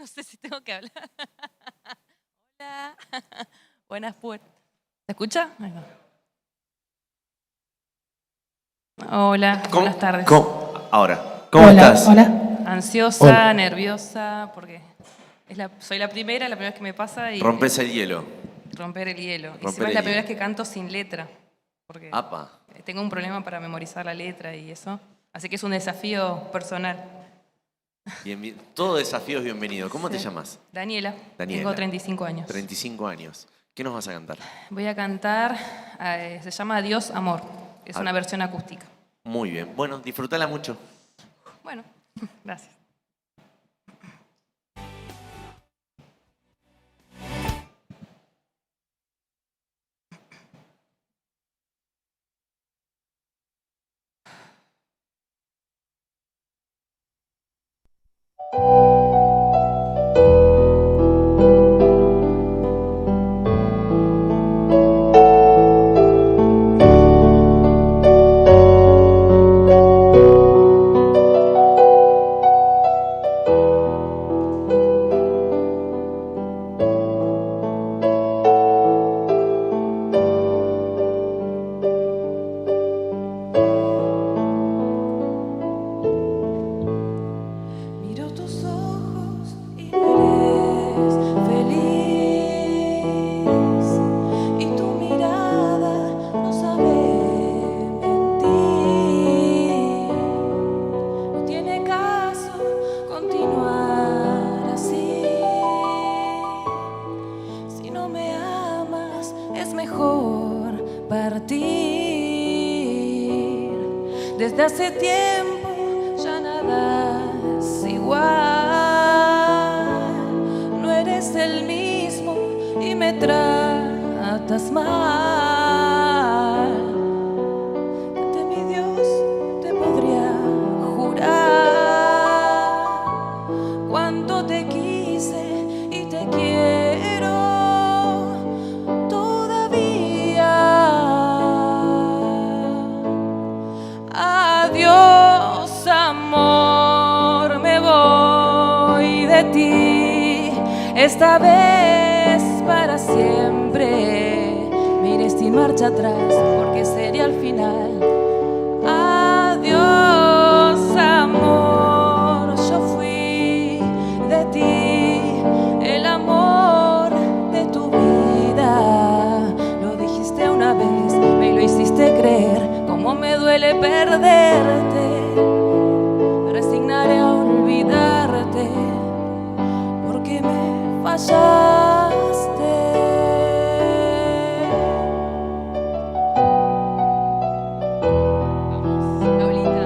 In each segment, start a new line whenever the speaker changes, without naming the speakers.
No sé si tengo que hablar. Hola. Buenas puertas. ¿Se escucha? Ahí va. Hola, buenas tardes.
Ahora, ¿cómo
Hola,
estás?
hola.
Ansiosa,
Hola.
nerviosa, porque soy la primera vez que me pasa y
Rompes el hielo.
romper el hielo.
Romper
Encima
el
es la primera
hielo.
vez que canto sin letra, porque
Apa.
tengo un problema para memorizar la letra y eso. Así que es un desafío personal.
Todo desafío es bienvenido. ¿Cómo te
Sí.
llamas?
Daniela.
Daniela.
Tengo 35 años.
35 años. ¿Qué nos vas a cantar?
Voy a cantar, se llama Adiós, Amor. Es una versión acústica.
Muy bien. Bueno, disfrútala mucho.
Bueno, gracias. Miro tus ojos y no eres feliz, y tu mirada no sabe mentir. No tiene caso continuar así. Si no me amas, es mejor partir. Desde hace tiempo ya nada es igual. No eres el mismo y me tratas mal. Ante mi Dios te podría jurar cuánto te quise y te quiero todavía. Adiós, amor, me voy de ti, esta vez para siempre. Me iré sin marcha atrás porque sería el final. Adiós, amor, yo fui de ti, el amor de tu vida. Lo dijiste una vez, me lo hiciste creer. Cómo me duele perderte, me resignaré a olvidarte, porque me fallaste. Paulita.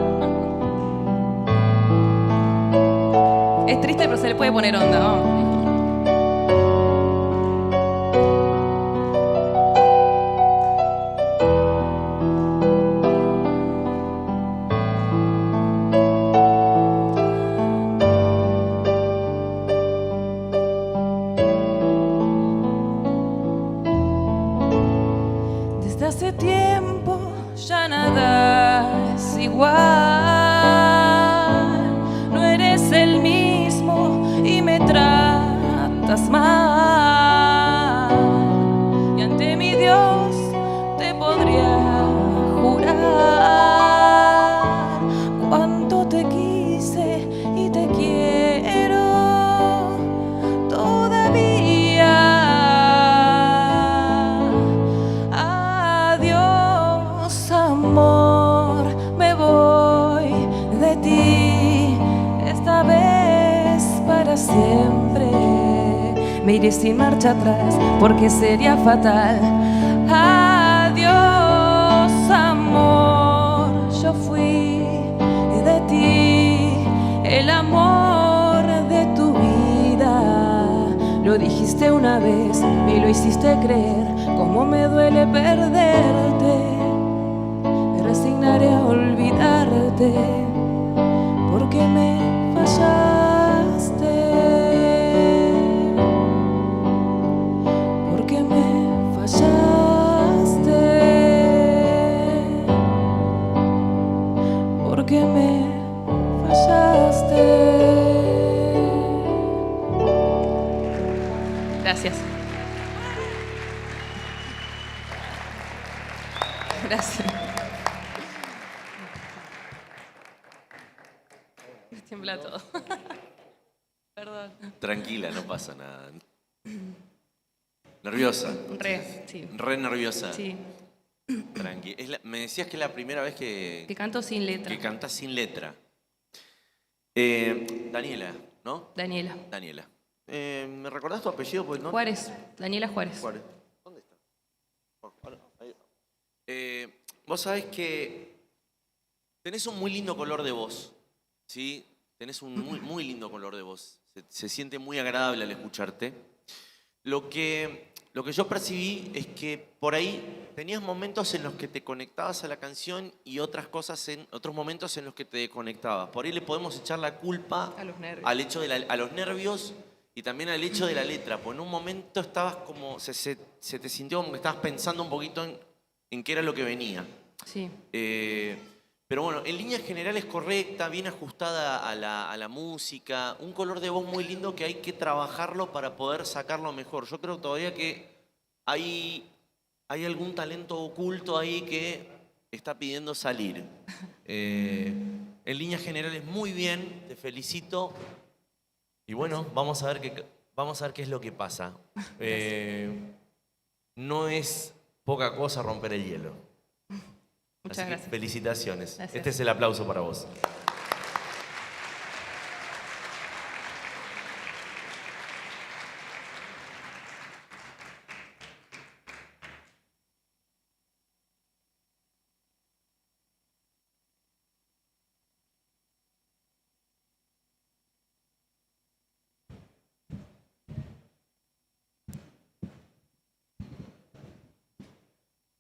Es triste, pero se le puede poner onda, vamos. Desde hace tiempo ya nada es igual. No eres el mismo y me tratas mal. Y ante mi Dios te podría jurar cuánto te quise y te quiero todavía. Adiós, amor, me voy de ti, esta vez para siempre. Me iré sin marcha atrás porque sería fatal. Adiós, amor, yo fui de ti, el amor de tu vida. Lo dijiste una vez, me lo hiciste creer. Cómo me duele perderte, me resignaré a olvidarte, porque me fallaste, porque me fallaste, porque me fallaste. Gracias. Gracias. Me tiembla todo. Perdón.
Tranquila, no pasa nada. ¿Nerviosa?
Re, sí.
Re nerviosa.
Sí.
Tranqui. Me decías que es la primera vez
Que canto sin letra.
que cantás sin letra. Daniela, ¿no?
Daniela.
Daniela. ¿Me recordás tu apellido? Pues, ¿no?
Juárez. Daniela Juárez.
Juárez. ¿Dónde está? Vos sabés que tenés un muy lindo color de voz, ¿sí? Tenés un muy lindo color de voz. Se siente muy agradable al escucharte. Lo que yo percibí es que por ahí tenías momentos en los que te conectabas a la canción y otros momentos en los que te desconectabas. Por ahí le podemos echar la culpa
A los nervios.
al hecho a los nervios y también al hecho de la letra. Pues en un momento estabas como, se te sintió como que estabas pensando un poquito en qué era lo que venía.
Sí.
Pero bueno, en líneas generales correcta, bien ajustada a la música, un color de voz muy lindo que hay que trabajarlo para poder sacarlo mejor. Yo creo todavía que hay algún talento oculto ahí que está pidiendo salir. En líneas generales muy bien, te felicito. Y bueno, vamos a ver qué es lo que pasa. No es poca cosa romper el hielo.
Muchas
Así que
gracias.
felicitaciones.
Gracias.
Este es el aplauso para vos.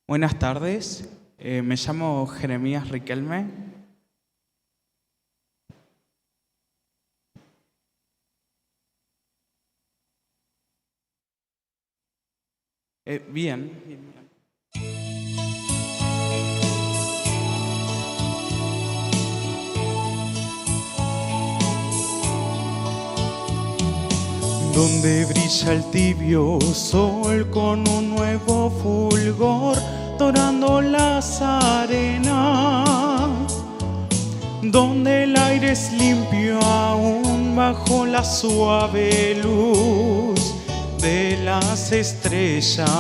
Buenas tardes, me llamo Jeremías Riquelme. Bien. Donde brilla el tibio sol con un nuevo fulgor, dorando las arenas, donde el aire es limpio aún bajo la suave luz de las estrellas,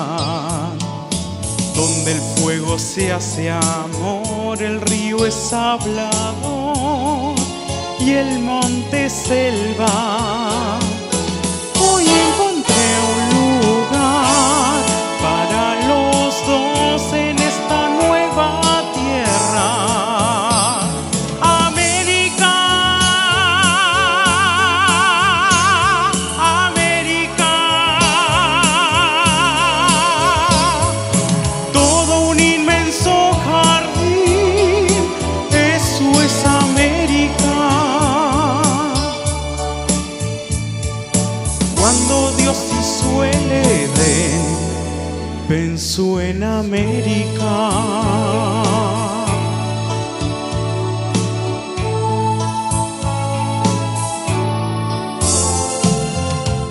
donde el fuego se hace amor, el río es hablador y el monte selva. Hoy encontré un lugar para los dos en esta nueva tierra. América, América, todo un inmenso jardín, eso es América. Cuando Dios hizo el Edén, pensó en América.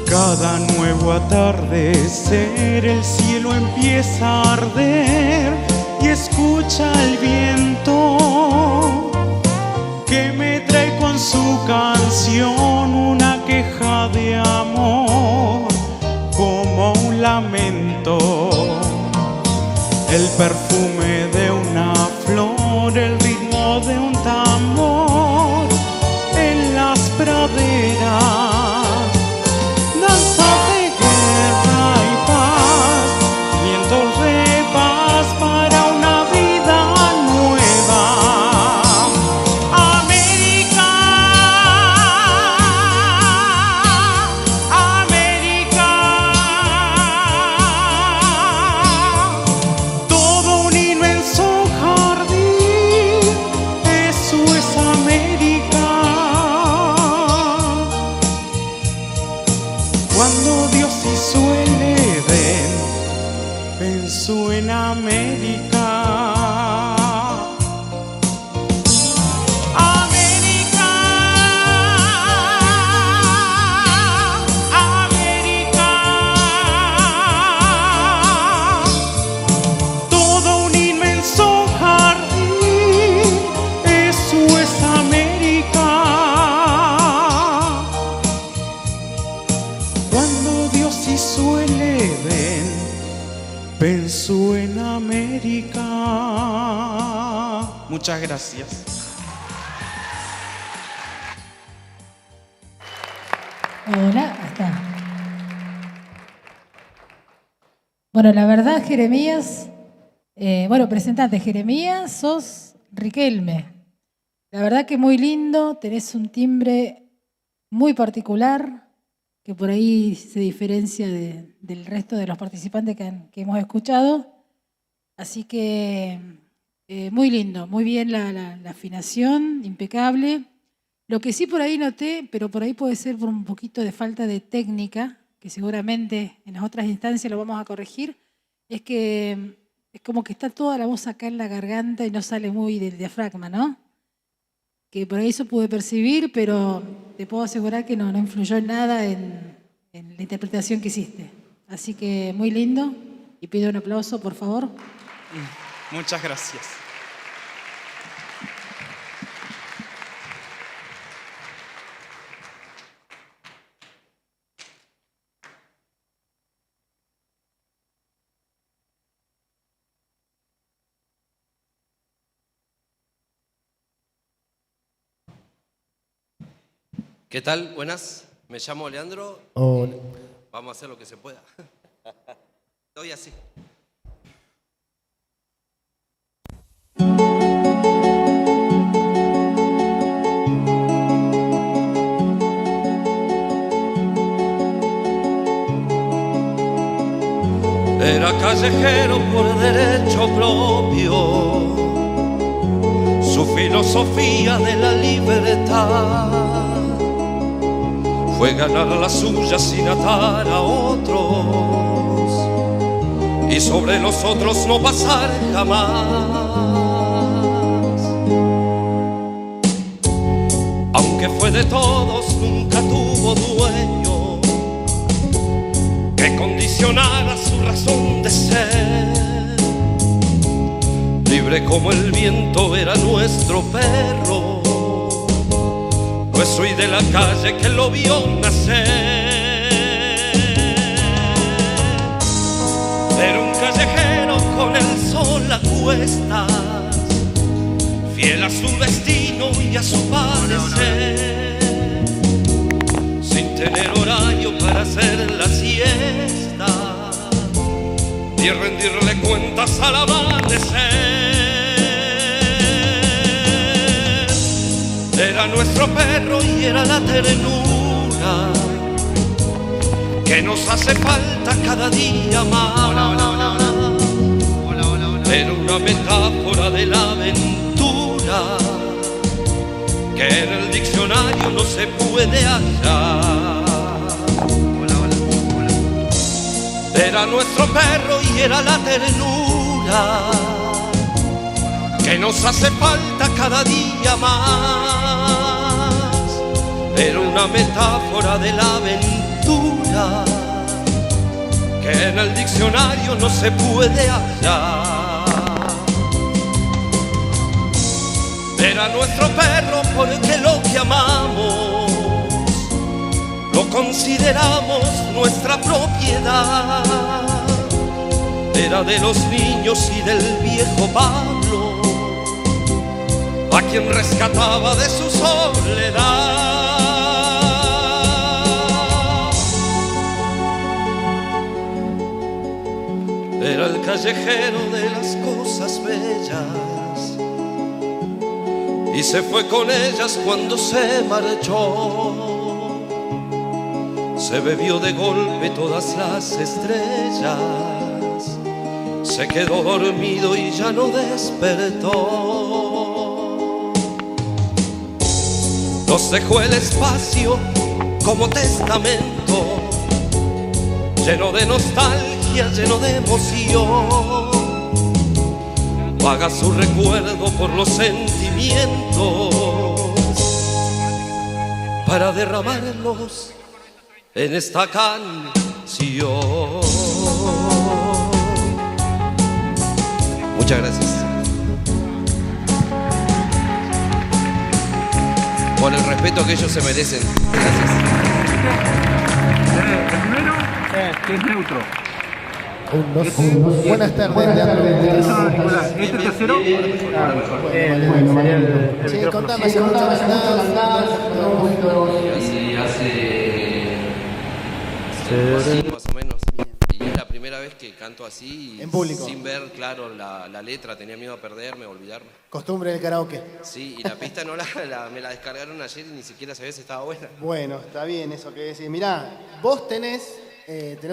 Cada nuevo atardecer el cielo empieza a arder y escucha el viento que me trae con su canción una queja de amor como un lamento. El perfume de una flor, el ritmo de un tambor en las praderas. Danza de guerra y paz, vientos de paz para una vida nueva. América, América, todo un inmenso jardín, eso es América. Muchas gracias.
Hola, ahí está. Bueno, la verdad, Jeremías, presentate, Jeremías, sos Riquelme. La verdad que muy lindo, tenés un timbre muy particular, que por ahí se diferencia del resto de los participantes que hemos escuchado. Así que muy lindo, muy bien la afinación, impecable. Lo que sí por ahí noté, pero por ahí puede ser por un poquito de falta de técnica, que seguramente en las otras instancias lo vamos a corregir, es que es como que está toda la voz acá en la garganta y no sale muy del diafragma, ¿no? Que por ahí eso pude percibir, pero te puedo asegurar que no influyó en nada en la interpretación que hiciste. Así que muy lindo y pido un aplauso, por favor.
Muchas gracias.
¿Qué tal? Buenas. Me llamo Leandro.
Hola.
Vamos a hacer lo que se pueda. Estoy así. Era callejero por derecho propio, su filosofía de la libertad fue ganar la suya sin atar a otros y sobre los otros no pasar jamás. Aunque fue de todos, nunca tuvo dueño que condicionara su razón de ser. Libre como el viento era nuestro perro, pues soy de la calle que lo vio nacer. Era un callejero con el sol a cuestas, fiel a su destino y a su parecer, sin tener horario para hacer la siesta, ni rendirle cuentas al amanecer. Era nuestro perro y era la ternura que nos hace falta cada día más. Era una metáfora de la aventura que en el diccionario no se puede hallar. Era nuestro perro y era la ternura que nos hace falta cada día más. Era una metáfora de la aventura que en el diccionario no se puede hallar. Era nuestro perro porque lo que amamos lo consideramos nuestra propiedad. Era de los niños y del viejo Pablo, a quien rescataba de su soledad. Era el callejero de las cosas bellas y se fue con ellas cuando se marchó. Se bebió de golpe todas las estrellas, se quedó dormido y ya no despertó. Nos dejó el espacio como testamento, lleno de nostalgia, lleno de emoción. Vaga su recuerdo por los sentimientos para derramarlos en esta canción. Muchas gracias. Por el respeto que ellos se merecen. Gracias.
El primero que es neutro.
Un, dos. Buenas tardes, Leandro.
¿Este es tercero?
Bueno, sí, contame, si contame,
Sí, más o menos. Y es la primera vez que canto así,
En público.
sin ver, claro, la letra. Tenía miedo a perderme, a olvidarme.
Costumbre del karaoke.
Sí, y la pista no me la descargaron ayer y ni siquiera sabía si estaba buena.
Bueno, está bien eso que decís. Mirá, vos tenés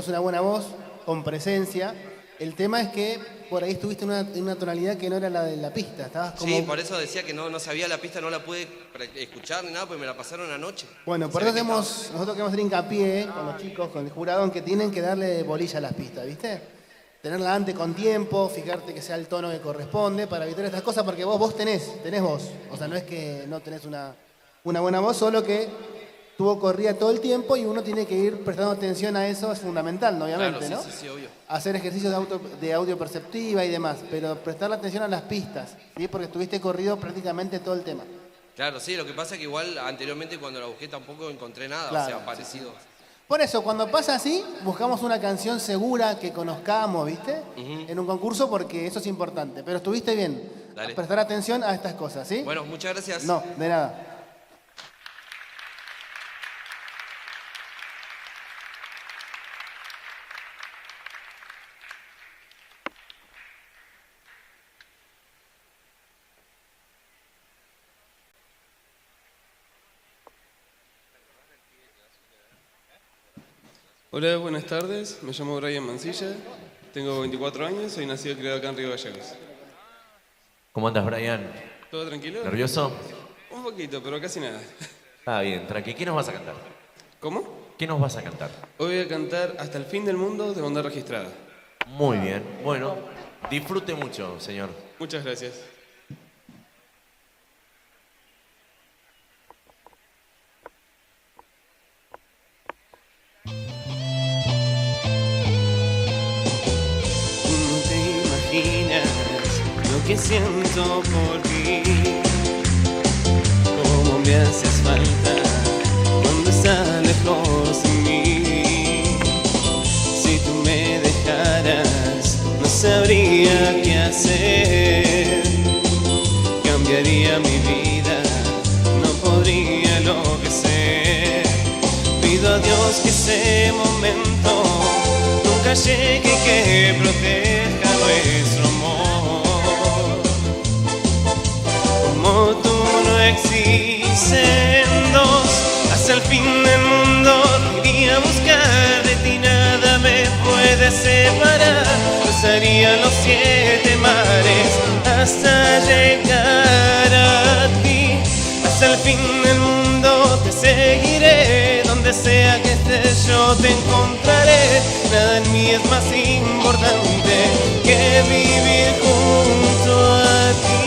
una buena voz, con presencia. El tema es que por ahí estuviste en una tonalidad que no era la de la pista. Estabas como...
Sí, por eso decía que no sabía la pista, no la pude escuchar ni nada, porque me la pasaron anoche.
Bueno, por eso nosotros queremos hacer hincapié con los chicos, con el jurado, en que tienen que darle bolilla a las pistas, ¿viste? Tenerla antes con tiempo, fijarte que sea el tono que corresponde para evitar estas cosas, porque vos tenés voz. O sea, no es que no tenés una buena voz, solo que tu corría todo el tiempo y uno tiene que ir prestando atención a eso, es fundamental, ¿no? Obviamente,
Claro,
¿no?
sí, obvio.
Hacer ejercicios de audio perceptiva y demás, pero prestarle atención a las pistas, ¿sí? Porque estuviste corrido prácticamente todo el tema.
Claro, sí, lo que pasa es que igual anteriormente cuando la busqué tampoco encontré nada,
Claro,
o sea, parecido.
Por eso, cuando pasa así, buscamos una canción segura que conozcamos, ¿viste? En un concurso, porque eso es importante. Pero estuviste bien.
Dale.
Prestar atención a estas cosas, ¿sí?
Bueno, muchas gracias.
No, de nada.
Hola, buenas tardes. Me llamo Brian Mancilla. Tengo 24 años. Soy nacido y criado acá en Río Gallegos.
¿Cómo andas, Brian?
¿Todo tranquilo?
¿Nervioso?
Un poquito, pero casi nada.
Ah, bien, tranqui. ¿Qué nos vas a cantar?
¿Cómo?
¿Qué nos vas a cantar?
Hoy voy a cantar Hasta el fin del mundo de banda registrada.
Muy bien. Bueno, disfrute mucho, señor.
Muchas gracias.
Lo que siento por ti, cómo me haces falta cuando estás lejos de mí. Si tú me dejaras, no sabría qué hacer. Cambiaría mi vida, no podría enloquecer. Pido a Dios que ese momento nunca llegue, que proteja nuestro amor. Como tú no existen dos, hasta el fin del mundo iría a buscar. De ti nada me puede separar. Cruzaría los 7 mares hasta llegar a ti. Hasta el fin del mundo te seguiré. Donde sea que estés yo te encontraré. Nada en mí es más importante que vivir junto a ti.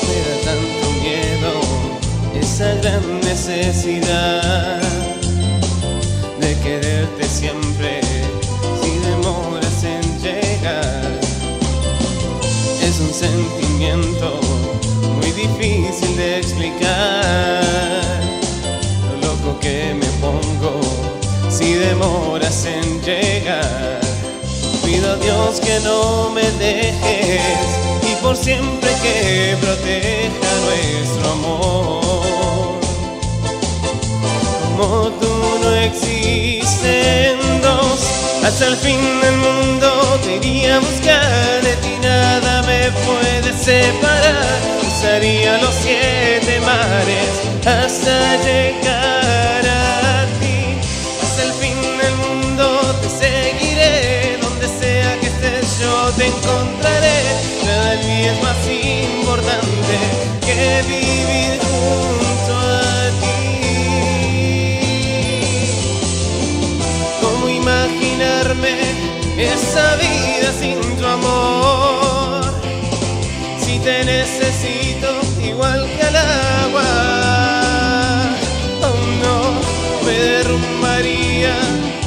Me da tanto miedo esa gran necesidad de quererte siempre si demoras en llegar. Es un sentimiento muy difícil de explicar, lo loco que me pongo si demoras en llegar. Pido a Dios que no me dejes y por siempre que proteja nuestro amor. Como tú no existen dos, hasta el fin del mundo te iría a buscar. De ti nada me puede separar. Cruzaría los 7 mares hasta llegar a ti. Hasta el fin del mundo te seguiré. Donde sea que estés yo te encontraré. Nada en mí es más importante que vivir junto a ti. ¿Cómo imaginarme esa vida sin tu amor? Si te necesito igual que al agua, oh no, me derrumbaría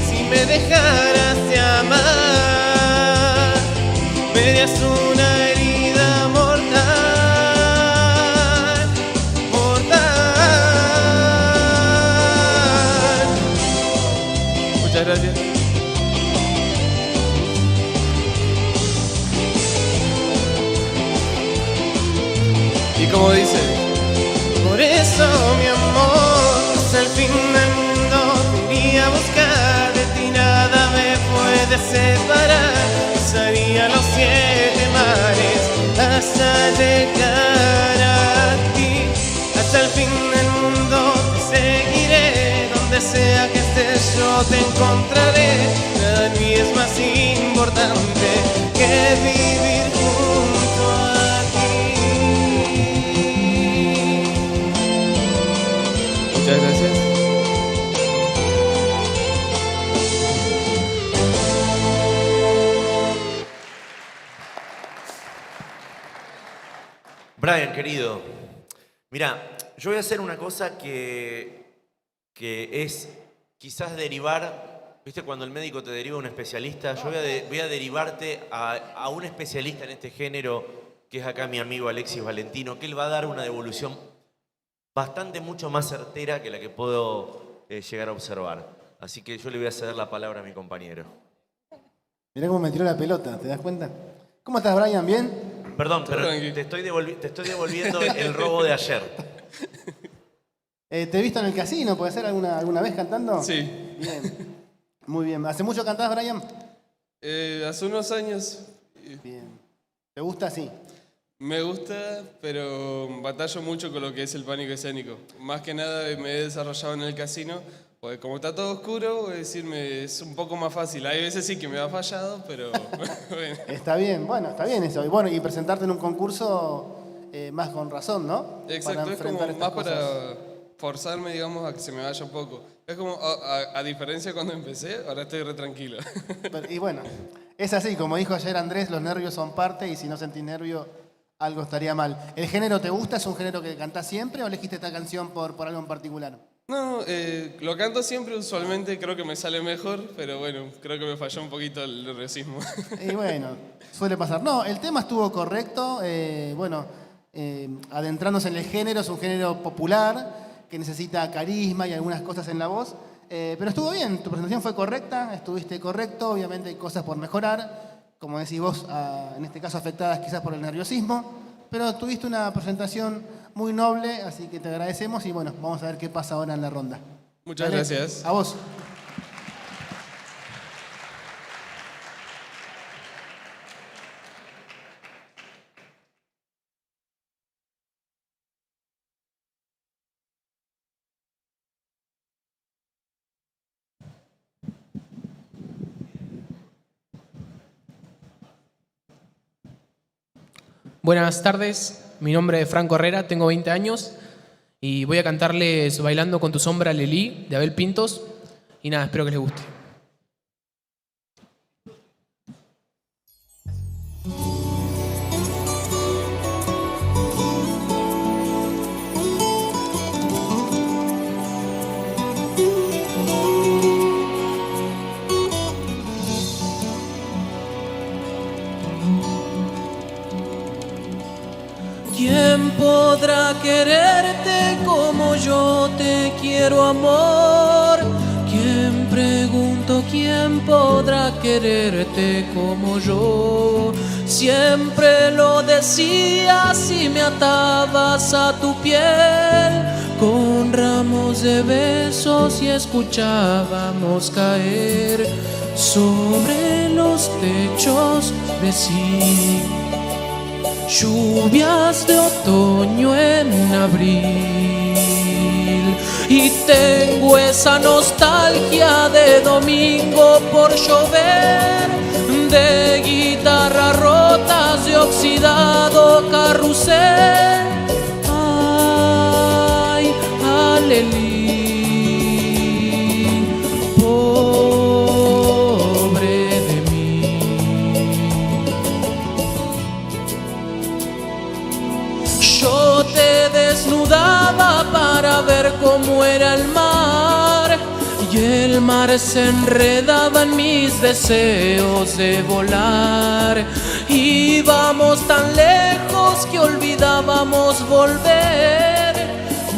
si me dejaras de amar. Me harías una herida mortal, mortal.
como dice.
Por eso, mi amor, hasta el fin del mundo te iría a buscar. De ti nada me puede separar. Cruzaría los 7 mares hasta llegar a ti. Hasta el fin del mundo te seguiré. Donde sea que estés yo te encontraré. Nada en mí es más importante que vivir junto a ti.
Muchas gracias.
Brian, querido, mira, yo voy a hacer una cosa que es quizás derivar, ¿viste? Cuando el médico te deriva a un especialista, yo voy a derivarte a un especialista en este género, que es acá mi amigo Alexis Valentino, que él va a dar una devolución bastante mucho más certera que la que puedo llegar a observar. Así que yo le voy a ceder la palabra a mi compañero.
Mirá cómo me tiró la pelota, ¿te das cuenta? ¿Cómo estás, Brian? ¿Bien?
Perdón, pero te estoy devolviendo el robo de ayer.
¿Te he visto en el casino? ¿Puede ser alguna vez cantando?
Sí.
Bien. Muy bien. ¿Hace mucho cantás, Brian?
Hace unos años.
Bien. ¿Te gusta así?
Me gusta, pero batallo mucho con lo que es el pánico escénico. Más que nada me he desarrollado en el casino, pues como está todo oscuro, voy a decirme, es un poco más fácil. Hay veces sí que me ha fallado, pero bueno.
Está bien, bueno, está bien eso. Y bueno, y presentarte en un concurso más con razón, ¿no?
Exacto,
para
es como
enfrentar
más
estas
para
cosas.
forzarme, digamos, a que se me vaya un poco. Es como, a diferencia de cuando empecé, ahora estoy re tranquilo.
Y bueno, es así, como dijo ayer Andrés, los nervios son parte y si no sentís nervio, algo estaría mal. ¿El género te gusta? ¿Es un género que cantás siempre o elegiste esta canción por algo en particular?
No, lo canto siempre, usualmente creo que me sale mejor, pero bueno, creo que me falló un poquito el nerviosismo.
Y bueno, suele pasar. No, el tema estuvo correcto. Adentrándose en el género, es un género popular que necesita carisma y algunas cosas en la voz. Pero estuvo bien, tu presentación fue correcta, estuviste correcto, obviamente hay cosas por mejorar, como decís vos, en este caso afectadas quizás por el nerviosismo, pero tuviste una presentación muy noble, así que te agradecemos y bueno, vamos a ver qué pasa ahora en la ronda.
Muchas gracias.
A vos.
Buenas tardes, mi nombre es Franco Herrera, tengo 20 años y voy a cantarles Bailando con tu sombra, Lelí, de Abel Pintos. Y nada, espero que les guste.
¿Quién podrá quererte como yo te quiero, amor? ¿Quién, pregunto, quién podrá quererte como yo? Siempre lo decías y me atabas a tu piel con ramos de besos y escuchábamos caer sobre los techos de zinc. Lluvias de otoño en abril y tengo esa nostalgia de domingo por llover, de guitarras rotas, de oxidado carrusel. Ay, alelí. Desnudaba para ver cómo era el mar y el mar se enredaba en mis deseos de volar. Íbamos tan lejos que olvidábamos volver.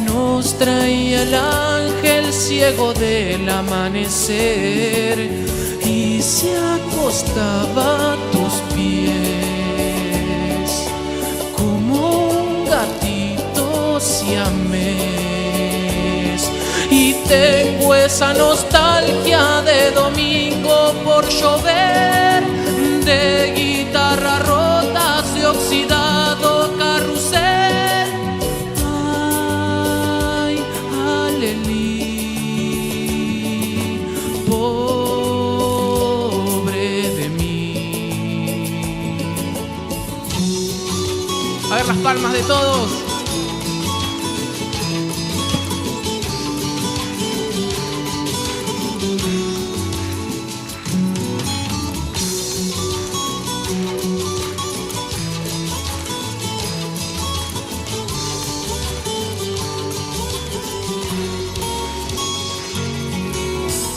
Nos traía el ángel ciego del amanecer y se acostaba a tus pies como un gatito
tengo esa nostalgia de domingo por llover, de guitarra rotas, de oxidado carrusel. Ay, alelí, pobre de mí. A ver las palmas de todos.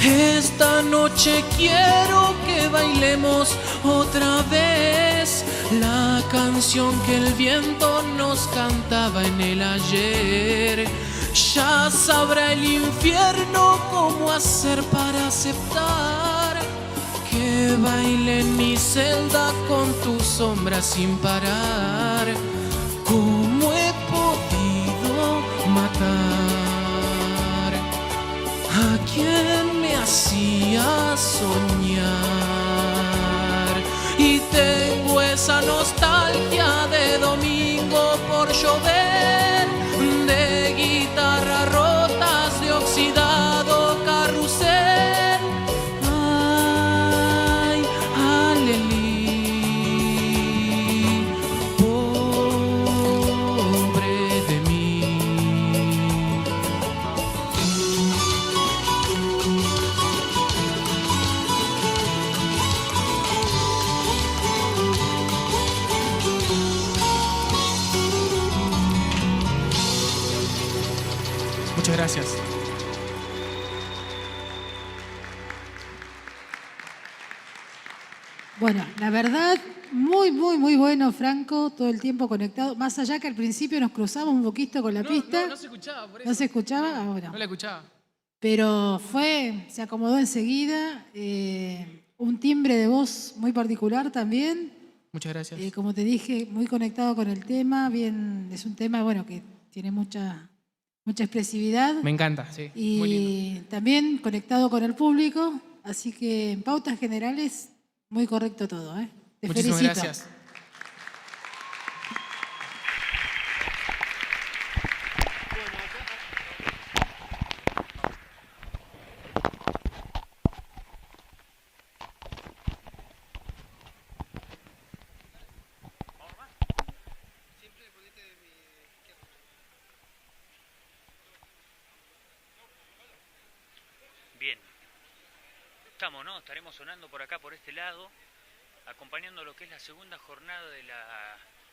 Esta noche quiero que bailemos otra vez la canción que el viento nos cantaba en el ayer. Ya sabrá el infierno cómo hacer para aceptar que baile en mi celda con tu sombra sin parar. ¿Cómo he podido matar a quien me hacía soñar? Y tengo esa nostalgia de domingo por llover, de guitarra rotas, de oxidado carrusel. Ay, alelí, pobre de mí. Muchas gracias.
Bueno, la verdad, muy bueno, Franco, todo el tiempo conectado. Más allá que al principio nos cruzamos un poquito con la pista.
No se escuchaba, por eso.
¿No se escuchaba? Bueno.
No la escuchaba.
Pero se acomodó enseguida. Un timbre de voz muy particular también.
Muchas gracias.
Como te dije, muy conectado con el tema. Bien, es un tema, bueno, que tiene mucha expresividad.
Me encanta, sí.
Y
muy lindo.
también conectado con el público. Así que en pautas generales, muy correcto todo, ¿eh? Te
Muchísimas
felicito.
gracias.
Bien. Estamos, ¿no? Estaremos sonando por acá, por este lado, acompañando lo que es la segunda jornada de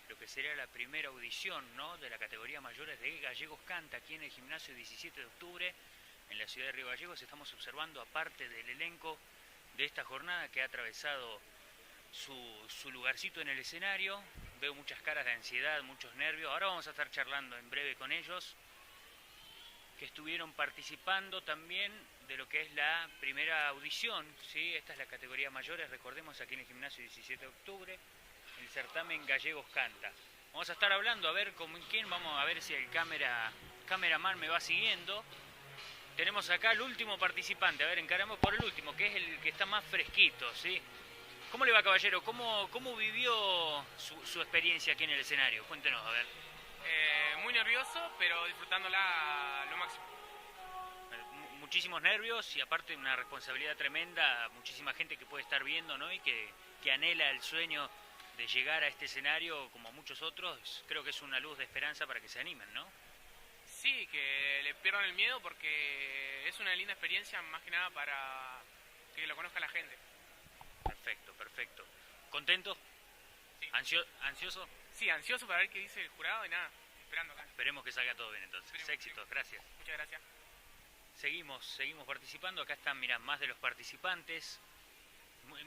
lo que sería la primera audición, ¿no?, de la categoría mayores de Gallegos Canta, aquí en el gimnasio 17 de octubre, en la ciudad de Río Gallegos. Estamos observando a parte del elenco de esta jornada que ha atravesado su lugarcito en el escenario. Veo muchas caras de ansiedad, muchos nervios. Ahora vamos a estar charlando en breve con ellos, que estuvieron participando también de lo que es la primera audición, ¿sí? Esta es la categoría mayores, recordemos, aquí en el gimnasio 17 de octubre, el certamen Gallegos Canta. Vamos a estar hablando, a ver con quién, vamos a ver si el cameraman me va siguiendo. Tenemos acá el último participante, a ver, encaramos por el último, que es el que está más fresquito, ¿sí? ¿Cómo le va, caballero? ¿Cómo vivió su experiencia aquí en el escenario? Cuéntenos, a ver.
Muy nervioso, pero disfrutándola lo máximo.
Muchísimos nervios y aparte una responsabilidad tremenda, muchísima gente que puede estar viendo, ¿no?, y que anhela el sueño de llegar a este escenario como muchos otros. Creo que es una luz de esperanza para que se animen, ¿no?
Sí, que le pierdan el miedo porque es una linda experiencia, más que nada para que lo conozca la gente.
Perfecto, perfecto. ¿Contento?
Sí.
¿Ansioso?
Sí, ansioso para ver qué dice el jurado y nada, esperando acá.
Esperemos que salga todo bien entonces. Éxitos, gracias.
Muchas gracias.
Seguimos participando. Acá están, mirá, más de los participantes.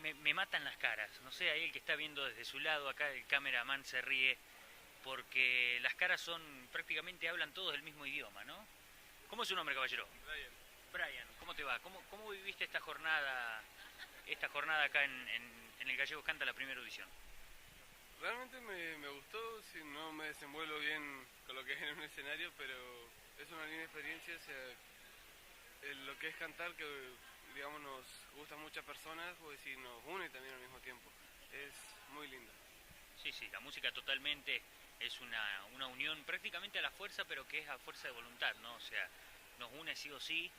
Me matan las caras. No sé, ahí el que está viendo desde su lado, acá el cameraman se ríe, porque las caras prácticamente hablan todos el mismo idioma, ¿no? ¿Cómo es su nombre, caballero? Brian, ¿cómo te va? ¿Cómo viviste esta jornada acá en el Gallegos Canta, la primera audición?
Realmente me gustó, si no me desenvuelvo bien con lo que es en un escenario, pero es una linda experiencia. O sea, lo que es cantar, que digamos nos gusta a muchas personas, pues decir, nos une también al mismo tiempo. Es muy lindo.
Sí, sí, la música totalmente es una unión prácticamente a la fuerza, pero que es a fuerza de voluntad, ¿no? O sea, nos une sí o sí.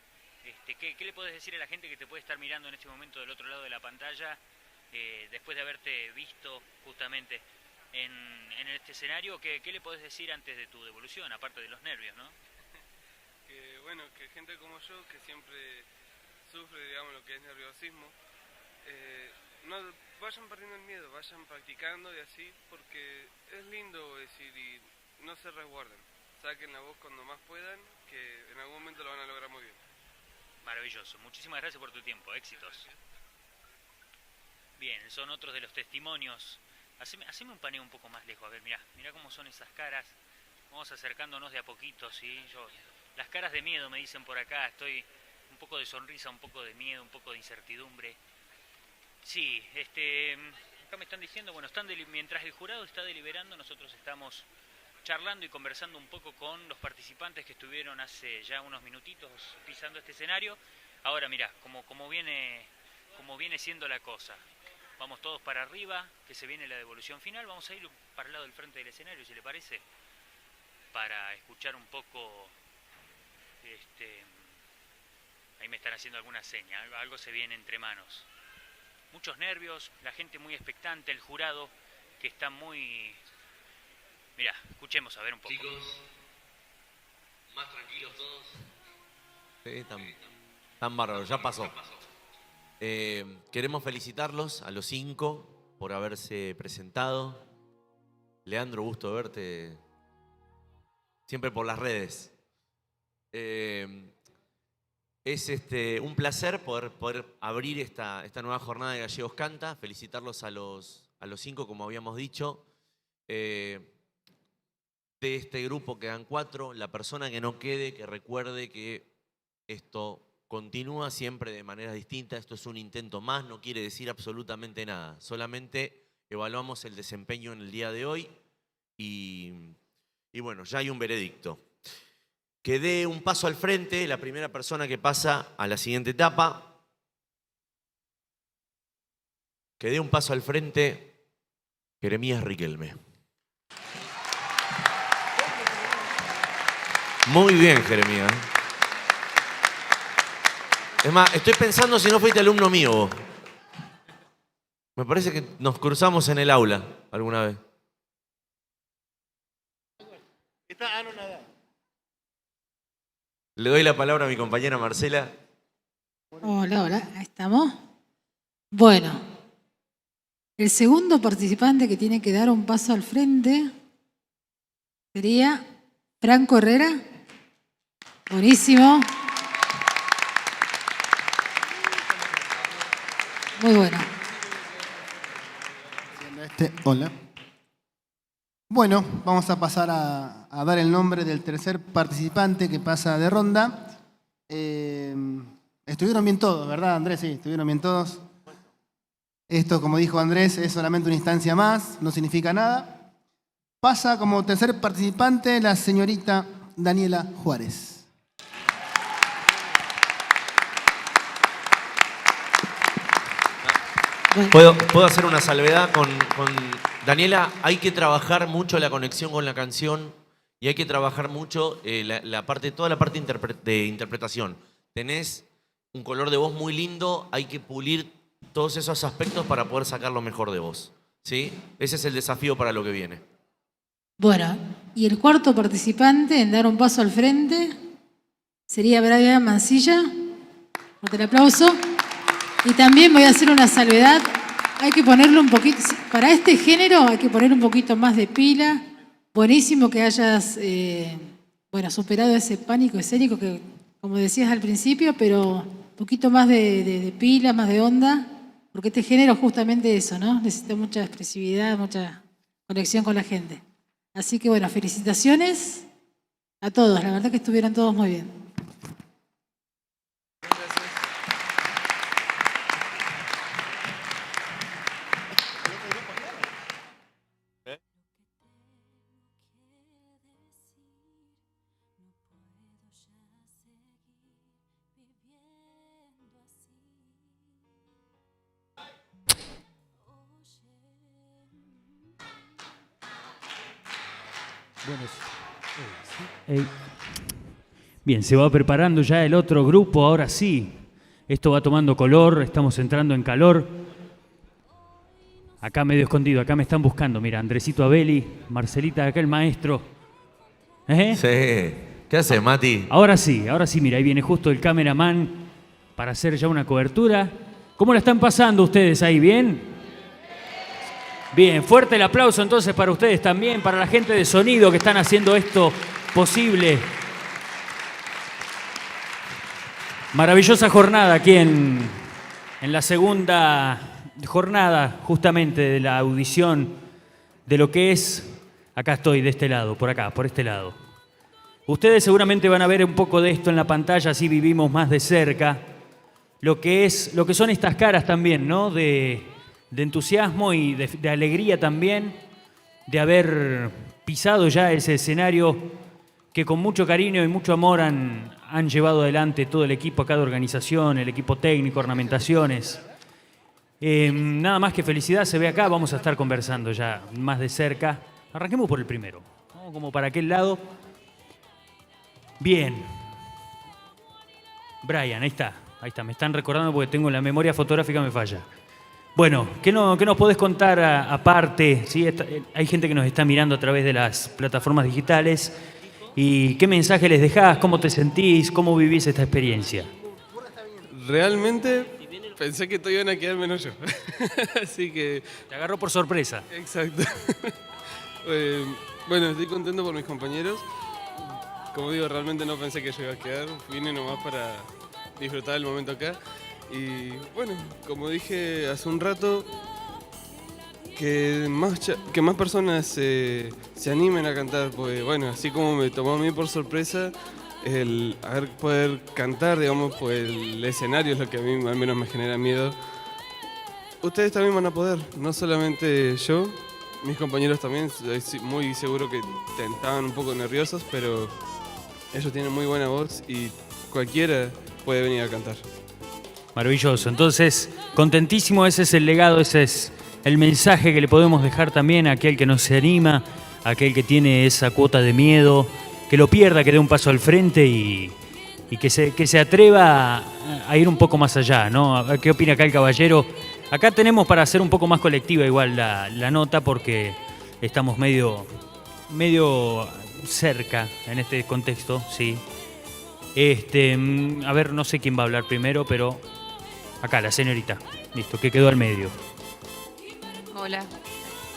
¿Qué le podés decir a la gente que te puede estar mirando en este momento del otro lado de la pantalla, después de haberte visto justamente en este escenario? ¿Qué le podés decir antes de tu devolución, aparte de los nervios, no?
Que bueno, que gente como yo, que siempre sufre, digamos, lo que es nerviosismo, no vayan perdiendo el miedo, vayan practicando y así, porque es lindo decir y no se resguarden. Saquen la voz cuando más puedan, que en algún momento lo van a lograr muy bien.
Maravilloso. Muchísimas gracias por tu tiempo. Éxitos. Bien, son otros de los testimonios. Haceme un paneo un poco más lejos. A ver, mirá cómo son esas caras. Vamos acercándonos de a poquito, ¿sí? Las caras de miedo me dicen por acá. Estoy un poco de sonrisa, un poco de miedo, un poco de incertidumbre. Sí, acá me están diciendo, bueno, mientras el jurado está deliberando, nosotros estamos charlando y conversando un poco con los participantes que estuvieron hace ya unos minutitos pisando este escenario. Ahora mirá, como viene siendo la cosa. Vamos todos para arriba, que se viene la devolución final. Vamos a ir para el lado del frente del escenario, si le parece, para escuchar un poco. Ahí me están haciendo alguna seña, algo se viene entre manos. Muchos nervios, la gente muy expectante, el jurado que está muy... Mirá, escuchemos a ver un poco.
Chicos, más tranquilos todos. Sí, tan bárbaro, ya pasó. Queremos felicitarlos a los 5 por haberse presentado. Leandro, gusto verte siempre por las redes. Es un placer poder abrir esta nueva jornada de Gallegos Canta, felicitarlos a los 5, como habíamos dicho. De este grupo quedan 4. La persona que no quede, que recuerde que esto continúa siempre de manera distinta. Esto es un intento más, no quiere decir absolutamente nada. Solamente evaluamos el desempeño en el día de hoy y bueno, ya hay un veredicto. Que dé un paso al frente la primera persona que pasa a la siguiente etapa. Que dé un paso al frente Jeremías Riquelme. Muy bien, Jeremías. Es más, estoy pensando si no fuiste alumno mío vos. Me parece que nos cruzamos en el aula alguna vez.
Está anonadado.
Le doy la palabra a mi compañera Marcela.
Hola, hola, ahí estamos. Bueno, el segundo participante que tiene que dar un paso al frente sería Franco Herrera. Buenísimo. Muy bueno.
Hola. Bueno, vamos a pasar a dar el nombre del tercer participante que pasa de ronda. Estuvieron bien todos, ¿verdad, Andrés? Sí, estuvieron bien todos. Esto, como dijo Andrés, es solamente una instancia más, no significa nada. Pasa como tercer participante la señorita Daniela Juárez.
¿Puedo hacer una salvedad con Daniela? Hay que trabajar mucho la conexión con la canción y hay que trabajar mucho toda la parte de interpretación. Tenés un color de voz muy lindo, hay que pulir todos esos aspectos para poder sacar lo mejor de vos. ¿Sí? Ese es el desafío para lo que viene.
Bueno, y el cuarto participante en dar un paso al frente sería Brian Mancilla. Fuerte el aplauso. Y también voy a hacer una salvedad. Hay que ponerle un poquito, para este género hay que poner un poquito más de pila. Buenísimo que hayas superado ese pánico escénico que, como decías al principio, pero un poquito más de pila, más de onda, porque este género justamente eso, ¿no? Necesita mucha expresividad, mucha conexión con la gente. Así que bueno, felicitaciones a todos, la verdad que estuvieron todos muy bien.
Bien, se va preparando ya el otro grupo, ahora sí. Esto va tomando color, estamos entrando en calor. Acá medio escondido, acá me están buscando. Mira, Andresito Abeli, Marcelita, acá el maestro.
Sí. ¿Qué haces, Mati?
Ahora sí, mira, ahí viene justo el cameraman para hacer ya una cobertura. ¿Cómo la están pasando ustedes ahí? ¿Bien? Bien, fuerte el aplauso entonces para ustedes también, para la gente de sonido que están haciendo esto posible. Maravillosa jornada aquí en la segunda jornada justamente de la audición de lo que es, acá estoy de este lado, por acá, por este lado. Ustedes seguramente van a ver un poco de esto en la pantalla, así vivimos más de cerca lo que son estas caras también, ¿no? De entusiasmo y de alegría también, de haber pisado ya ese escenario que con mucho cariño y mucho amor han llevado adelante todo el equipo acá de organización, el equipo técnico, ornamentaciones. Nada más que felicidad se ve acá, vamos a estar conversando ya más de cerca. Arranquemos por el primero, ¿no? Como para aquel lado. Bien. Brian, ahí está, me están recordando porque tengo la memoria fotográfica, me falla. Bueno, ¿qué nos podés contar aparte? ¿Sí? Hay gente que nos está mirando a través de las plataformas digitales. ¿Y qué mensaje les dejás? ¿Cómo te sentís? ¿Cómo vivís esta experiencia?
Realmente pensé que todos iban a quedar menos yo. Así que...
Te agarró por sorpresa.
Exacto. Bueno, estoy contento por mis compañeros. Como digo, realmente no pensé que yo iba a quedar. Vine nomás para disfrutar el momento acá. Y bueno, como dije hace un rato, que más personas se animen a cantar, porque bueno, así como me tomó a mí por sorpresa, el poder cantar, digamos, pues el escenario es lo que a mí al menos me genera miedo. Ustedes también van a poder, no solamente yo, mis compañeros también, estoy muy seguro que estaban un poco nerviosos, pero ellos tienen muy buena voz y cualquiera puede venir a cantar.
Maravilloso, entonces contentísimo, ese es el legado, ese es el mensaje que le podemos dejar también a aquel que no se anima, a aquel que tiene esa cuota de miedo, que lo pierda, que dé un paso al frente y que se atreva a ir un poco más allá, ¿no? ¿Qué opina acá el caballero? Acá tenemos para hacer un poco más colectiva igual la nota porque estamos medio cerca en este contexto, sí. A ver, no sé quién va a hablar primero, pero acá, la señorita. Listo, que quedó al medio.
Hola.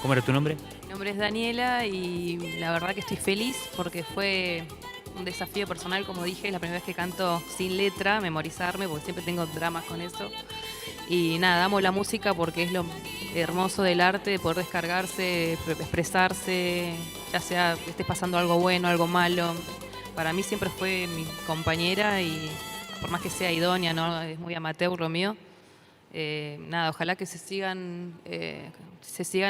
¿Cómo era tu nombre?
Mi nombre es Daniela y la verdad que estoy feliz porque fue un desafío personal, como dije, es la primera vez que canto sin letra, memorizarme, porque siempre tengo dramas con eso. Y nada, amo la música porque es lo hermoso del arte, de poder descargarse, expresarse, ya sea que estés pasando algo bueno, algo malo. Para mí siempre fue mi compañera y por más que sea idónea, ¿no? Es muy amateur lo mío. Nada, ojalá que se sigan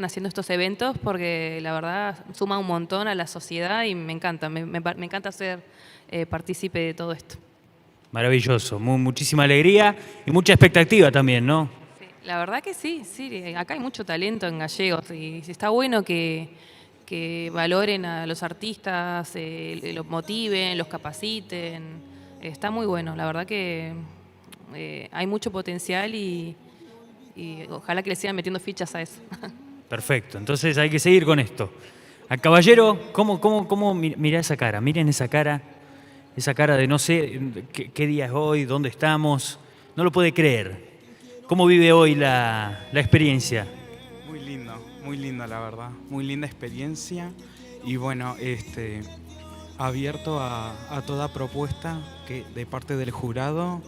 haciendo estos eventos porque la verdad suma un montón a la sociedad y me encanta, me encanta ser partícipe de todo esto.
Maravilloso, muchísima alegría y mucha expectativa también, ¿no?
Sí, la verdad que sí, acá hay mucho talento en Gallegos y está bueno que valoren a los artistas, los motiven, los capaciten, está muy bueno, la verdad que hay mucho potencial y ojalá que le sigan metiendo fichas a eso.
Perfecto, entonces hay que seguir con esto. Al caballero, ¿cómo mirá esa cara? Miren esa cara de no sé qué día es hoy, dónde estamos, no lo puede creer. ¿Cómo vive hoy la experiencia?
Muy linda la verdad, muy linda experiencia y bueno, abierto a toda propuesta de parte del jurado.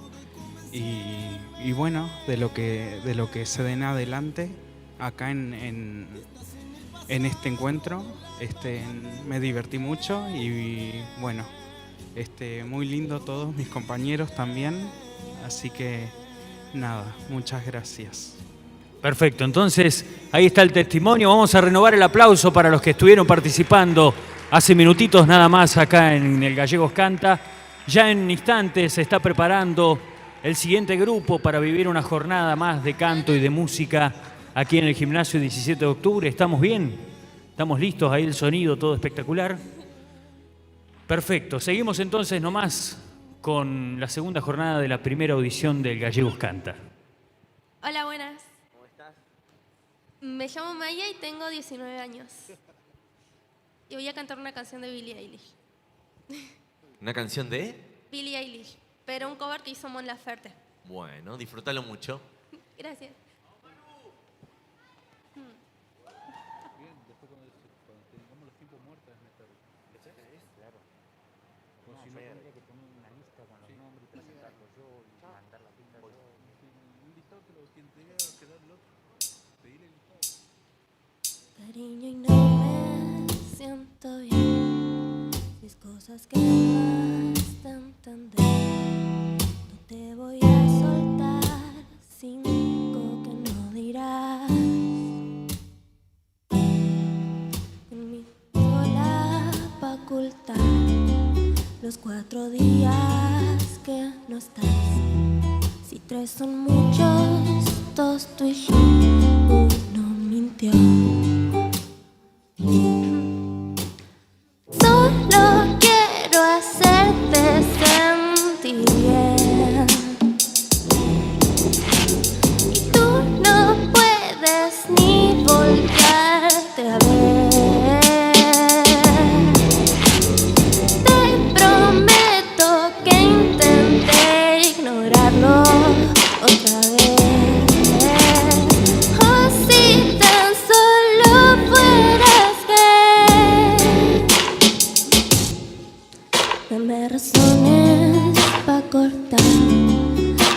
Y bueno, de lo que se den adelante acá en este encuentro, me divertí mucho y bueno, muy lindo todos mis compañeros también, así que nada, muchas gracias.
Perfecto, entonces ahí está el testimonio, vamos a renovar el aplauso para los que estuvieron participando hace minutitos nada más acá en el Gallegos Canta. Ya en instantes se está preparando el siguiente grupo para vivir una jornada más de canto y de música aquí en el gimnasio 17 de octubre. ¿Estamos bien? ¿Estamos listos? Ahí el sonido, todo espectacular. Perfecto. Seguimos entonces nomás con la segunda jornada de la primera audición del Gallegos Canta.
Hola, buenas. ¿Cómo estás? Me llamo Maya y tengo 19 años. Y voy a cantar una canción de Billie Eilish.
¿Una canción de?
Billie Eilish, pero un cover que hizo Mon Laferte.
Bueno, disfrútalo mucho.
Gracias. Cariño, y no me siento bien. Mis cosas que no están entender. No te voy a soltar 5 que no dirás. Conmigo la pa' ocultar los 4 días que no estás. Si 3 son muchos, 2 tú y yo, uno mintió. Solo quiero hacerte sentir bien. Y tú no puedes ni voltearte a ver. Te prometo que intenté ignorarlo otra vez. Oh, si tan solo fueras gay. Dame razones pa' cortar.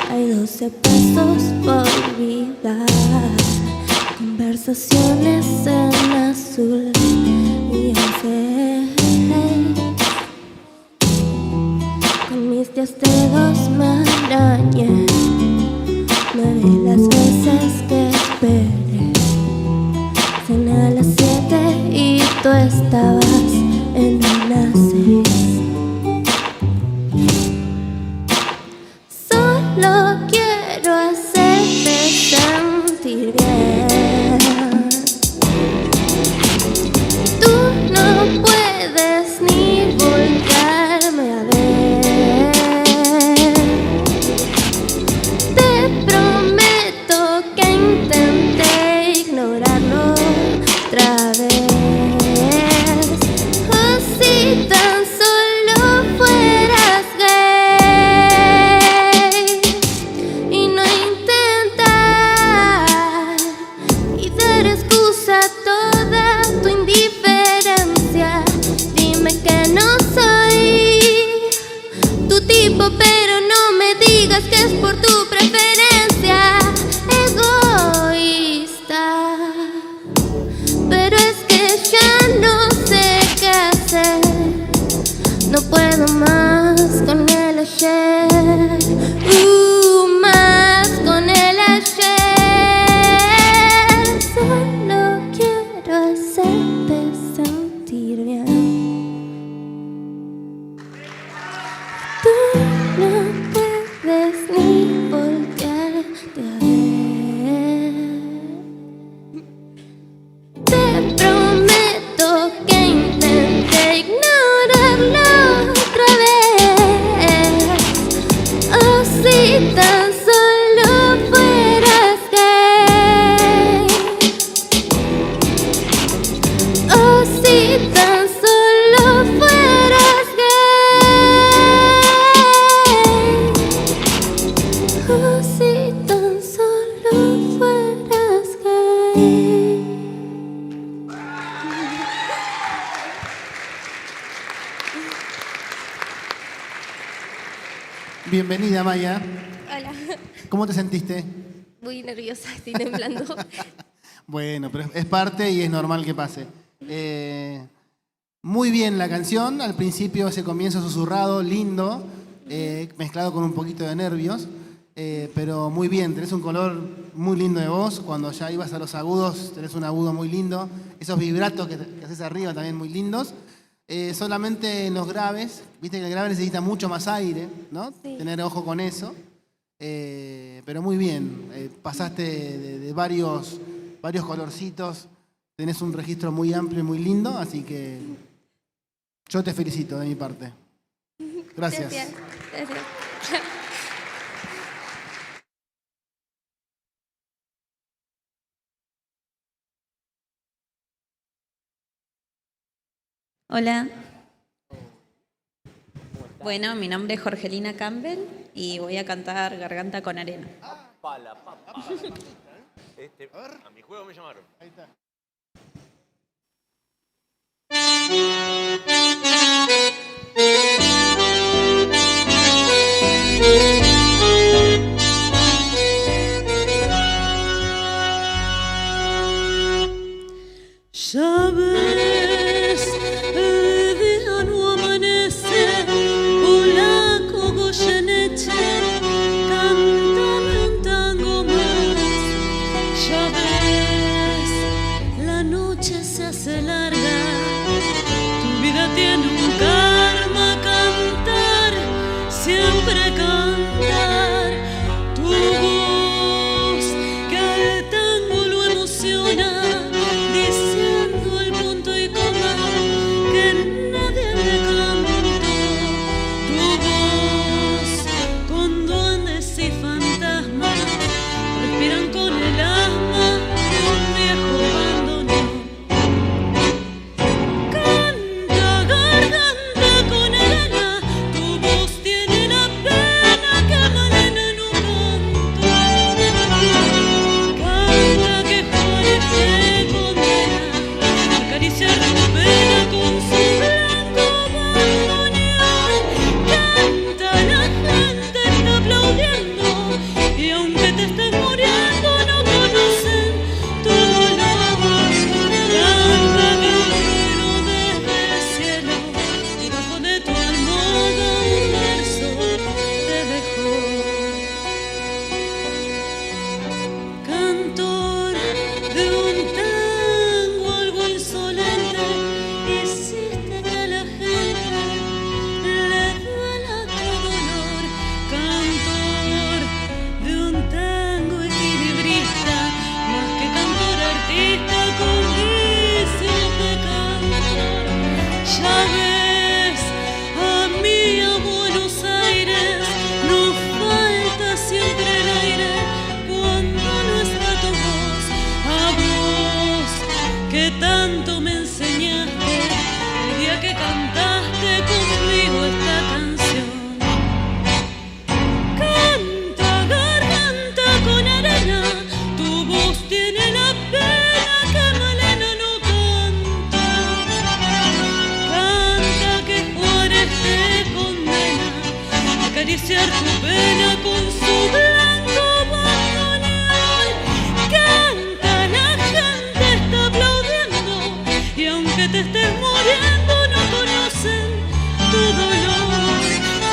Hay 12 pasos por olvidar. Conversaciones en azul y en con mis días dedos me arañé 9 las veces que esperé. Cené a las 7 y tú estabas en una 6. Solo quiero hacerte sentir bien. Tú no puedes ni voltearme a ver. Te prometo que intenté ignorarlo otra vez. Oh, si tan solo fueras gay. Y no intentar y dar excusa a toda tu indiferencia. Dime que no soy tu tipo, pero no me digas que es por tu preferencia egoísta. Pero es que ya no sé qué hacer. No puedo más con el ayer. Más con el ayer. Solo quiero hacerte sentir bien. Tú no puedes ni voltearte a ver. Te prometo que intenté ignorarlo otra vez. Oh, si tan solo fueras gay. Oh, si tan solo fueras gay. Oh, si tan solo fueras gay.
Bienvenida, Maya.
Hola.
¿Cómo te sentiste?
Muy nerviosa, estoy temblando.
Bueno, pero es parte y es normal que pase. Muy bien la canción, al principio ese comienzo susurrado, lindo, mezclado con un poquito de nervios, pero muy bien, tenés un color muy lindo de voz, cuando ya ibas a los agudos tenés un agudo muy lindo, esos vibratos que haces arriba también muy lindos. Solamente en los graves, viste que el grave necesita mucho más aire, ¿no?
Sí.
Tener ojo con eso. Pero muy bien, pasaste de varios colorcitos, tenés un registro muy amplio y muy lindo, así que Yo te felicito de mi parte. Gracias.
Gracias.
Hola. Bueno, mi nombre es Jorgelina Campbell y voy a cantar Garganta con Arena.
A mi juego me llamaron.
Ahí está.
Ya ves, el día no amanece, polaco Goyeneche, cántame un tango más. Ya ves, la noche se hace larga, tu vida tiene un karma, cantar, siempre cantar. Tu voz que al tango lo emociona, diciendo el punto y coma que nadie le cantó. Tu voz con duendes y fantasmas respiran con el asma de un viejo abandono. Canta garganta con arena, tu voz tiene la pena que Malena no cantó. Canta que Juárez te condena, acariciar tu pena con su blanco bandoneón. Canta, la gente está aplaudiendo y aunque te estés muriendo no conocen tu dolor. Canta que el trueno desde el cielo debajo de tu almohada un verso te dejó. Cantor de un tango algo insolente, hiciste que a la gente le duela tu dolor. Cantor de un tango equilibrista, más que cantor artista con vicios de cantor. Ya ves, a mí a Buenos Aires nos falta siempre el aire cuando no está tu voz. A vos que tanto me enseñaste el día que cantaste conmigo esta canción. Canta garganta con arena, tu voz tiene la pena que Malena no cantó. Canta que Juárez te condena, acariciar tu pena con su blanco bandoneón. Canta, la gente está aplaudiendo y aunque te estés muriendo no conocen tu dolor.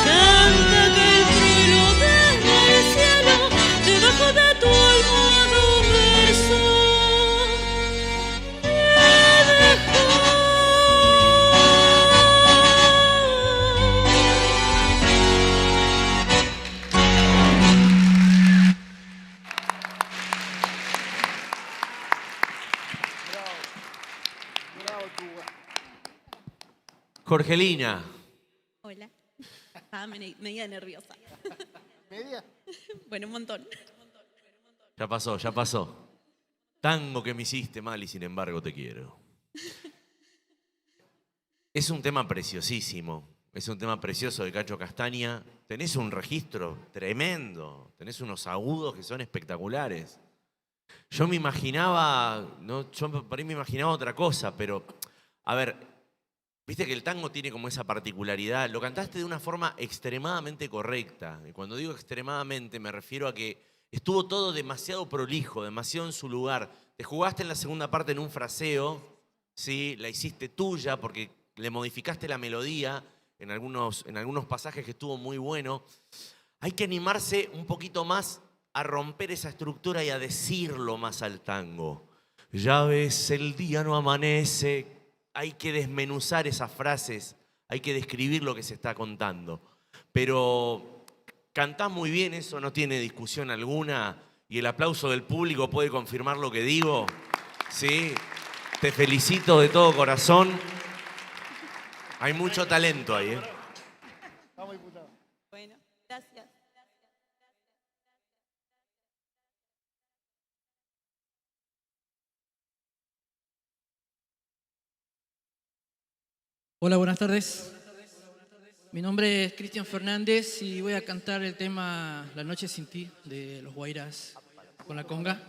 Canta que el trueno desde el cielo debajo de tu almohada un verso te dejó.
Jorgelina,
Hola. Estaba media nerviosa.
¿Media?
Bueno, un montón.
ya pasó, ya pasó. Tango que me hiciste mal y sin embargo te quiero. Es un tema preciosísimo. Es un tema precioso de Cacho Castaña. Tenés un registro tremendo. Tenés unos agudos que son espectaculares. Yo me imaginaba, ¿no? Yo por ahí me imaginaba otra cosa, pero, a ver, viste que el tango tiene como esa particularidad. Lo cantaste de una forma extremadamente correcta. Y cuando digo extremadamente me refiero a que estuvo todo demasiado prolijo, demasiado en su lugar. Te jugaste en la segunda parte en un fraseo, ¿sí? La hiciste tuya porque le modificaste la melodía en algunos pasajes que estuvo muy bueno. Hay que animarse un poquito más a romper esa estructura y a decirlo más al tango. Ya ves, el día no amanece. Hay que desmenuzar esas frases, hay que describir lo que se está contando. Pero cantás muy bien, eso no tiene discusión alguna. Y el aplauso del público puede confirmar lo que digo. ¿Sí? Te felicito de todo corazón. Hay mucho talento ahí, ¿eh?
Bueno, gracias.
Hola, buenas tardes. Mi nombre es Cristian Fernández y voy a cantar el tema La noche sin ti de Los Guairas con la conga.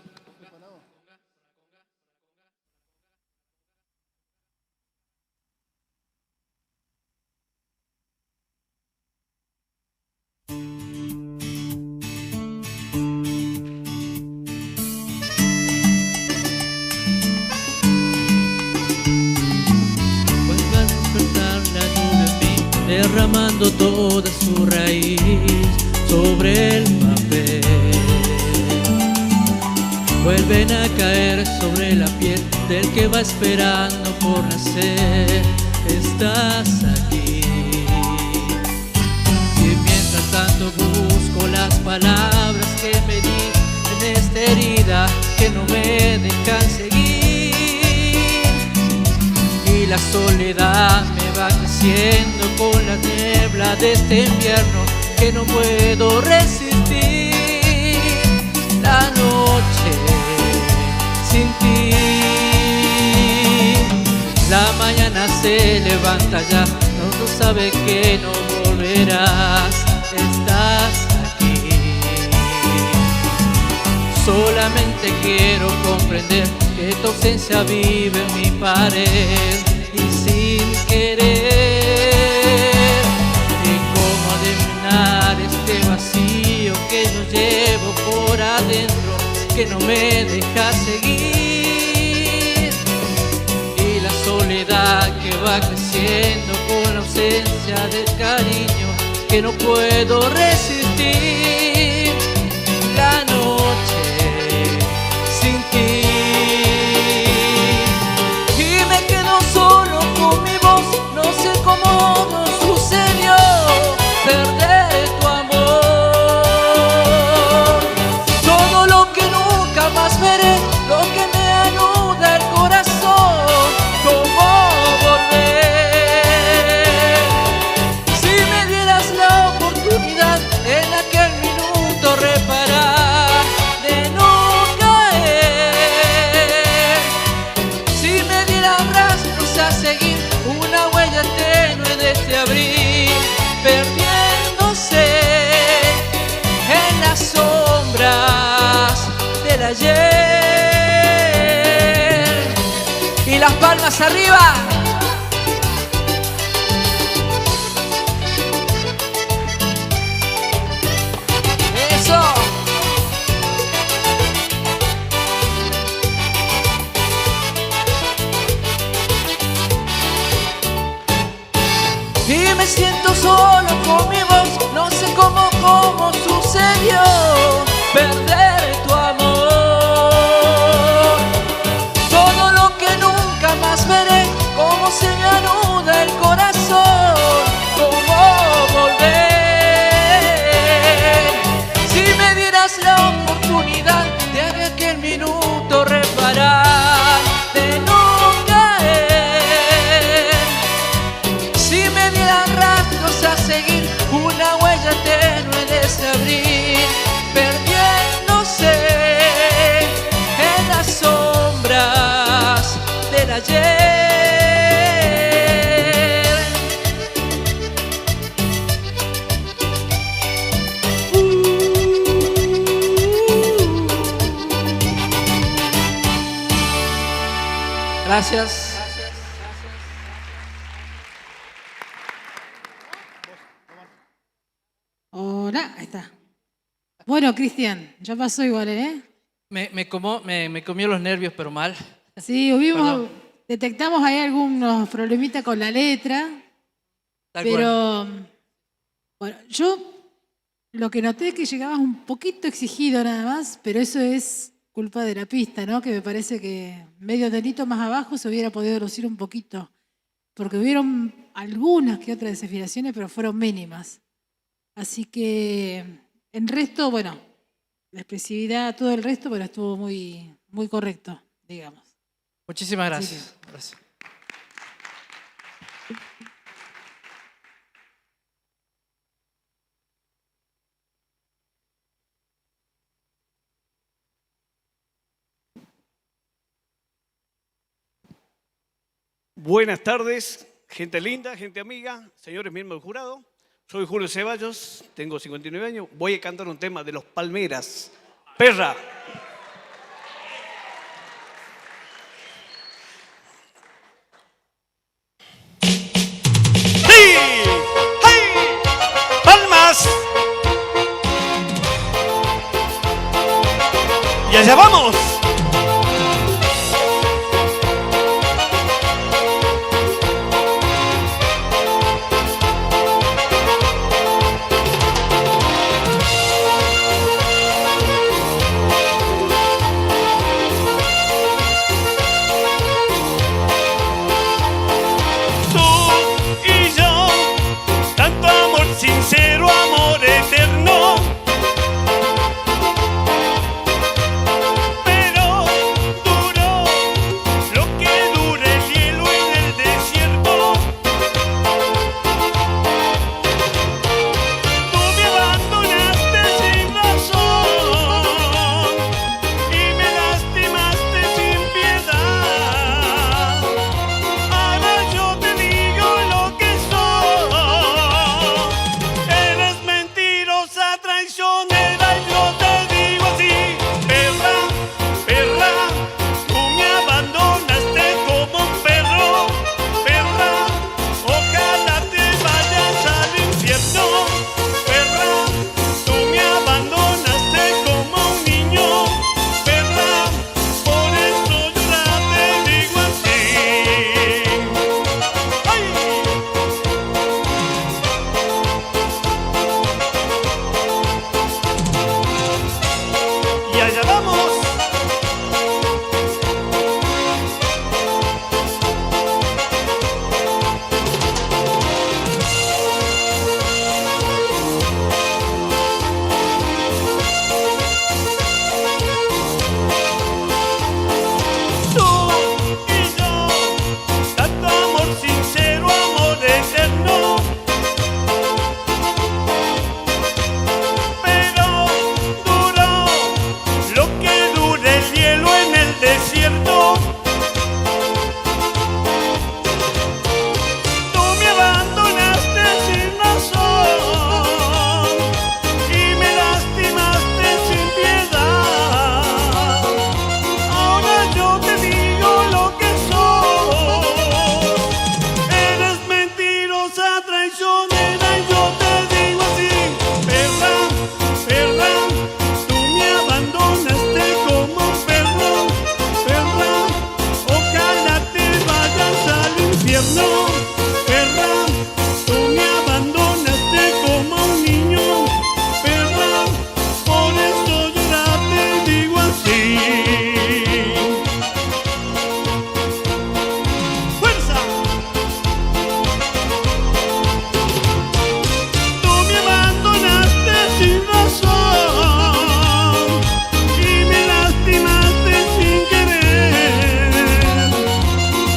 Vuelve a despertar la lluvia en mí, derramando toda su raíz sobre el papel. Vuelven a caer sobre la piel del que va esperando por nacer. Estás aquí. Y mientras tanto busco las palabras que me di en esta herida que no me dejan seguir. Y la soledad me va creciendo con la niebla de este invierno que no puedo resistir. La noche sin ti, la mañana se levanta ya, no sabe que no volverás. Estás aquí. Solamente quiero comprender que tu ausencia vive en mi pared y sin querer y cómo adivinar este vacío que yo llevo por adentro que no me deja seguir y la soledad que va creciendo con la ausencia del cariño que no puedo resistir. La noche sin ti y me quedo solo con mi voz, no sé cómo nos sucedió perder tu amor. Todo lo que nunca más veré, lo que me anuda el corazón, cómo volver. Si me dieras la oportunidad en aquel minuto reparar de no caer, si me dieras brazos a seguir una huella tenue de este abril, perdiéndose en las sombras del ayer. Y las palmas arriba. Eso. Y me siento solo con mi voz, no sé cómo sucedió perder tu amor. Todo lo que nunca más veré, cómo se me anuda el corazón, cómo volver. Si me dieras la oportunidad de aquel minuto reparar, de no caer, si me dieran rastros a seguir una huella tenue de ese abril, perdiéndose en las sombras del ayer. Gracias.
Hola, ahí está. Bueno, Cristian, ya pasó igual, ¿eh?
Me comió los nervios, pero mal.
Sí, detectamos ahí algunos problemitas con la letra,
Tal
pero bueno, yo lo que noté es que llegabas un poquito exigido nada más, pero eso es culpa de la pista, ¿no? Que me parece que medio delito más abajo se hubiera podido lucir un poquito, porque hubieron algunas que otras desafinaciones, pero fueron mínimas. Así que en resto, bueno, la expresividad, todo el resto, pero estuvo muy, muy correcto, digamos.
Muchísimas gracias. Gracias.
Buenas tardes, gente linda, gente amiga, señores miembros del jurado. Soy Julio Ceballos, tengo 59 años. Voy a cantar un tema de Los Palmeras. Perra. ¡Hey! ¡Hey! ¡Palmas! ¡Y allá vamos!
Sincero amor eterno, pero duró lo que dura el hielo en el desierto. Tú me abandonaste sin razón y me lastimaste sin piedad. Ahora yo te digo lo que soy. Traicionera, yo te digo así, perra, perra, tú me abandonaste como un perro, perra, ojalá te vayas al infierno, perra, tú me abandonaste como un niño, perra, por eso yo te digo así. ¡Ay! Y allá vamos. Tú y yo, tanto amor sincero, amor eterno. Pero duró lo que dura el hielo en el desierto. Tú me abandonaste sin razón y me lastimaste sin piedad. Ahora yo te digo lo que soy. Eres mentirosa, traicionera y yo te digo así, perra, perra, tú me abandonaste como un perro, perra, ojalá te vayas al infierno, perra, tú me abandonaste como un niño, perra, por eso yo ya te digo así. ¡Fuerza! Tú me abandonaste sin razón y me lastimaste sin querer.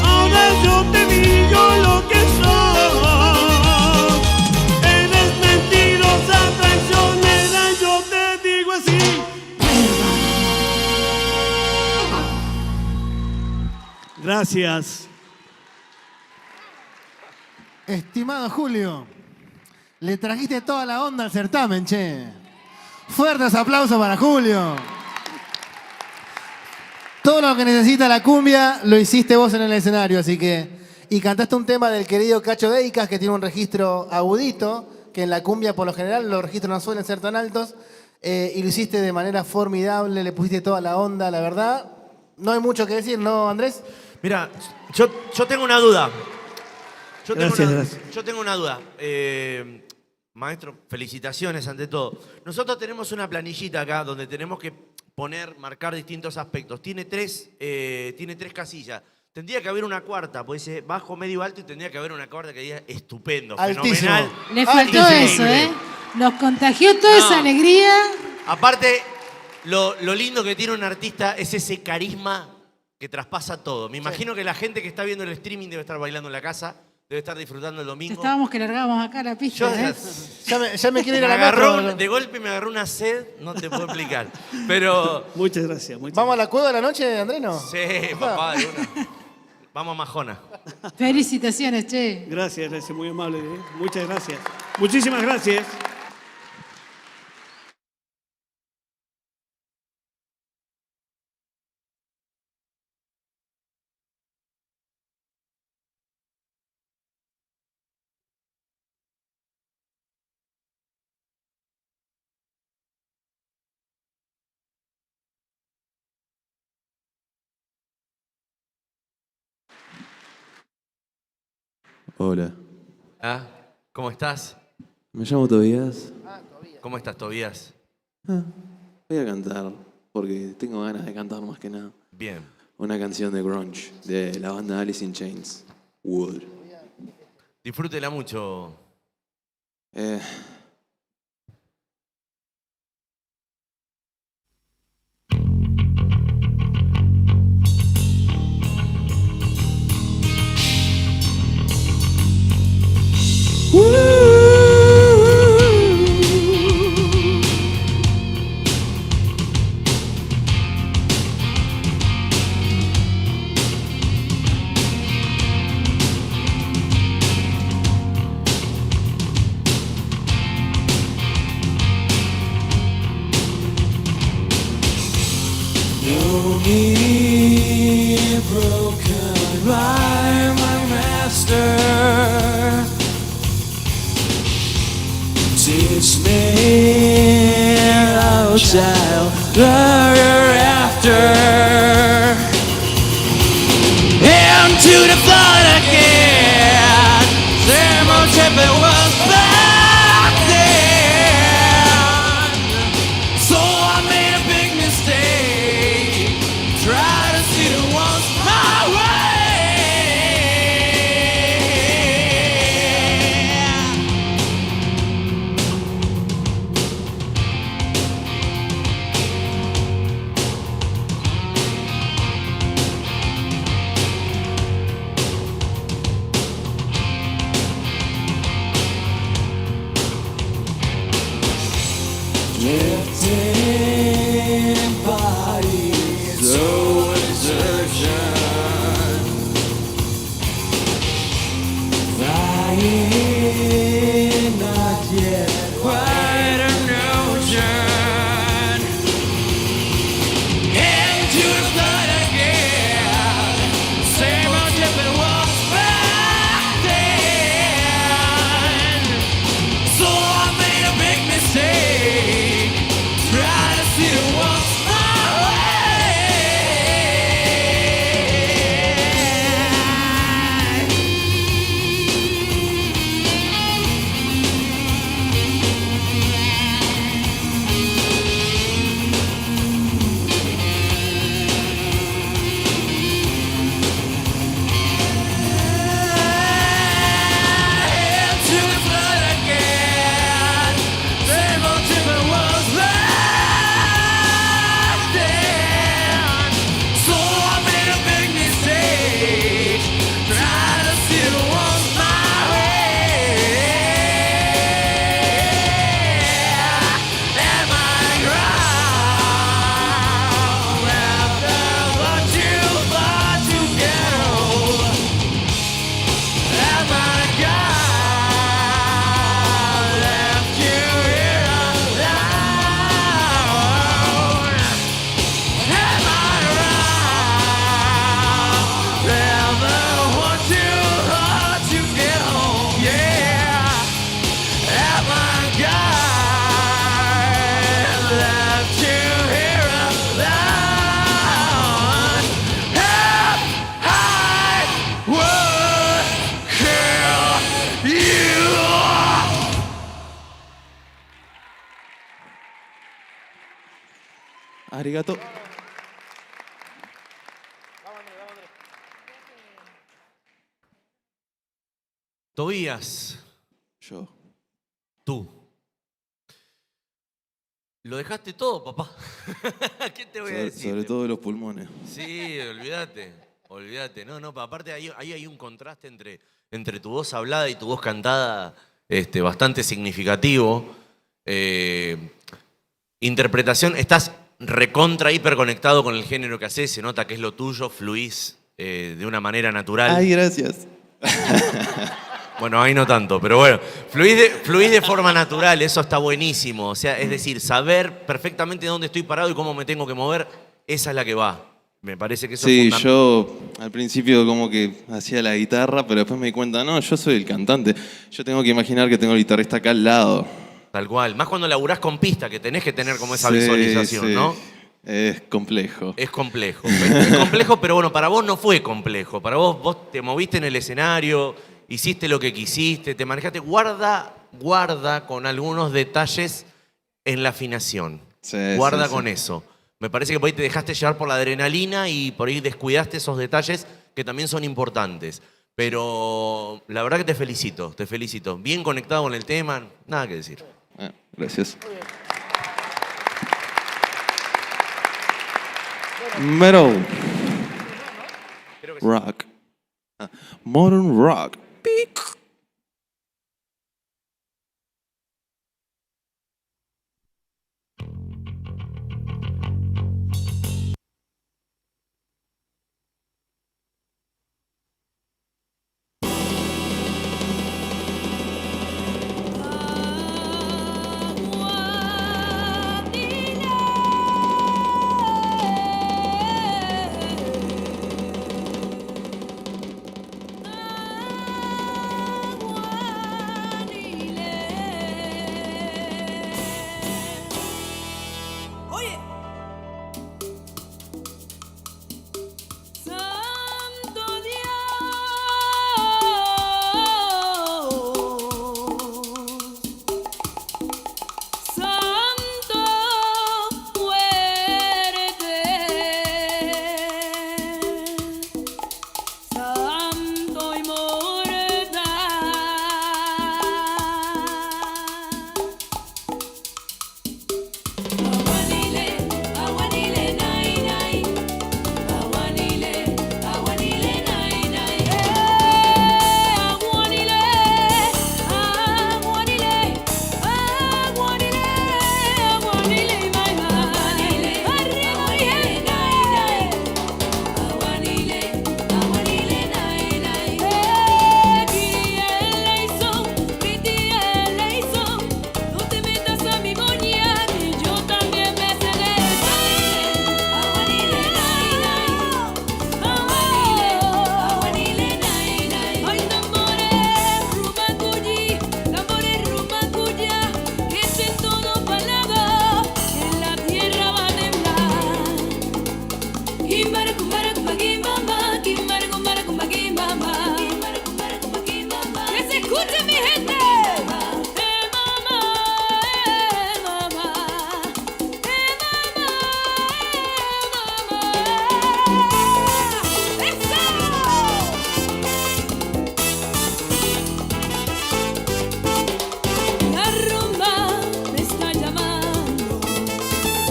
Ahora yo te digo lo que soy. Eres mentirosa, traicionera, yo te digo así.
Gracias. Estimado Julio, le trajiste toda la onda al certamen, che. Fuertes aplausos para Julio. Todo lo que necesita la cumbia lo hiciste vos en el escenario, así que... Y cantaste un tema del querido Cacho Deicas, que tiene un registro agudito, que en la cumbia por lo general los registros no suelen ser tan altos, y lo hiciste de manera formidable, le pusiste toda la onda, la verdad. No hay mucho que decir, ¿no, Andrés?
Mira, yo tengo una duda.
Gracias.
Yo tengo una duda. Maestro, felicitaciones ante todo. Nosotros tenemos una planillita acá donde tenemos que marcar distintos aspectos. Tiene tres casillas. Tendría que haber una cuarta, puede ser bajo, medio, alto, y tendría que haber una cuarta que diga estupendo,
Altísimo.
fenomenal.
Le faltó eso, ¿eh? Nos contagió toda esa alegría.
Aparte, lo lindo que tiene un artista es ese carisma que traspasa todo. Me imagino que la gente que está viendo el streaming debe estar bailando en la casa, debe estar disfrutando el domingo.
Estábamos que largábamos acá la pista, ¿eh?
Ya me quiero ir a la metro.
De golpe me agarró una sed, no te puedo explicar. Pero...
Muchas gracias.
¿Vamos a la cueva de la noche, Andrés, no?
Sí, papá, de una. Vamos a Majona.
Felicitaciones, che.
Gracias, gracias, muy amable. Muchas gracias. Muchísimas gracias.
Hola,
¿Ah? ¿Cómo estás?
me llamo Tobías.
¿Cómo estás, Tobías?
Voy a cantar, porque tengo ganas de cantar más que nada.
Bien.
Una canción de grunge, de la banda Alice in Chains, Wood.
Disfrútela mucho.
Know me broken by my master. Teach me, oh child, hereafter. Into the flood again. Same old ship it was back then. So I made a big mistake. Try to see the ones my way. Drifting bodies, oh exertion. Flying, not yet quite a notion. Into the flood again. Same old ship it was back then. So I made a big mistake. Try to see the ones my into the flood again. Same old ship it was back then. So I made a big mistake. Try to see the ones my way. Am I wrong after what you thought you get old? Am I God left you here alone? Am I wrong? Never want you hard to get home, yeah. Am I God left you here alone? If I would kill you.
Arigato.
Tobías.
Yo.
Tú. Lo dejaste todo, papá. ¿Qué te voy a decir?
Sobre todo los pulmones.
Sí, olvídate. Olvídate. No, aparte ahí hay un contraste entre tu voz hablada y tu voz cantada bastante significativo. Interpretación, estás recontra hiper conectado con el género que haces, se nota que es lo tuyo, fluís de una manera natural.
Ay, gracias.
Bueno, ahí no tanto, pero bueno, fluís de forma natural, eso está buenísimo. O sea, es decir, saber perfectamente dónde estoy parado y cómo me tengo que mover, esa es la que va. Me parece que eso
Sí,
es fundamental.
yo al principio como que hacía la guitarra, pero después me di cuenta, no, yo soy el cantante. Yo tengo que imaginar que tengo el guitarrista acá al lado.
Tal cual. Más cuando laburás con pista, que tenés que tener como esa
Sí,
visualización,
sí.
¿no?
Es complejo.
Es complejo. Es complejo, pero bueno, para vos no fue complejo. Para vos te moviste en el escenario, hiciste lo que quisiste, te manejaste. Guarda con algunos detalles en la afinación. Guarda
sí,
con
sí.
eso. Me parece que por ahí te dejaste llevar por la adrenalina y por ahí descuidaste esos detalles que también son importantes. Pero la verdad que te felicito, te felicito. Bien conectado con el tema, nada que decir.
Gracias. Metal. Rock. Modern rock.
Oye. Santo Dios, Santo fuerte, Santo inmortal. Aguanile, nai, nai. Aguanile, nai, nai. Aguanile, mai, mai. Aguanile, nai, nai. Aguanile, nai, nai. No te metas a mi moña, que yo también me cegué. Aguanile, nai, nai. Aguanile, nai, nai. Ay, tambores, rumacuya, que es en todo palado, que la tierra va a temblar. Kimbara, kumbara, kumba, kimbamba, kimbara, kumbara, kumba, kimbamba. Que se escuche mi gente. La rumba me está llamando,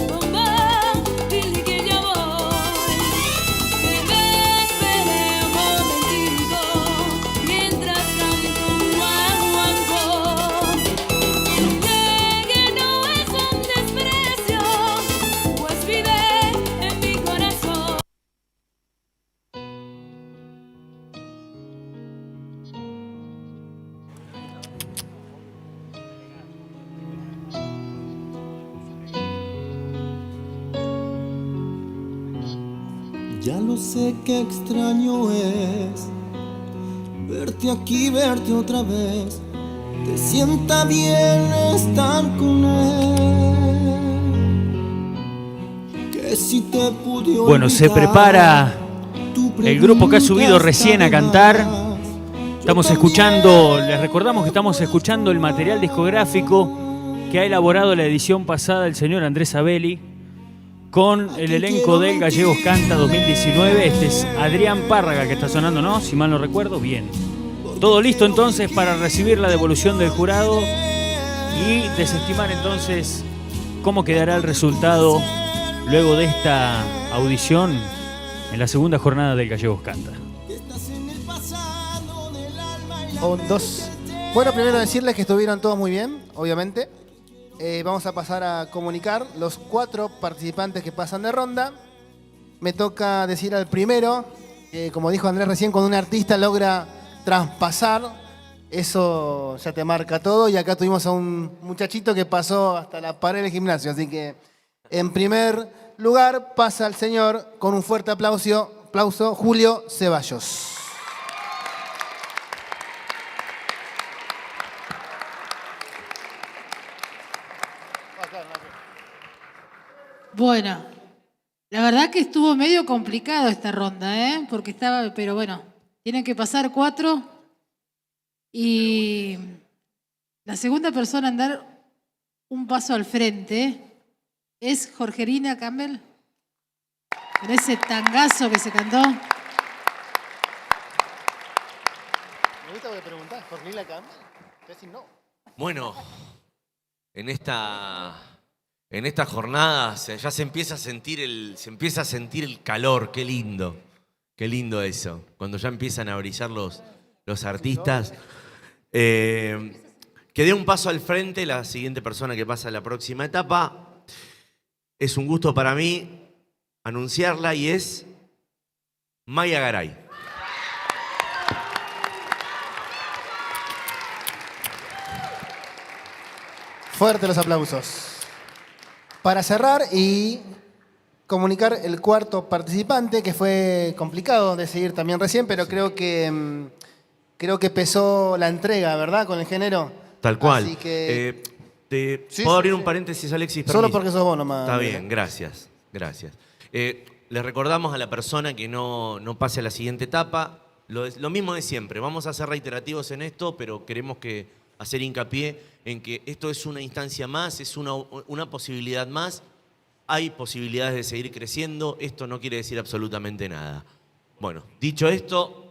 rumba, dile que ya voy, que me espere un momentito, mientras canto un guaguancó. Que no es un desprecio, pues vive en mi corazón.
Ya lo sé que extraño es verte aquí, verte otra vez. Te sienta bien estar con él. Que si te pude
Bueno, se
olvidar,
prepara el grupo que ha subido recién a cantar. Estamos escuchando, les recordamos que estamos escuchando el material discográfico que ha elaborado la edición pasada el señor Andrés Abeli con el elenco del Gallegos Canta 2019. Este es Adrián Párraga que está sonando, ¿no? Si mal no recuerdo, bien. Todo listo entonces para recibir la devolución del jurado y desestimar entonces cómo quedará el resultado luego de esta audición en la segunda jornada del Gallegos Canta.
Un, dos. Bueno, primero decirles que estuvieron todos muy bien, obviamente. Vamos a pasar a comunicar los 4 participantes que pasan de ronda. Me toca decir al primero que como dijo Andrés recién, cuando un artista logra traspasar, eso ya te marca todo. Y acá tuvimos a un muchachito que pasó hasta la pared del gimnasio. Así que, en primer lugar, pasa el señor con un fuerte aplauso, Julio Ceballos.
Bueno, la verdad que estuvo medio complicado esta ronda, ¿eh? Porque estaba, pero bueno, tienen que pasar 4 y la segunda persona en dar un paso al frente es Jorgelina Campbell, con ese tangazo que se cantó.
Me gusta que preguntás, ¿Jorgelina Campbell? Te decís no.
Bueno, en esta jornada ya se empieza a sentir el calor. Qué lindo eso. Cuando ya empiezan a brillar los artistas. Que dé un paso al frente la siguiente persona que pasa a la próxima etapa. Es un gusto para mí anunciarla y es Maya Garay.
Fuerte los aplausos. Para cerrar y comunicar el cuarto participante, que fue complicado de seguir también recién, pero creo que pesó la entrega, ¿verdad? Con el género.
Tal cual.
Así que...
¿Puedo abrir un paréntesis, Alexis?
Solo
Permiso.
porque sos vos nomás.
Está bien, gracias. Les recordamos a la persona que no pase a la siguiente etapa. Lo mismo de siempre. Vamos a ser reiterativos en esto, pero queremos hacer hincapié en que esto es una instancia más, es una posibilidad más. Hay posibilidades de seguir creciendo. Esto no quiere decir absolutamente nada. Bueno, dicho esto,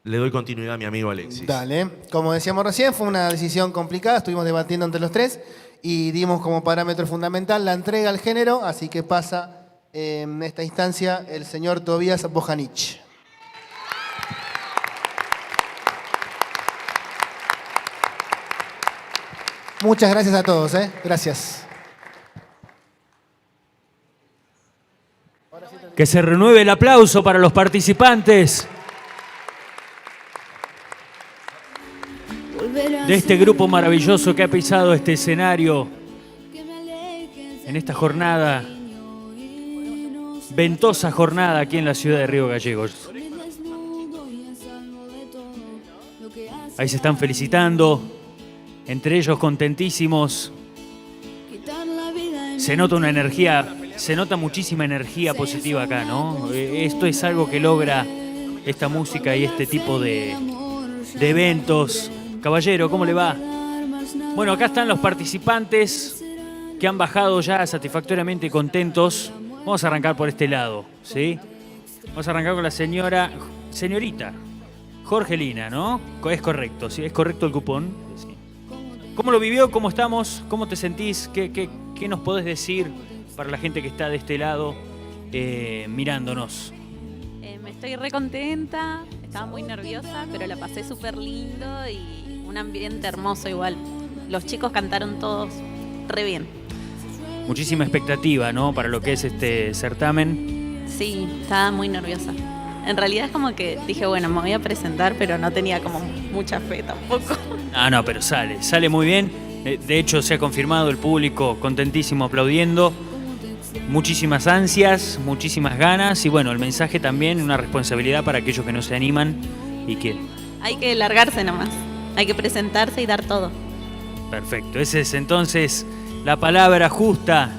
le doy continuidad a mi amigo Alexis.
Dale. Como decíamos recién, fue una decisión complicada. Estuvimos debatiendo entre los tres y dimos como parámetro fundamental la entrega al género. Así que pasa en esta instancia el señor Tobías Bojanich. Muchas gracias a todos. Gracias.
Que se renueve el aplauso para los participantes de este grupo maravilloso que ha pisado este escenario en esta jornada, ventosa jornada aquí en la ciudad de Río Gallegos. Ahí se están felicitando, entre ellos contentísimos. Se nota una energía, se nota muchísima energía positiva acá, ¿no? Esto es algo que logra esta música y este tipo de eventos. Caballero, ¿cómo le va? Bueno, acá están los participantes que han bajado ya satisfactoriamente contentos. Vamos a arrancar por este lado, ¿sí? Vamos a arrancar con la señorita Jorgelina, ¿no? Es correcto, ¿sí? Es correcto el cupón. Sí. ¿Cómo lo vivió? ¿Cómo estamos? ¿Cómo te sentís? ¿Qué nos podés decir para la gente que está de este lado mirándonos?
Me estoy re contenta, estaba muy nerviosa, pero la pasé súper lindo y un ambiente hermoso igual. Los chicos cantaron todos re bien.
Muchísima expectativa, ¿no? Para lo que es este certamen.
Sí, estaba muy nerviosa. En realidad es como que dije, bueno, me voy a presentar, pero no tenía como mucha fe tampoco.
No, pero sale muy bien. De hecho, se ha confirmado el público contentísimo aplaudiendo. Muchísimas ansias, muchísimas ganas y bueno, el mensaje también, una responsabilidad para aquellos que no se animan y que...
Hay que largarse nomás, hay que presentarse y dar todo.
Perfecto, esa es entonces la palabra justa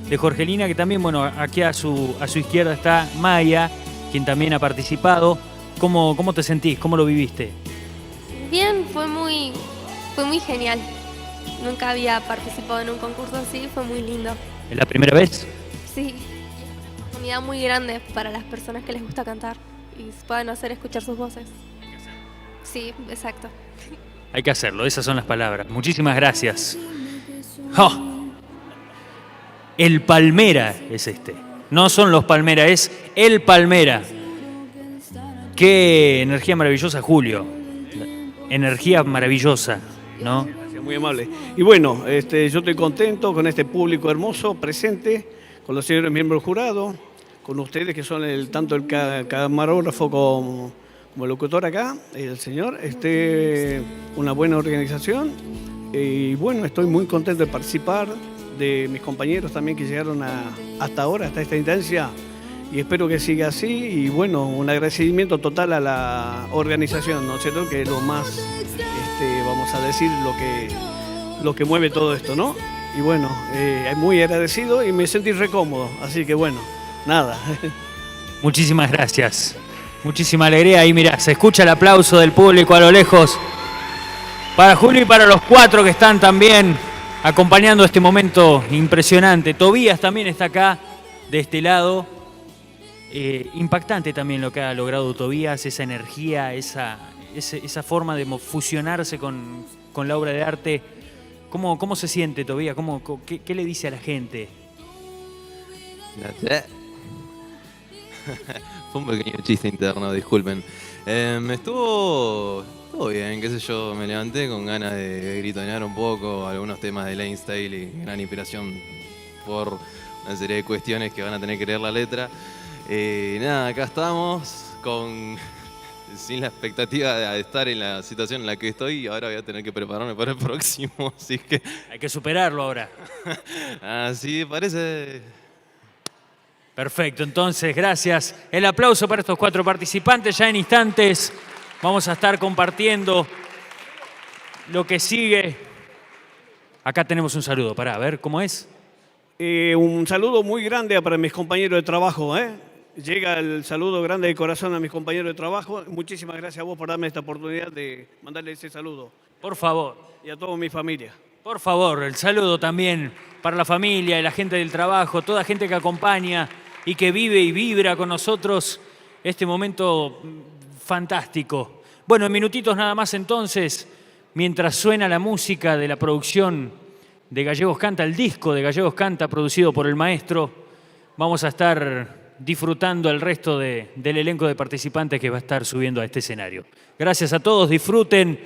de Jorgelina, que también, bueno, aquí a su izquierda está Maya, quien también ha participado. ¿Cómo te sentís? ¿Cómo lo viviste?
Bien, fue muy genial. Nunca había participado en un concurso así, fue muy lindo.
¿Es la primera vez?
Sí, una oportunidad muy grande para las personas que les gusta cantar y puedan hacer escuchar sus voces. Sí, exacto.
Hay que hacerlo, esas son las palabras. Muchísimas gracias. ¡Oh! El Palmera es este. No son los Palmera, es el Palmera. Qué energía maravillosa, Julio. Energía maravillosa, ¿no?
Gracias, muy amable. Y bueno, yo estoy contento con este público hermoso presente, con los señores miembros del jurado, con ustedes que son tanto el camarógrafo como el locutor acá, el señor, una buena organización. Y bueno, estoy muy contento de participar, de mis compañeros también que llegaron hasta ahora, hasta esta instancia, y espero que siga así. Y bueno, un agradecimiento total a la organización, ¿no es cierto? Que es lo más, vamos a decir, lo que mueve todo esto, ¿no? Y bueno, muy agradecido y me sentí re cómodo, así que bueno, nada.
Muchísimas gracias. Muchísima alegría. Ahí mirá, se escucha el aplauso del público a lo lejos. Para Julio y para los 4 que están también acompañando este momento impresionante. Tobías también está acá, de este lado. Impactante también lo que ha logrado Tobías, esa energía, esa forma de fusionarse con la obra de arte. ¿Cómo se siente Tobías? ¿Qué le dice a la gente?
Fue un pequeño chiste interno, disculpen. Estuvo bien, qué sé yo, me levanté con ganas de gritonear un poco algunos temas de Lane Staley, gran inspiración por una serie de cuestiones que van a tener que leer la letra. Nada, acá estamos sin la expectativa de estar en la situación en la que estoy, y ahora voy a tener que prepararme para el próximo, así que...
Hay que superarlo ahora.
Así parece...
Perfecto, entonces, gracias. El aplauso para estos 4 participantes. Ya en instantes vamos a estar compartiendo lo que sigue. Acá tenemos un saludo, a ver, ¿cómo es?
Un saludo muy grande para mis compañeros de trabajo, Llega el saludo grande de corazón a mis compañeros de trabajo. Muchísimas gracias a vos por darme esta oportunidad de mandarle ese saludo.
Por favor.
Y a toda mi familia.
Por favor, el saludo también para la familia y la gente del trabajo, toda gente que acompaña y que vive y vibra con nosotros este momento fantástico. Bueno, en minutitos nada más entonces, mientras suena la música de la producción de Gallegos Canta, el disco de Gallegos Canta producido por el maestro, vamos a estar disfrutando el resto del elenco de participantes que va a estar subiendo a este escenario. Gracias a todos, disfruten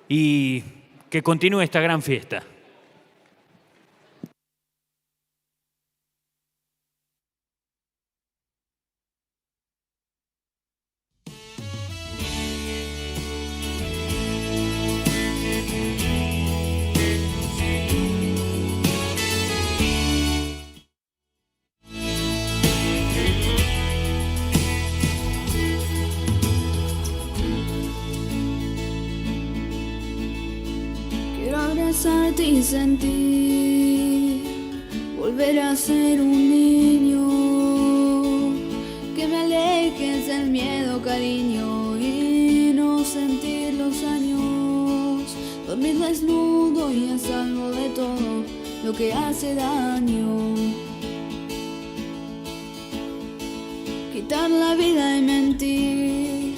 y que continúe esta gran fiesta.
Abrazarte y sentir, volver a ser un niño, que me alejes del miedo, cariño, y no sentir los años, dormir desnudo y a salvo de todo lo que hace daño, quitar la vida y mentir,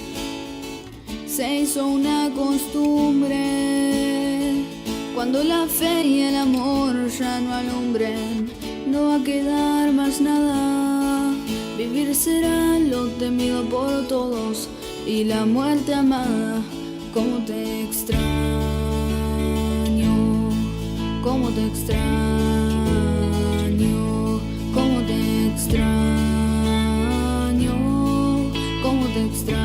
se hizo una costumbre. Cuando la fe y el amor ya no alumbren, no va a quedar más nada. Vivir será lo temido por todos y la muerte amada. Cómo te extraño, cómo te extraño, cómo te extraño, cómo te extraño.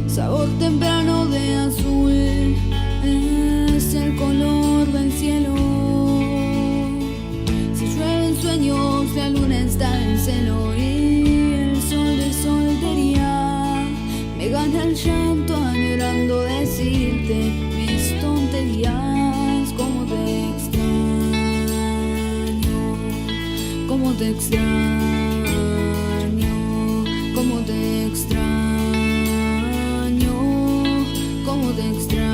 Sabor temprano de azul es el color del cielo. Si llueven sueños, la luna está en celo y el sol de soltería me gana el llanto añorando decirte mis tonterías. Cómo te extraño, cómo te extraño, cómo te extraño. Cómo te extraño.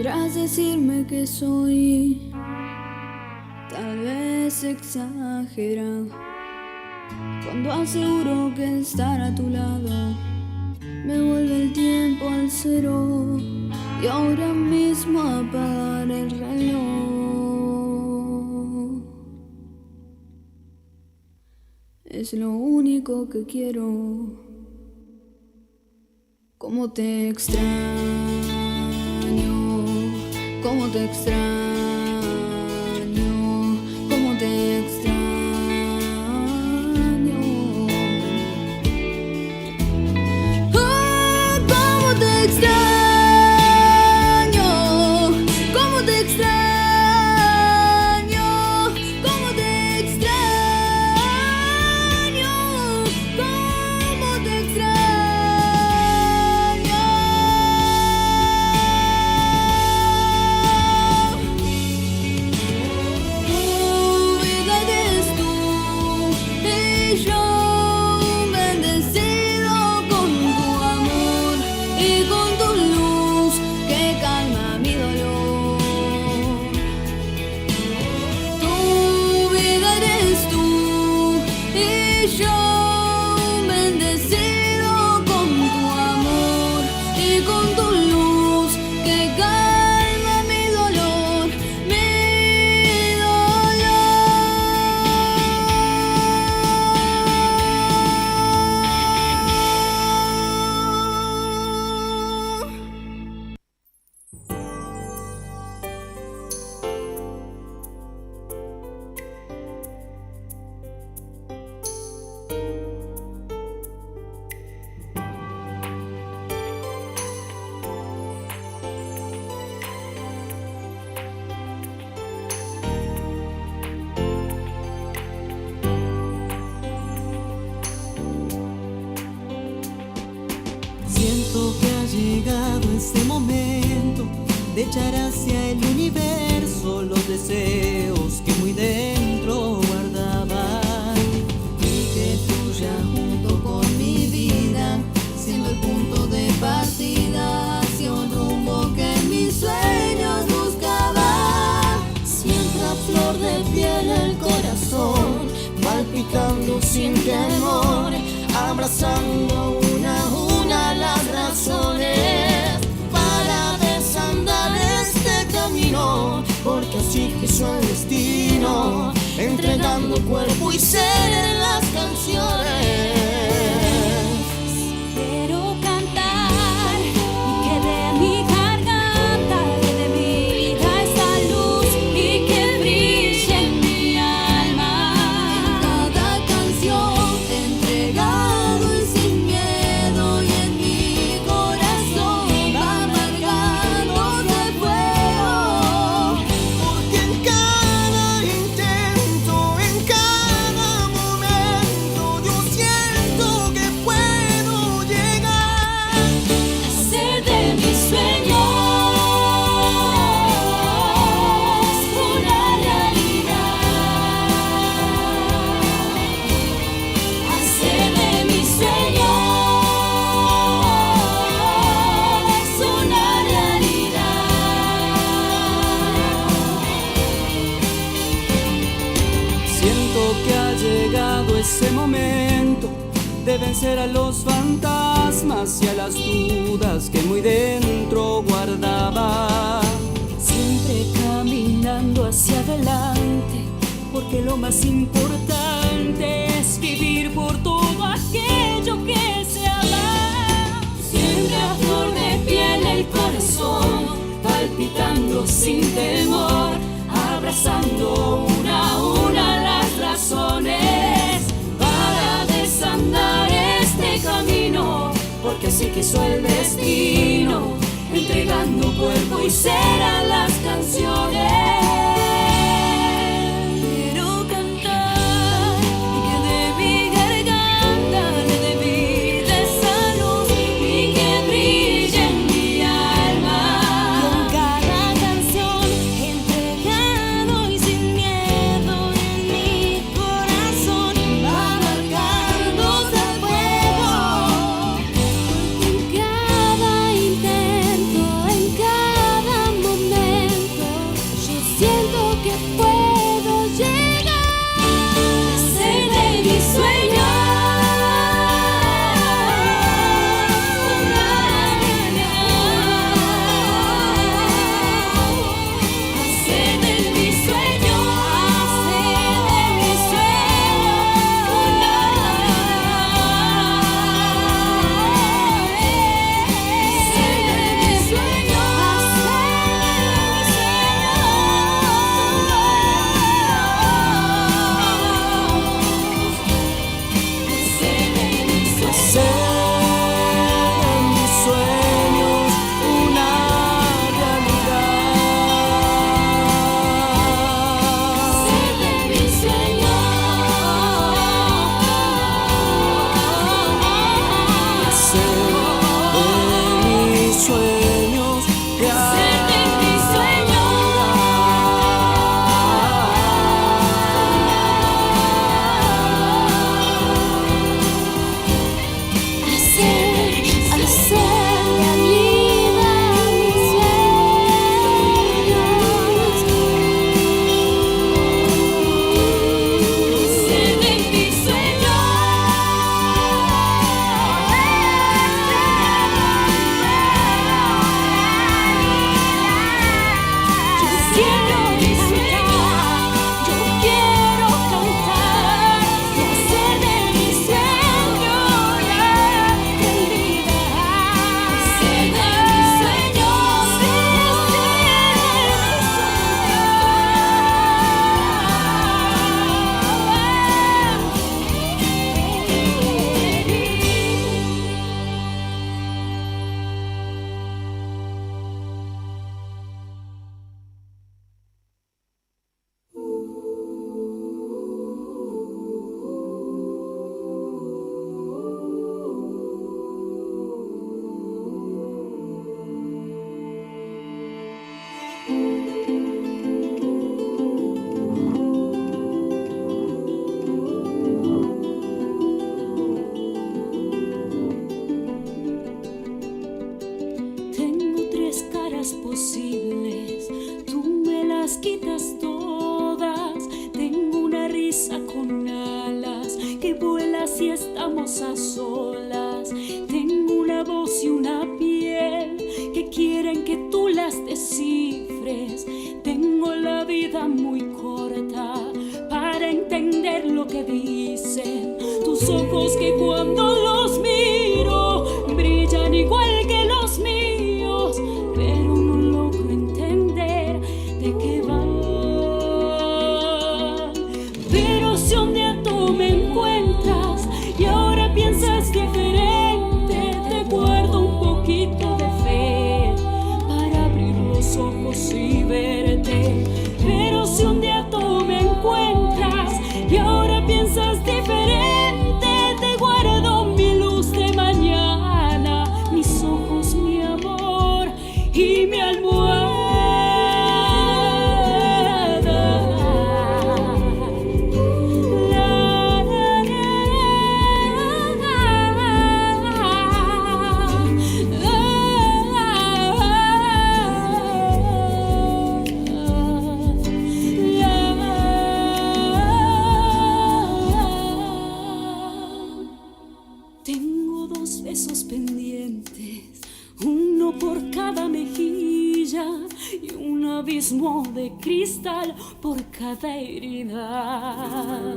Podrás decirme que soy tal vez exagerado cuando aseguro que estar a tu lado me vuelve el tiempo al cero y ahora mismo apagar el reloj. Es lo único que quiero. Cómo te extraño, cómo te extraño, cómo te extraño. Oh, cómo te extraño, cómo te extraño, cómo te extraño, cómo te extraño.
Siento que ha llegado este momento de echar hacia el universo los deseos que muy dentro guardaba y que fluya junto con mi vida, siendo el punto de partida hacia un rumbo que en mis sueños buscaba. Siempre a flor de piel el corazón, palpitando sin temor, abrazando una a una las razones para desandar este camino, porque así quiso el destino, entregando cuerpo y ser en las canciones.
Quiero cantar y que de mi garganta le dé vida esa luz y que brille en mi alma.
Cada canción entregado y sin miedo, y en mi corazón va marcando de fuego.
Porque en cada intento, en cada momento, yo siento que puedo llegar
Hacer de mis sueños una realidad. Hacer de mis sueños una realidad.
Siento que ha llegado ese momento de vencer a los fantasmas y a las dudas que muy dentro guardaba.
Siempre caminando hacia adelante, porque lo más importante es vivir por todo aquello que se ama. Siempre a flor de piel el corazón, palpitando sin temor, abrazando una a una las razones para desandar este camino, porque así quiso el destino, entregando cuerpo y ser a las canciones. Quiero cantar y que de mi garganta le dé vida esa luz y que brille en mi alma. Con cada canción entregado y sin miedo, en mi corazón va marcándose el fuego. En cada intento, en cada momento, que vuela si estamos a solas. Tengo una voz y una piel que quieren que tú las descifres. Tengo la vida muy corta para entender lo que dicen tus ojos, que cuando los miro brillan igual que los míos, pero no logro entender de qué van. Pero si un día tú me encuentras y ahora piensas diferente, te guardo un poquito de fe para abrir los ojos y verte. Pero si un día tú me encuentras y ahora piensas diferente, te guardo mi luz de mañana, mis ojos, mi amor y mi almohada. Tengo dos besos pendientes, uno por cada mejilla y un abismo de cristal por cada herida.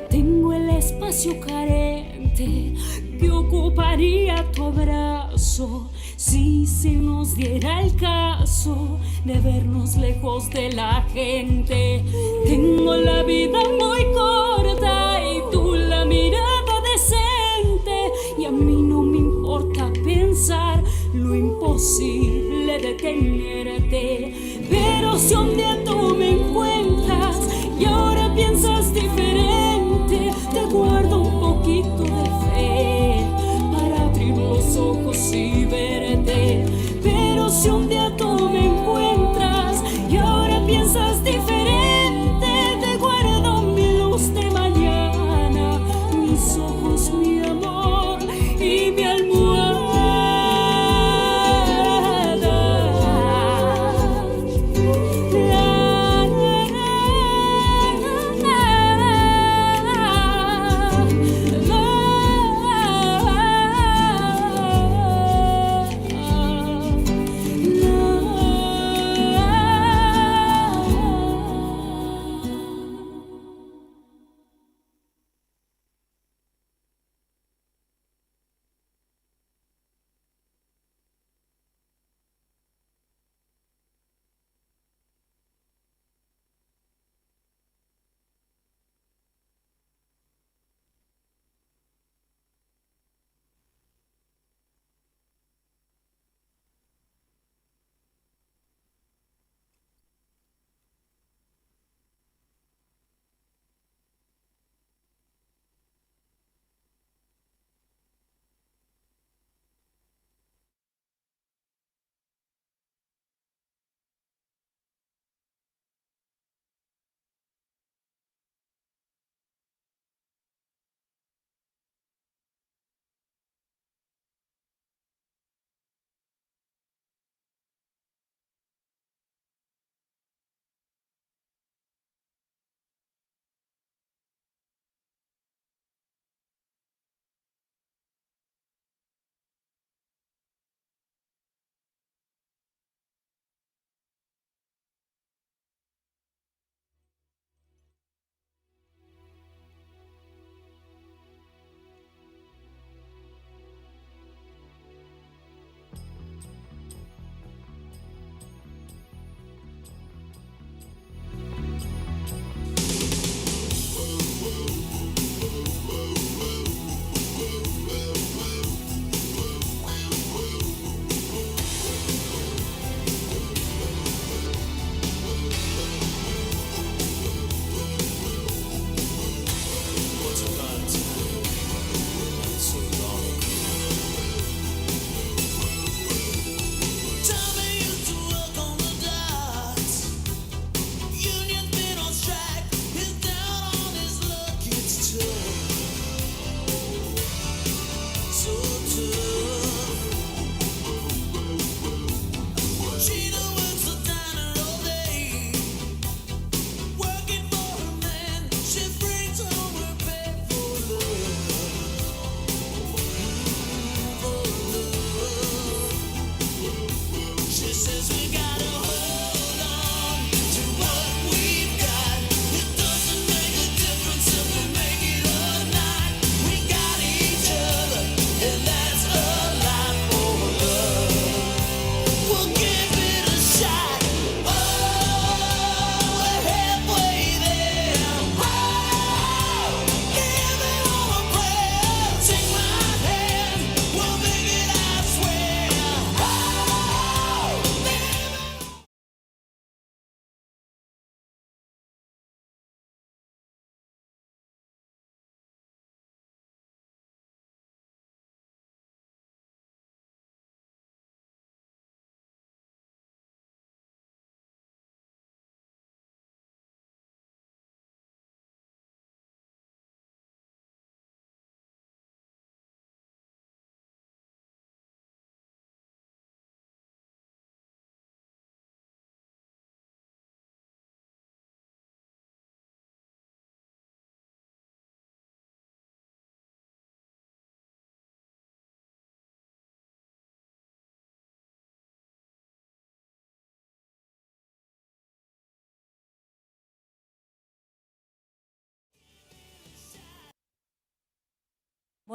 Tengo el espacio carente que ocuparía tu abrazo si se nos diera el caso de vernos lejos de la gente. Tengo la vida muy corta y tú la mirada decente, y a mí no me importa pensar lo imposible de tenerte. Pero si un día tú me encuentras y ahora piensas diferente, te guardo un poquito de fe para abrir los ojos y verte. Pero si un día tú me encuentras y ahora piensas diferente, te guardo mi luz de mañana, mis ojos, mi amor y mi almohada.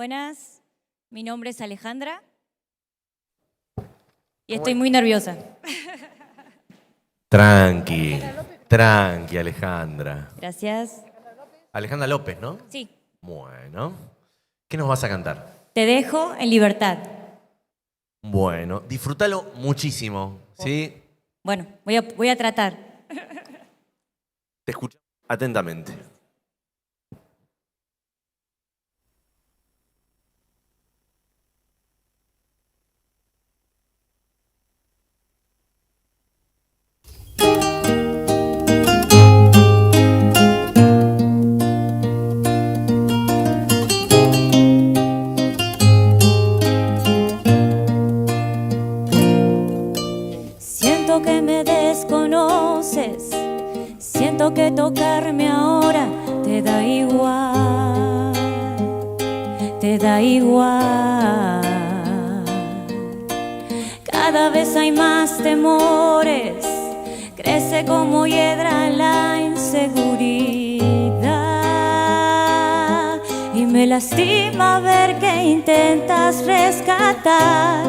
Buenas, mi nombre es Alejandra y estoy muy nerviosa.
Tranqui, tranqui, Alejandra.
Gracias.
Alejandra López, ¿no?
Sí.
Bueno. ¿Qué nos vas a cantar?
Te dejo en libertad.
Bueno, disfrútalo muchísimo, ¿sí?
Bueno, voy a tratar.
Te escucho atentamente.
Siento que me desconoces, siento que tocarme ahora te da igual, te da igual. Cada vez hay más temores, crece como hiedra la inseguridad y me lastima ver que intentas rescatar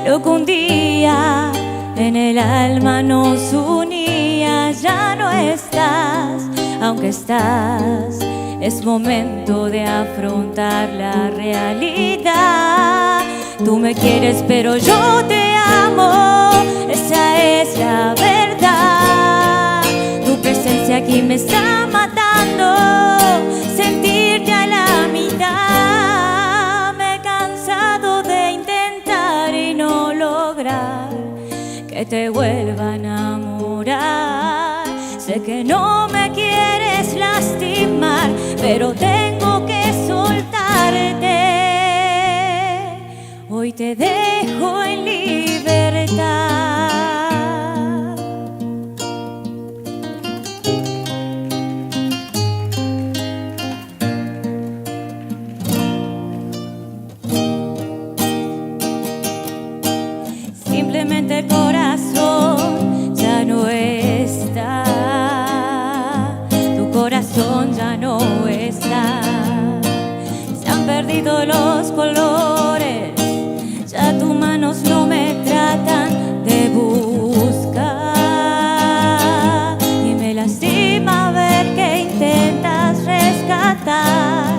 lo que un día en el alma nos unía. Ya no estás, aunque estás, es momento de afrontar la realidad. Tú me quieres pero yo te amo, esa es la verdad. Tu presencia aquí me está matando, sentirte a la mitad. Me he cansado de intentar y no lograr que te vuelva a enamorar. Sé que no me quieres lastimar, pero tengo que soltarte. Hoy te dejo en libertad. Simplemente el corazón ya no está, tu corazón ya no está. Se han perdido los colores, ya tus manos no me tratan de buscar. Y me lastima ver que intentas rescatar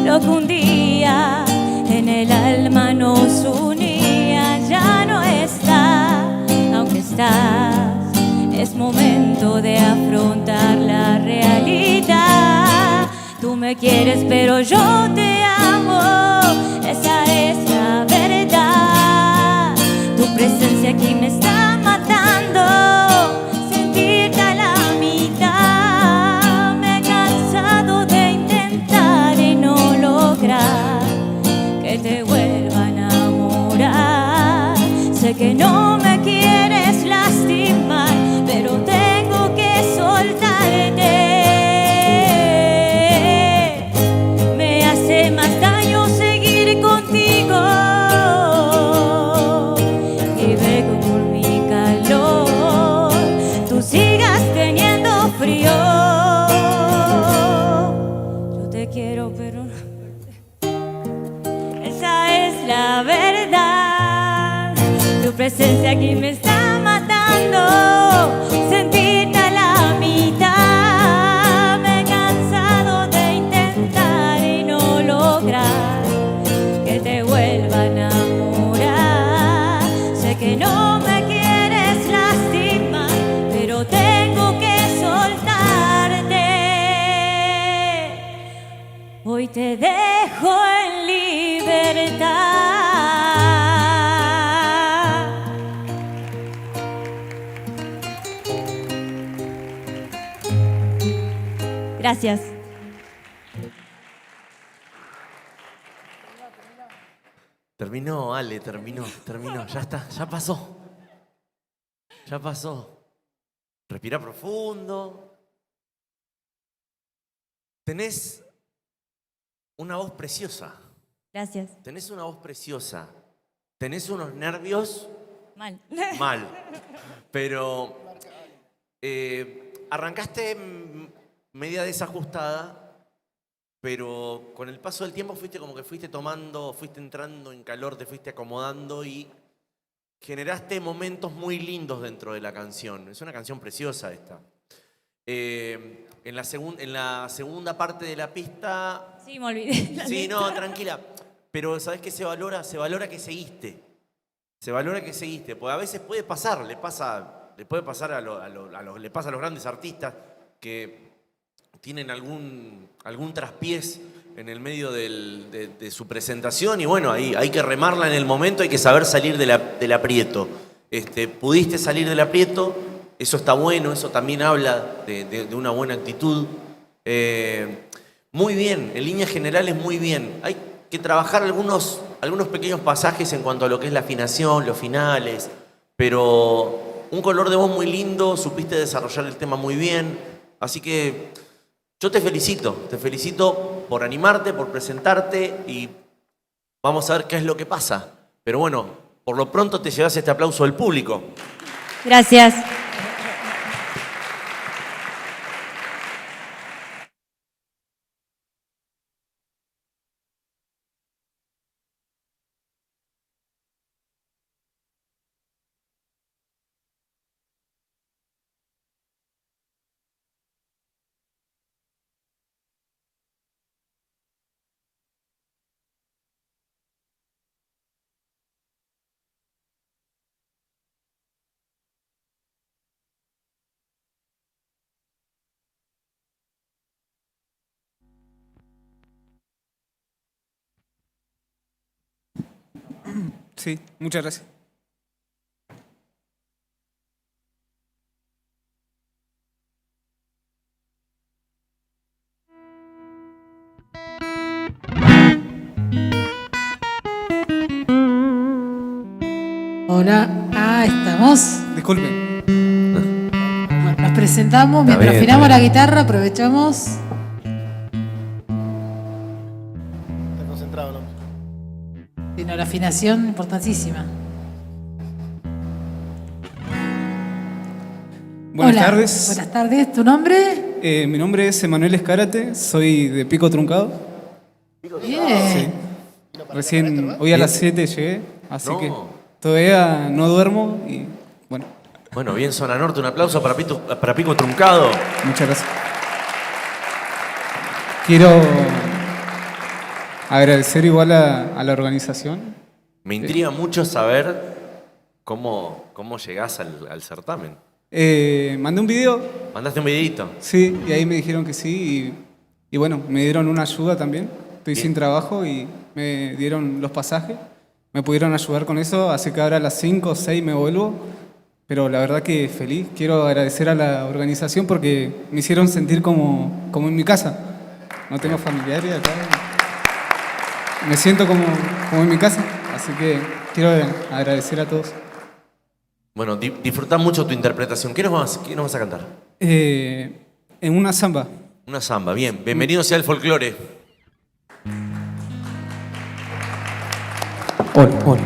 lo que un día en el alma nos unía. Ya no está, aunque estás, es momento de afrontar la realidad. Tú me quieres pero yo te amo, esa es la verdad. Tu presencia aquí me está matando, sentirte a la mitad. Me he cansado de intentar y no lograr que te vuelva a enamorar. Sé que no me quieres lastimar, pero tengo que soltarte. Me hace más daño seguir contigo y ve que por mi calor tú sigas teniendo frío. Yo te quiero pero esa es la verdad. Tu presencia aquí me está matando, sentirte a la mitad. Me he cansado de intentar y no lograr que te vuelva a enamorar. Sé que no me quieres lastimar, pero tengo que soltarte. Hoy te dejo en libertad. Gracias.
Terminó, Ale, terminó. Ya está, ya pasó. Ya pasó. Respira profundo. Tenés una voz preciosa.
Gracias.
Tenés una voz preciosa. Tenés unos nervios
Mal.
mal. Pero arrancaste media desajustada
pero con el paso del tiempo fuiste como que fuiste tomando, fuiste entrando en calor, te fuiste acomodando y generaste momentos muy lindos dentro de la canción. Es una canción preciosa esta. En la segunda parte de la pista...
Sí, me olvidé.
Sí, no, tranquila. Pero ¿sabés qué se valora? Se valora que seguiste. Se valora que seguiste. Porque a veces puede pasar, le puede pasar le pasa a los grandes artistas que tienen algún traspiés en el medio de su presentación y bueno, ahí hay que remarla en el momento, hay que saber salir del aprieto. Pudiste salir del aprieto, eso está bueno, eso también habla de una buena actitud. Muy bien, en líneas generales muy bien. Hay que trabajar algunos pequeños pasajes en cuanto a lo que es la afinación, los finales, pero un color de voz muy lindo, supiste desarrollar el tema muy bien, así que yo te felicito por animarte, por presentarte y vamos a ver qué es lo que pasa. Pero bueno, por lo pronto te llevas este aplauso del público.
Gracias.
Sí, muchas gracias.
Hola, estamos.
Disculpen.
Nos presentamos, mientras
bien,
afinamos
está
la
bien.
guitarra, aprovechamos.
Está concentrado, ¿no?
Sino la afinación importantísima.
Buenas
Hola,
tardes.
Buenas tardes, ¿tu nombre?
Mi nombre es Emanuel Escárate, soy de Pico Truncado.
Bien.
Recién, hoy a las 7 llegué, así que todavía no duermo y bueno.
Bueno, bien Zona Norte, un aplauso para Pico Truncado.
Muchas gracias. Quiero agradecer igual a la organización.
Me intriga mucho saber cómo llegás al certamen.
Mandé un video.
¿Mandaste un videito?
Sí, y ahí me dijeron que sí y bueno, me dieron una ayuda también. Estoy sin trabajo y me dieron los pasajes. Me pudieron ayudar con eso, así que ahora a las 5 o 6 me vuelvo. Pero la verdad que feliz. Quiero agradecer a la organización porque me hicieron sentir como en mi casa. No tengo familiares acá. Me siento como en mi casa, así que quiero agradecer a todos.
Bueno, disfrutá mucho tu interpretación. ¿Qué nos vas a cantar?
En una samba.
Una samba, bien. Bienvenido sea el folclore.
Hola, hola.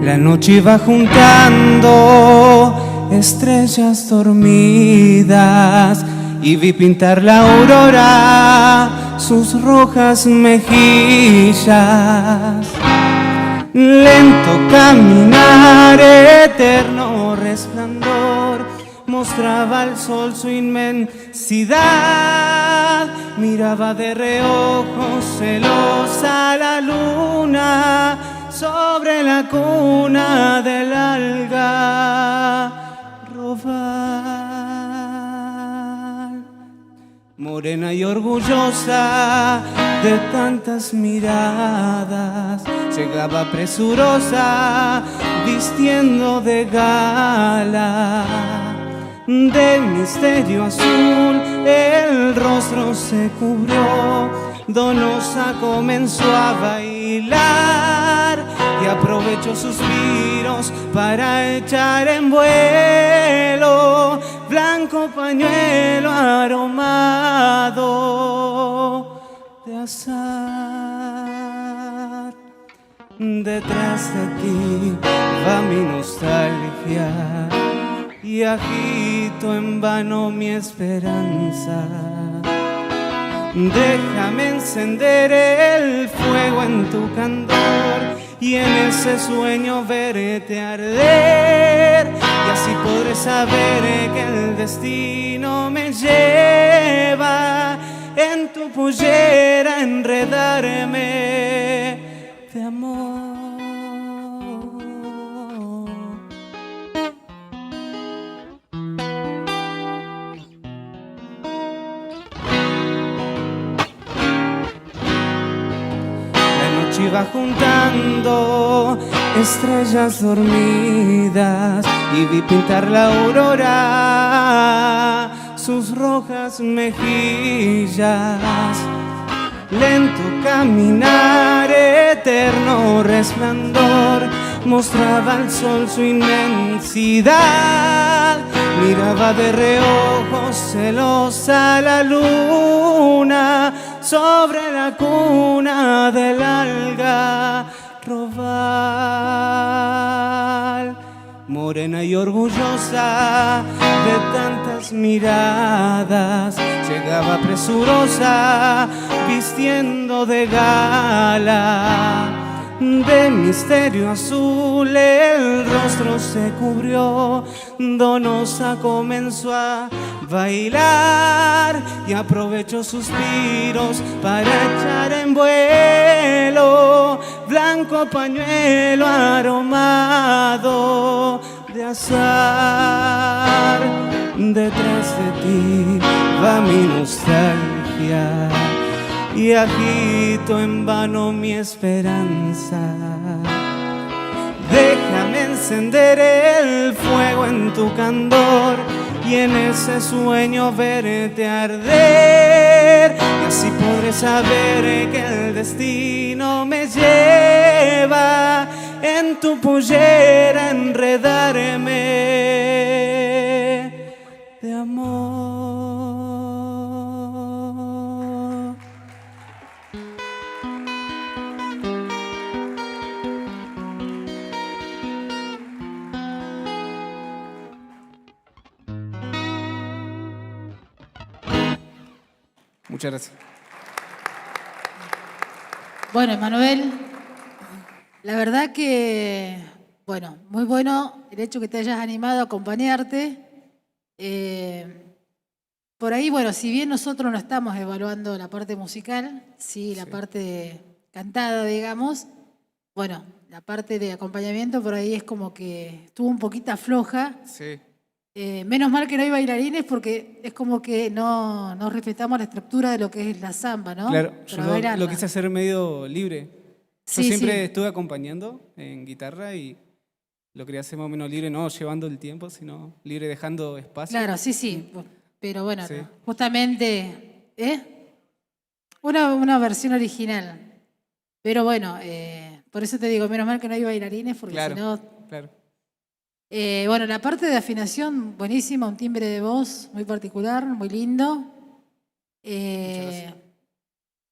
La noche va juntando estrellas dormidas y vi pintar la aurora sus rojas mejillas. Lento caminar, eterno resplandor, mostraba al sol su inmensidad. Miraba de reojo celosa la luna sobre la cuna del algarrobal. Morena y orgullosa de tantas miradas, llegaba presurosa, vistiendo de gala. De misterio azul el rostro se cubrió,
Donosa comenzó a bailar y aprovechó suspiros para echar en vuelo blanco pañuelo aromado de azar. Detrás de ti va mi nostalgia y agito en vano mi esperanza. Déjame encender el fuego en tu candor y en ese sueño verte arder, y así podré saber que el destino me lleva en tu pollera a enredarme de amor. Iba juntando estrellas dormidas y vi pintar la aurora sus rojas mejillas. Lento caminar, eterno resplandor, mostraba al sol su inmensidad. Miraba de reojo celosa la luna sobre la cuna del algarrobal. Morena y orgullosa de tantas miradas, llegaba presurosa vistiendo de gala. De misterio azul el rostro se cubrió, Donosa comenzó a bailar y aprovechó suspiros para echar en vuelo blanco pañuelo aromado de azar. Detrás de ti va mi nostalgia y agito en vano mi esperanza. Déjame encender el fuego en tu candor y en ese sueño verte arder, y así podré saber que el destino me lleva en tu pollera a enredarme de amor. Muchas gracias.
Bueno, Emanuel, la verdad que, bueno, muy bueno el hecho que te hayas animado a acompañarte. Por ahí, bueno, si bien nosotros no estamos evaluando la parte musical, sí, la parte cantada, digamos, bueno, la parte de acompañamiento por ahí es como que estuvo un poquito floja.
Sí.
Menos mal que no hay bailarines porque es como que no respetamos la estructura de lo que es la samba, ¿no?
Claro,
Para
yo
bailarla.
lo quise hacer medio libre. Yo
Sí,
siempre
sí.
estuve acompañando en guitarra y lo quería hacer más o menos libre, no llevando el tiempo, sino libre, dejando espacio.
Claro, sí, sí. Pero bueno,
Sí.
no. Justamente, una versión original. Pero bueno, por eso te digo, menos mal que no hay bailarines porque
Claro,
si no...
claro.
Bueno, la parte de afinación, buenísima, un timbre de voz muy particular, muy lindo.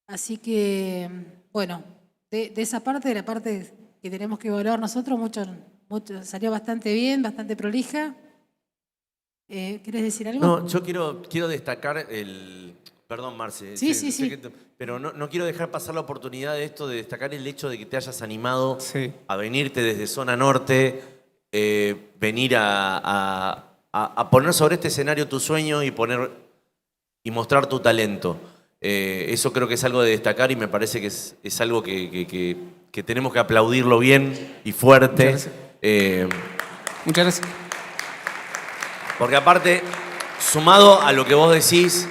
Así que, bueno, de esa parte, de la parte que tenemos que evaluar nosotros, mucho salió bastante bien, bastante prolija. ¿Querés decir algo?
No, yo quiero destacar el... Perdón, Marce.
Sí,
sé-
sí,
sé
sí.
que pero no quiero dejar pasar la oportunidad de esto, de destacar el hecho de que te hayas animado a venirte desde Zona Norte, venir a poner sobre este escenario tu sueño y mostrar tu talento. Eso creo que es algo de destacar y me parece que es algo que tenemos que aplaudirlo bien y fuerte.
Muchas Muchas gracias.
Porque aparte, sumado a lo que vos decís,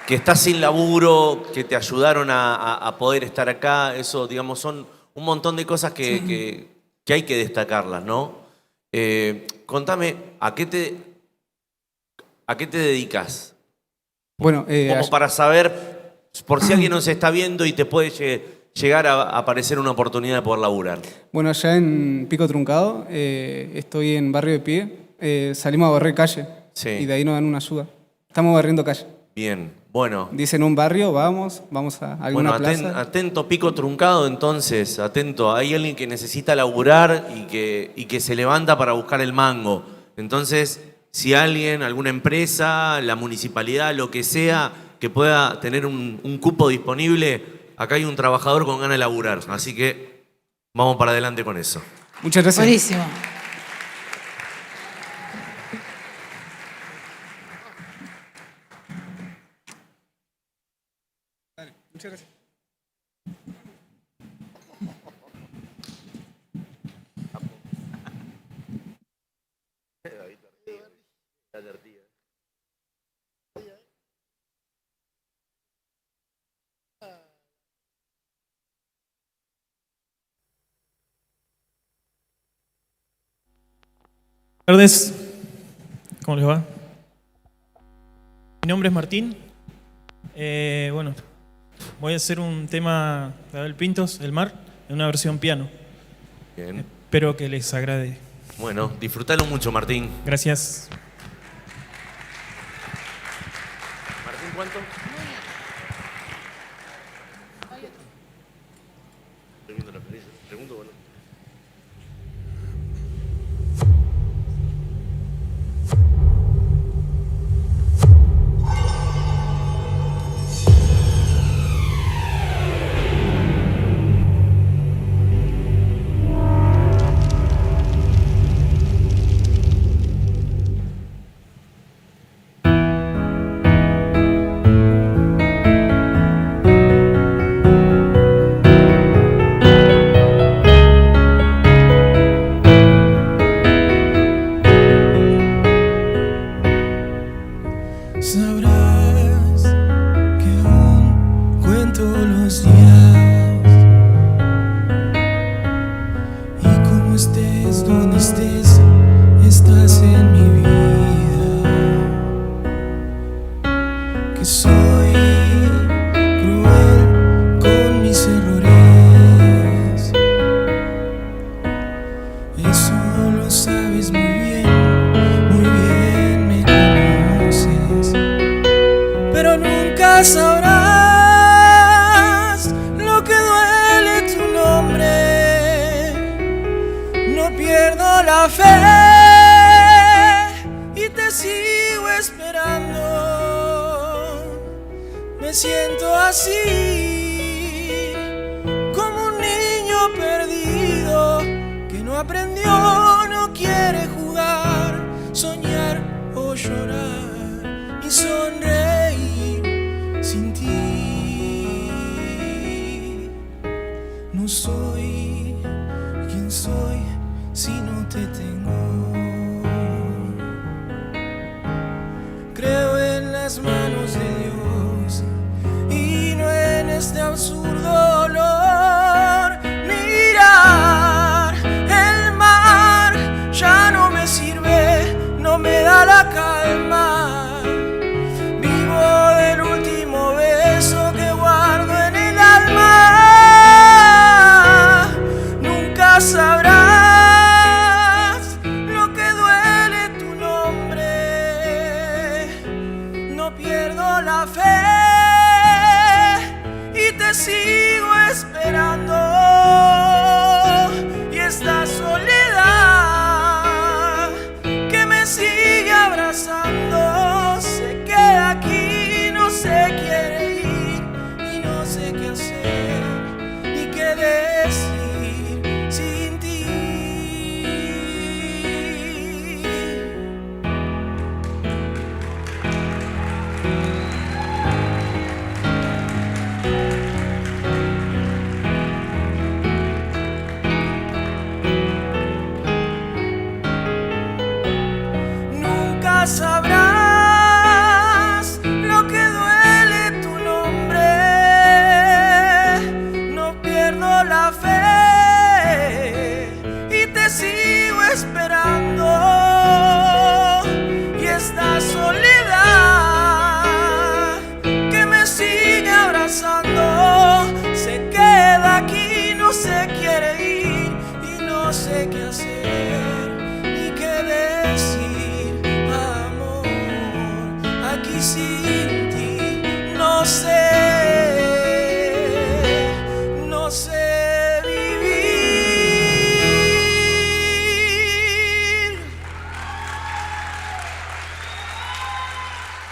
que estás sin laburo, que te ayudaron a poder estar acá, eso, digamos, son un montón de cosas que hay que destacarlas, ¿no? Contame, ¿a qué te dedicas?
Bueno,
Como para saber por si alguien nos está viendo y te puede llegar a aparecer una oportunidad de poder laburar.
Bueno, allá en Pico Truncado, estoy en Barrio de Pie, salimos a barrer calle y de ahí nos dan una ayuda. Estamos barriendo calle.
Bien, bueno.
Dicen un barrio, vamos a alguna plaza.
Atento, Pico Truncado, entonces, atento. Hay alguien que necesita laburar y que se levanta para buscar el mango. Entonces, si alguien, alguna empresa, la municipalidad, lo que sea, que pueda tener un cupo disponible, acá hay un trabajador con ganas de laburar. Así que vamos para adelante con eso.
Muchas gracias.
Buenísimo.
Muchas gracias.
Buenas tardes, ¿cómo les va? Mi nombre es Martín. Bueno, voy a hacer un tema de Abel Pintos, El Mar, en una versión piano.
Bien.
Espero que les agrade.
Bueno, disfrútalo mucho, Martín.
Gracias.
Martín, ¿cuánto? Segundo, bueno.
Sabrás que aún cuento los días y como estés, donde estés, estás en mi vida. Que soy cruel con mis errores, eso lo sabes muy bien me conoces. Pero nunca sabrás lo que duele tu nombre. No pierdo la fe y te sigo esperando. Me siento así, como un niño perdido que no aprendió, no quiere jugar, soñar o llorar y sonreír sin ti. No soy quien soy si no te tengo. Creo en las manos de Dios y no en este absurdo dolor. Mirar el mar ya no me sirve, no me da la calma. Vivo del último beso que guardo en el alma. Nunca sabrás lo que duele tu nombre. No pierdo la fe y te sigo esperando. Y esta soledad que me sigue abrazando se queda aquí, no se quiere ir y no sé qué hacer ni qué decir sin ti. Nunca sabrás lo que duele tu nombre. No pierdo la fe y te sigo esperando. Y esta soledad que me sigue abrazando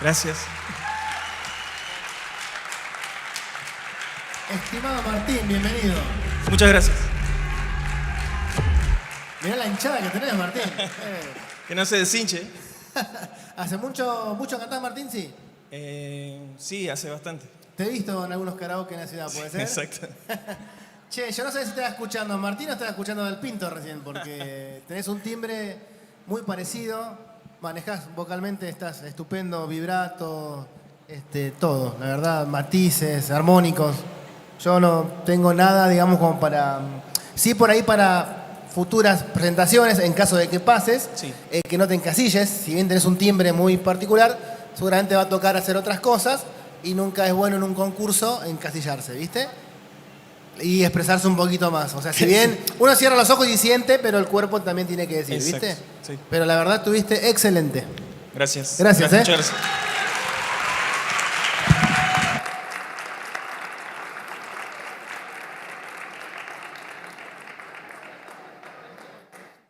Gracias.
Estimado Martín, bienvenido.
Muchas gracias.
Mirá la hinchada que tenés, Martín.
Que no se deshinche.
¿Hace mucho cantás, Martín? Sí.
Sí, hace bastante.
Te he visto en algunos karaoke en la ciudad, ¿puede ser?
Exacto.
Che, yo no sé si estaba escuchando a Martín o estaba escuchando al Pinto recién, porque tenés un timbre muy parecido. Manejás vocalmente, estás estupendo, vibrato, todo. La verdad, matices, armónicos. Yo no tengo nada, digamos, como para... Sí, por ahí para futuras presentaciones, en caso de que pases, que no te encasilles. Si bien tenés un timbre muy particular, seguramente va a tocar hacer otras cosas y nunca es bueno en un concurso encasillarse, ¿viste? Y expresarse un poquito más. O sea, si bien uno cierra los ojos y siente, pero el cuerpo también tiene que decir,
Exacto,
¿viste?
sí.
Pero la verdad estuviste excelente.
Gracias.
Gracias,
Muchas gracias.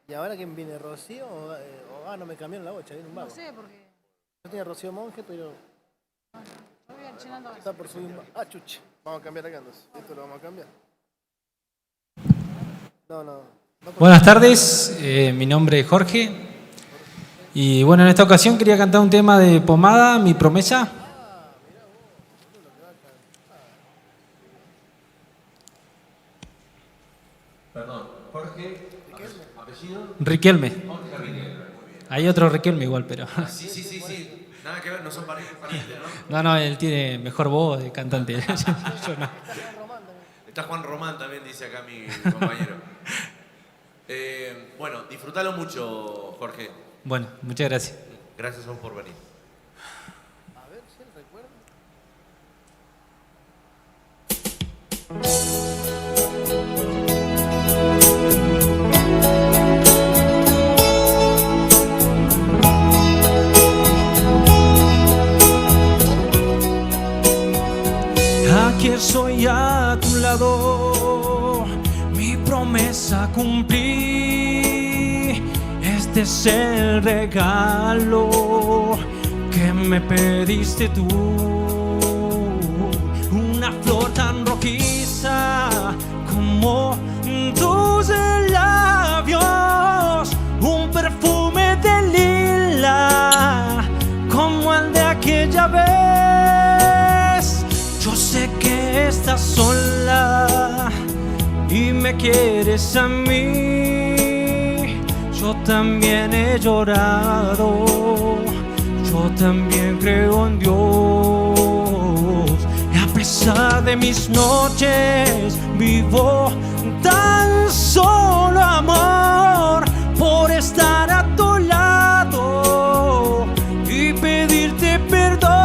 ¿Y ahora quién viene? ¿Rocío o no me cambiaron la bocha? Viene un vago.
No sé, porque
Yo tenía Rocío Monge, pero
yo voy al chinando a
está por subir un vago. Ah, chucha. Vamos a cambiar acá entonces. Esto lo vamos a cambiar. No.
Buenas tardes, mi nombre es Jorge. Y bueno, en esta ocasión quería cantar un tema de Pomada, Mi Promesa.
Perdón, Jorge, apellido.
Riquelme.
Jorge Riquelme.
Hay otro Riquelme igual, pero...
Sí. Nada que ver, no son parientes, ¿no?
No, él tiene mejor voz de cantante. Yo no.
Está Juan Román también, dice acá mi compañero. Bueno, disfrútalo mucho, Jorge.
Bueno, muchas gracias.
Gracias a vos por venir.
A ver si él recuerda.
Aquí estoy a tu lado, mi promesa cumplí. Este es el regalo que me pediste tú. Una flor tan rojiza como tus labios, un perfume de lila como el de aquella vez. Yo sé que estás sola y me quieres a mí. Yo también he llorado, yo también creo en Dios. Y a pesar de mis noches vivo tan solo, amor, por estar a tu lado y pedirte perdón.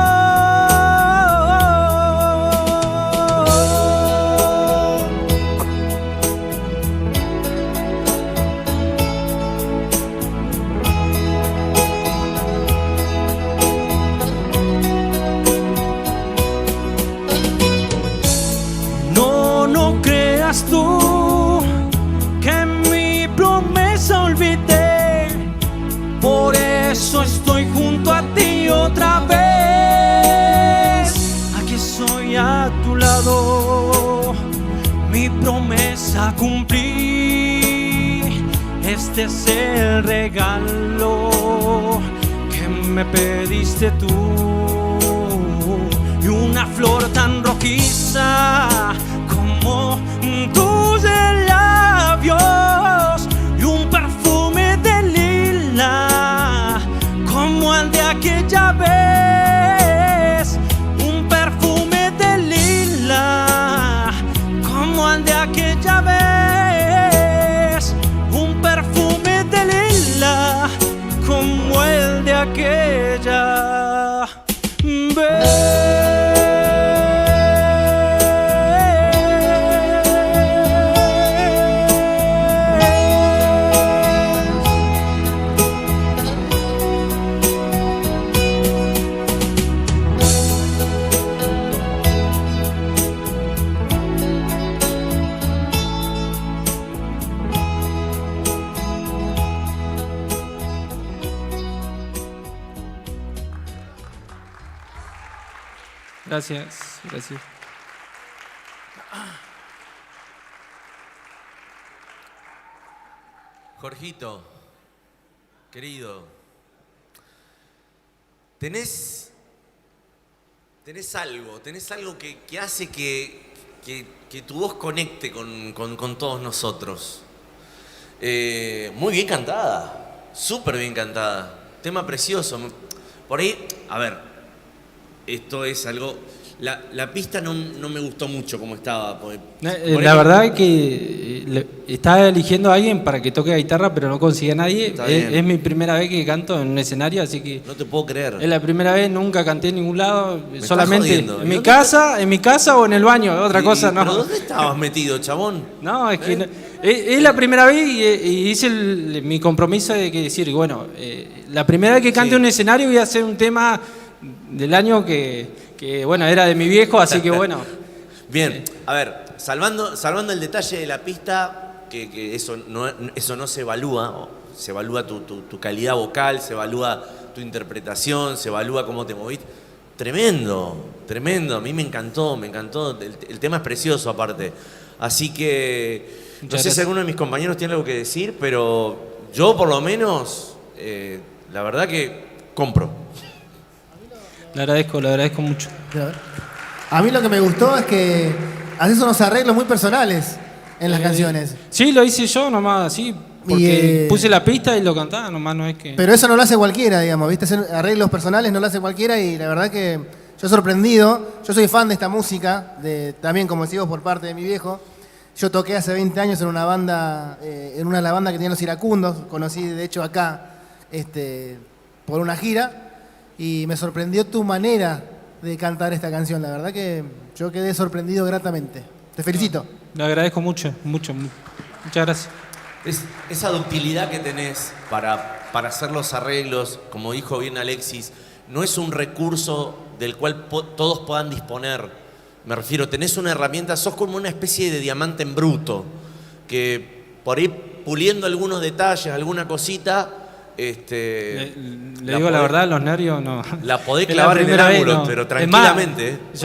No creas tú que mi promesa olvidé. Por eso estoy junto a ti otra vez. Aquí estoy a tu lado, mi promesa cumplí. Este es el regalo que me pediste tú. Y una flor tan rojiza como tus labios, y un perfume de lila como el de aquella vez. Un perfume de lila como el de aquella vez. Un perfume de lila como el de aquella vez.
Gracias, gracias.
Jorgito, querido, tenés algo que hace que tu voz conecte con todos nosotros. Muy bien cantada, súper bien cantada, tema precioso. Por ahí, a ver, esto es algo... La pista no me gustó mucho como estaba.
La verdad es que estaba eligiendo a alguien para que toque guitarra, pero no conseguí a nadie. Es mi primera vez que canto en un escenario, así que...
No te puedo creer.
Es la primera vez, nunca canté en ningún lado,
Me
solamente
estás jodiendo.
en mi casa o en el baño, otra cosa no.
¿Pero dónde estabas metido, chabón?
No, es que es la primera vez y hice mi compromiso de que decir, bueno, la primera vez que cante en un escenario voy a hacer un tema del año que bueno, era de mi viejo, así que bueno.
Bien, a ver, salvando el detalle de la pista, que eso no se evalúa, se evalúa tu calidad vocal, se evalúa tu interpretación, se evalúa cómo te moviste. Tremendo, tremendo, a mí me encantó, el tema es precioso aparte. Así que, no sé si alguno de mis compañeros tiene algo que decir, pero yo por lo menos, la verdad que compro.
Le agradezco mucho.
A mí lo que me gustó es que haces unos arreglos muy personales en las canciones.
Sí, lo hice yo nomás, así, porque puse la pista y lo cantaba, nomás no es que...
Pero eso no lo hace cualquiera, digamos, ¿viste? Hacer arreglos personales no lo hace cualquiera y la verdad que yo sorprendido. Yo soy fan de esta música, también como decimos por parte de mi viejo. Yo toqué hace 20 años en una banda, en una de las bandas que tenían los Iracundos. Conocí de hecho acá por una gira. Y me sorprendió tu manera de cantar esta canción. La verdad que yo quedé sorprendido gratamente. Te felicito.
Le agradezco mucho. Muchas gracias.
Esa ductilidad que tenés para hacer los arreglos, como dijo bien Alexis, no es un recurso del cual todos puedan disponer. Me refiero, tenés una herramienta, sos como una especie de diamante en bruto, que por ahí puliendo algunos detalles, alguna cosita...
Le digo la verdad, los nervios no.
La podés clavar en el ángulo, no. Pero tranquilamente.
Es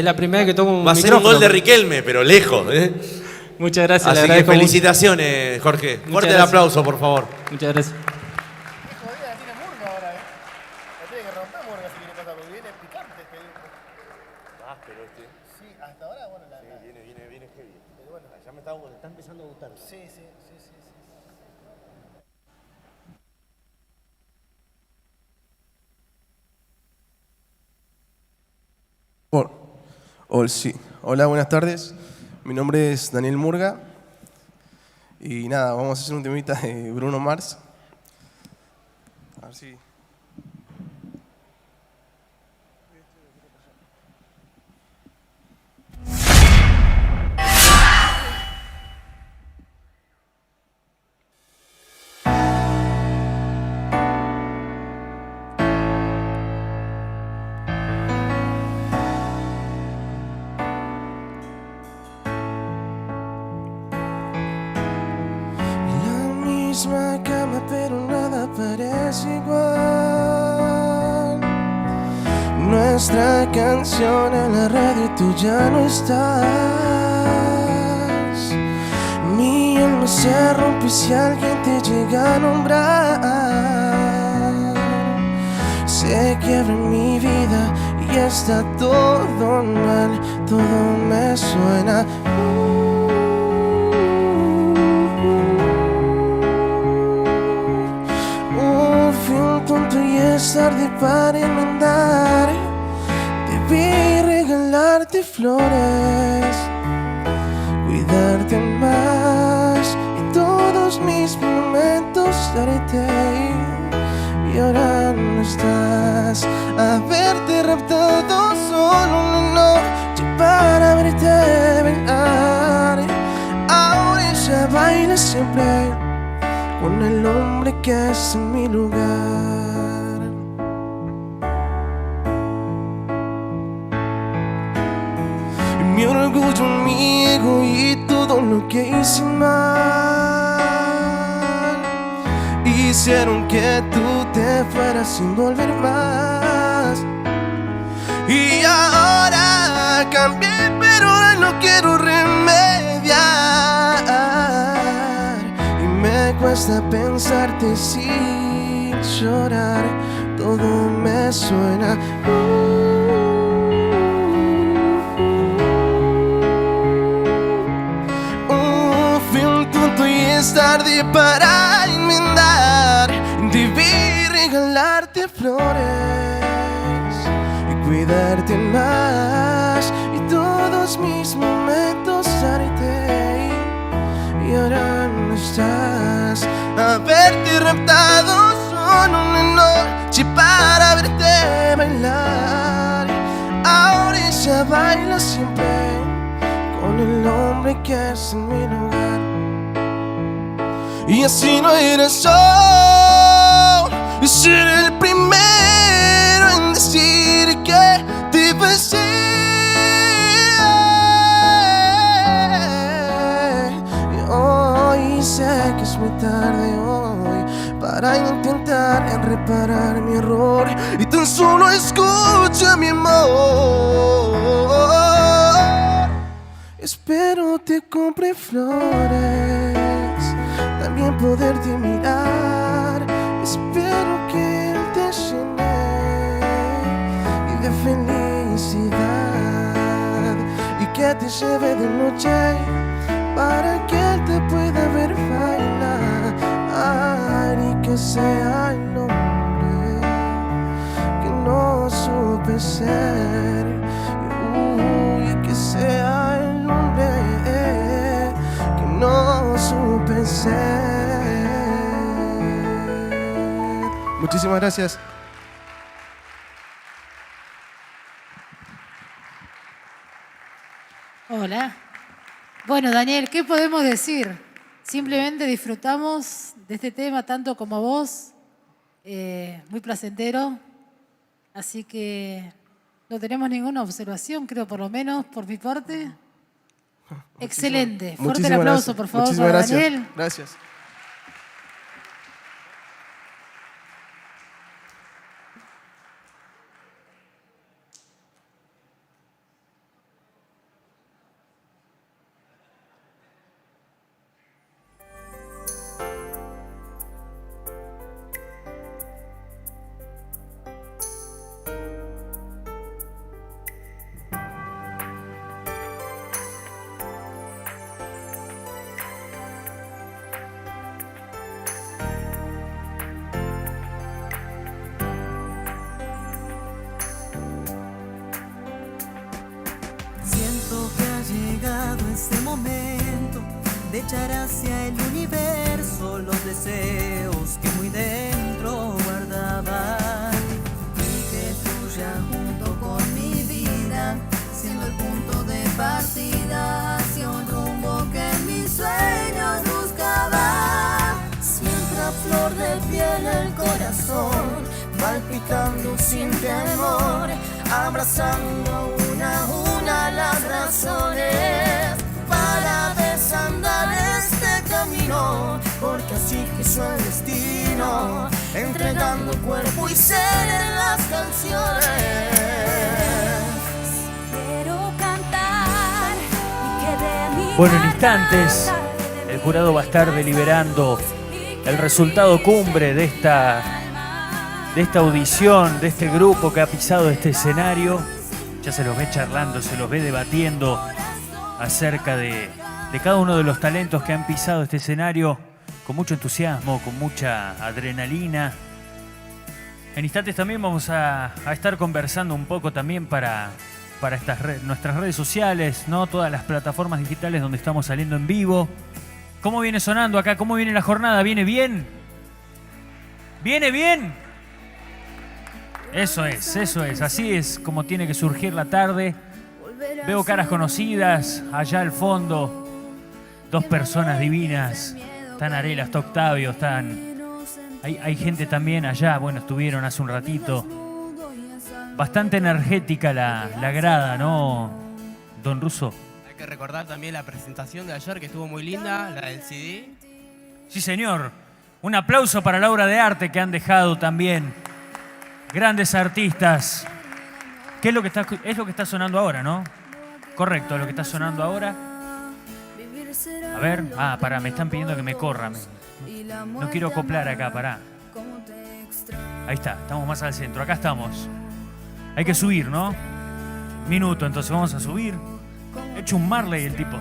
la primera vez que tomo un
Va a ser un gol de Riquelme, pero lejos.
Muchas gracias.
Así que felicitaciones, Jorge. Fuerte el aplauso, por favor.
Muchas gracias.
Está empezando a gustar.
Sí.
Hola, buenas tardes. Mi nombre es Daniel Murga. Y nada, vamos a hacer un temita de Bruno Mars. A ver si...
Misma cama, pero nada parece igual. Nuestra canción en la radio, tú ya no estás. Mi alma se rompe si alguien te llega a nombrar. Se quiebra en mi vida y está todo mal, todo me suena. Y es tarde para enmendar. Debí regalarte flores, cuidarte más. Y todos mis momentos darte. Y ahora no estás. Haberte raptado solo una noche para verte bailar. Ahora ella baila siempre con el hombre que es en mi lugar. Mi orgullo, mi ego y todo lo que hice mal hicieron que tú te fueras sin volver más.
Y ahora cambié, pero ahora no quiero remediar. Y me cuesta pensarte sin llorar. Todo me suena. Fui un tonto y es tarde para enmendar. Debí regalarte flores y cuidarte más. Y todos mis momentos darte. Y ahora no estás. Haberte raptado solo una noche para verte bailar. Ahora ella baila siempre con el hombre que es en mi lugar. Y así no eres yo. Ser el primero en decir que te besé. Y hoy sé que es muy tarde hoy para intentar reparar mi error. Y tan solo escucha mi amor. Espero te compre flores, también poderte mirar. Espero que él te llene y de felicidad, y que te lleve de noche para que él te pueda ver bailar. Y que sea el hombre que no supe ser. Y que sea el hombre que no supe ser. Muchísimas gracias.
Hola. Bueno, Daniel, ¿qué podemos decir? Simplemente disfrutamos de este tema tanto como vos. Muy placentero. Así que no tenemos ninguna observación, creo, por lo menos por mi parte. Excelente. Fuerte el aplauso, por favor,
Muchísimas
para
gracias.
Daniel.
Gracias.
Siento que ha llegado ese momento de echar hacia el universo los deseos que muy dentro guardaba y que fluya junto con mi vida, siendo el punto de partida hacia un rumbo que en mis sueños buscaba. Siempre a flor de piel el corazón, palpitando sin temor, abrazando una a una las razones para desandar este camino, porque así quiso el destino, entregando cuerpo y ser en las canciones.
Quiero cantar y que de mi
Bueno, en instantes el jurado va a estar deliberando el resultado cumbre de esta audición, de este grupo que ha pisado este escenario. Ya se los ve charlando, se los ve debatiendo acerca de cada uno de los talentos que han pisado este escenario con mucho entusiasmo, con mucha adrenalina. En instantes también vamos a estar conversando un poco también para nuestras redes sociales, ¿no? Todas las plataformas digitales donde estamos saliendo en vivo. ¿Cómo viene sonando acá? ¿Cómo viene la jornada? ¿Viene bien? ¿Viene bien? Eso es, así es como tiene que surgir la tarde. Veo caras conocidas allá al fondo, dos personas divinas, están Arela, está Octavio, hay gente también allá, bueno, estuvieron hace un ratito. Bastante energética la grada, ¿no, don Russo?
Hay que recordar también la presentación de ayer, que estuvo muy linda, la del CD.
Sí, señor. Un aplauso para la obra de arte que han dejado también grandes artistas ¿Qué es lo que está sonando ahora, no? Correcto, lo que está sonando ahora. A ver, pará, me están pidiendo que me corra. No quiero acoplar acá, pará. Ahí está, estamos más al centro, acá estamos. Hay que subir, ¿no? Minuto, entonces vamos a subir. He hecho un Marley el tipo.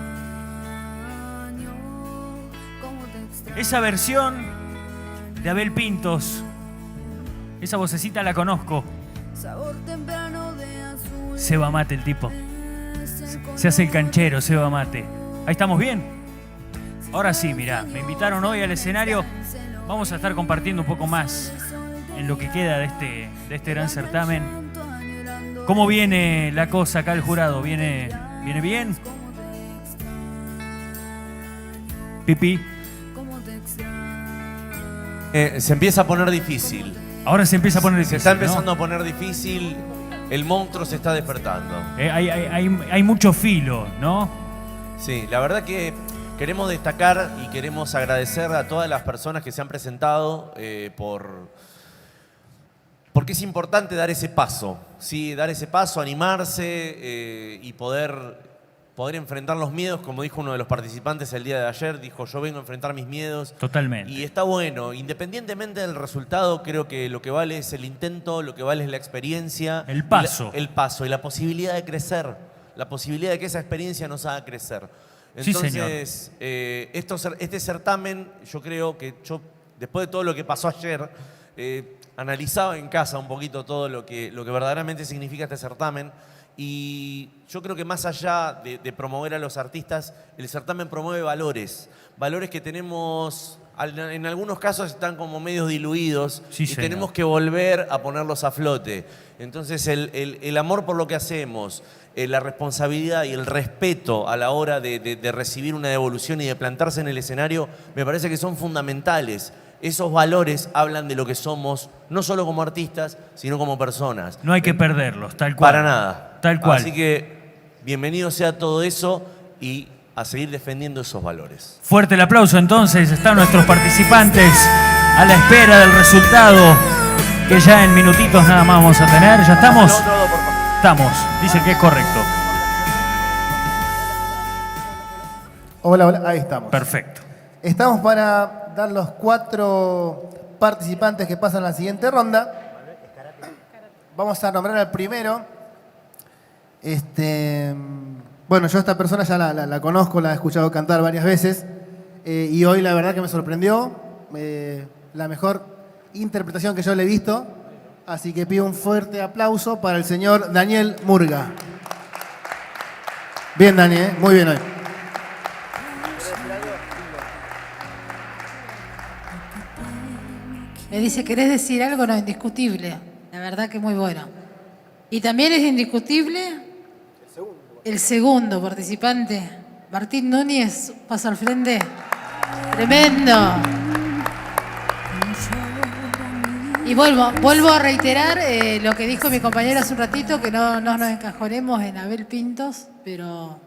Esa versión de Abel Pintos, esa vocecita la conozco. Seba Mate el tipo. Se hace el canchero, Seba Mate. Ahí estamos bien. Ahora sí, mirá, me invitaron hoy al escenario. Vamos a estar compartiendo un poco más en lo que queda de este gran certamen. ¿Cómo viene la cosa acá el jurado? ¿Viene bien? Pipi.
Se empieza a poner difícil.
Ahora se empieza a poner difícil.
Se está empezando a poner difícil. El monstruo se está despertando.
Hay mucho filo, ¿no?
Sí, la verdad que queremos destacar y queremos agradecer a todas las personas que se han presentado porque es importante dar ese paso, ¿sí? Dar ese paso, animarse y poder enfrentar los miedos, como dijo uno de los participantes el día de ayer, dijo, yo vengo a enfrentar mis miedos.
Totalmente.
Y está bueno, independientemente del resultado, creo que lo que vale es el intento, lo que vale es la experiencia.
El paso.
El paso y la posibilidad de crecer, la posibilidad de que esa experiencia nos haga crecer. Entonces, este certamen, yo creo que después de todo lo que pasó ayer, analizaba en casa un poquito todo lo que verdaderamente significa este certamen. Y yo creo que más allá de promover a los artistas, el certamen promueve valores. Valores que tenemos, en algunos casos están como medio diluidos y tenemos que volver a ponerlos a flote. Entonces el amor por lo que hacemos, la responsabilidad y el respeto a la hora de recibir una devolución y de plantarse en el escenario, me parece que son fundamentales. Esos valores hablan de lo que somos, no solo como artistas, sino como personas.
No hay que perderlos, tal cual.
Para nada.
Tal cual.
Así que bienvenido sea todo eso y a seguir defendiendo esos valores.
Fuerte el aplauso entonces, están nuestros participantes a la espera del resultado que ya en minutitos nada más vamos a tener. ¿Ya estamos? Estamos, dice que es correcto.
Hola, ahí estamos.
Perfecto.
Estamos para dar los 4 participantes que pasan a la siguiente ronda. Vamos a nombrar al primero. Bueno, yo a esta persona ya la conozco, la he escuchado cantar varias veces. Y hoy la verdad que me sorprendió. La mejor interpretación que yo le he visto. Así que pido un fuerte aplauso para el señor Daniel Murga. Bien, Daniel, muy bien hoy.
Me dice, ¿querés decir algo? No, indiscutible. La verdad que muy bueno. Y también es indiscutible el segundo participante. Martín Núñez pasa al frente. Tremendo. Y vuelvo a reiterar lo que dijo mi compañera hace un ratito, que no nos encajonemos en Abel Pintos, pero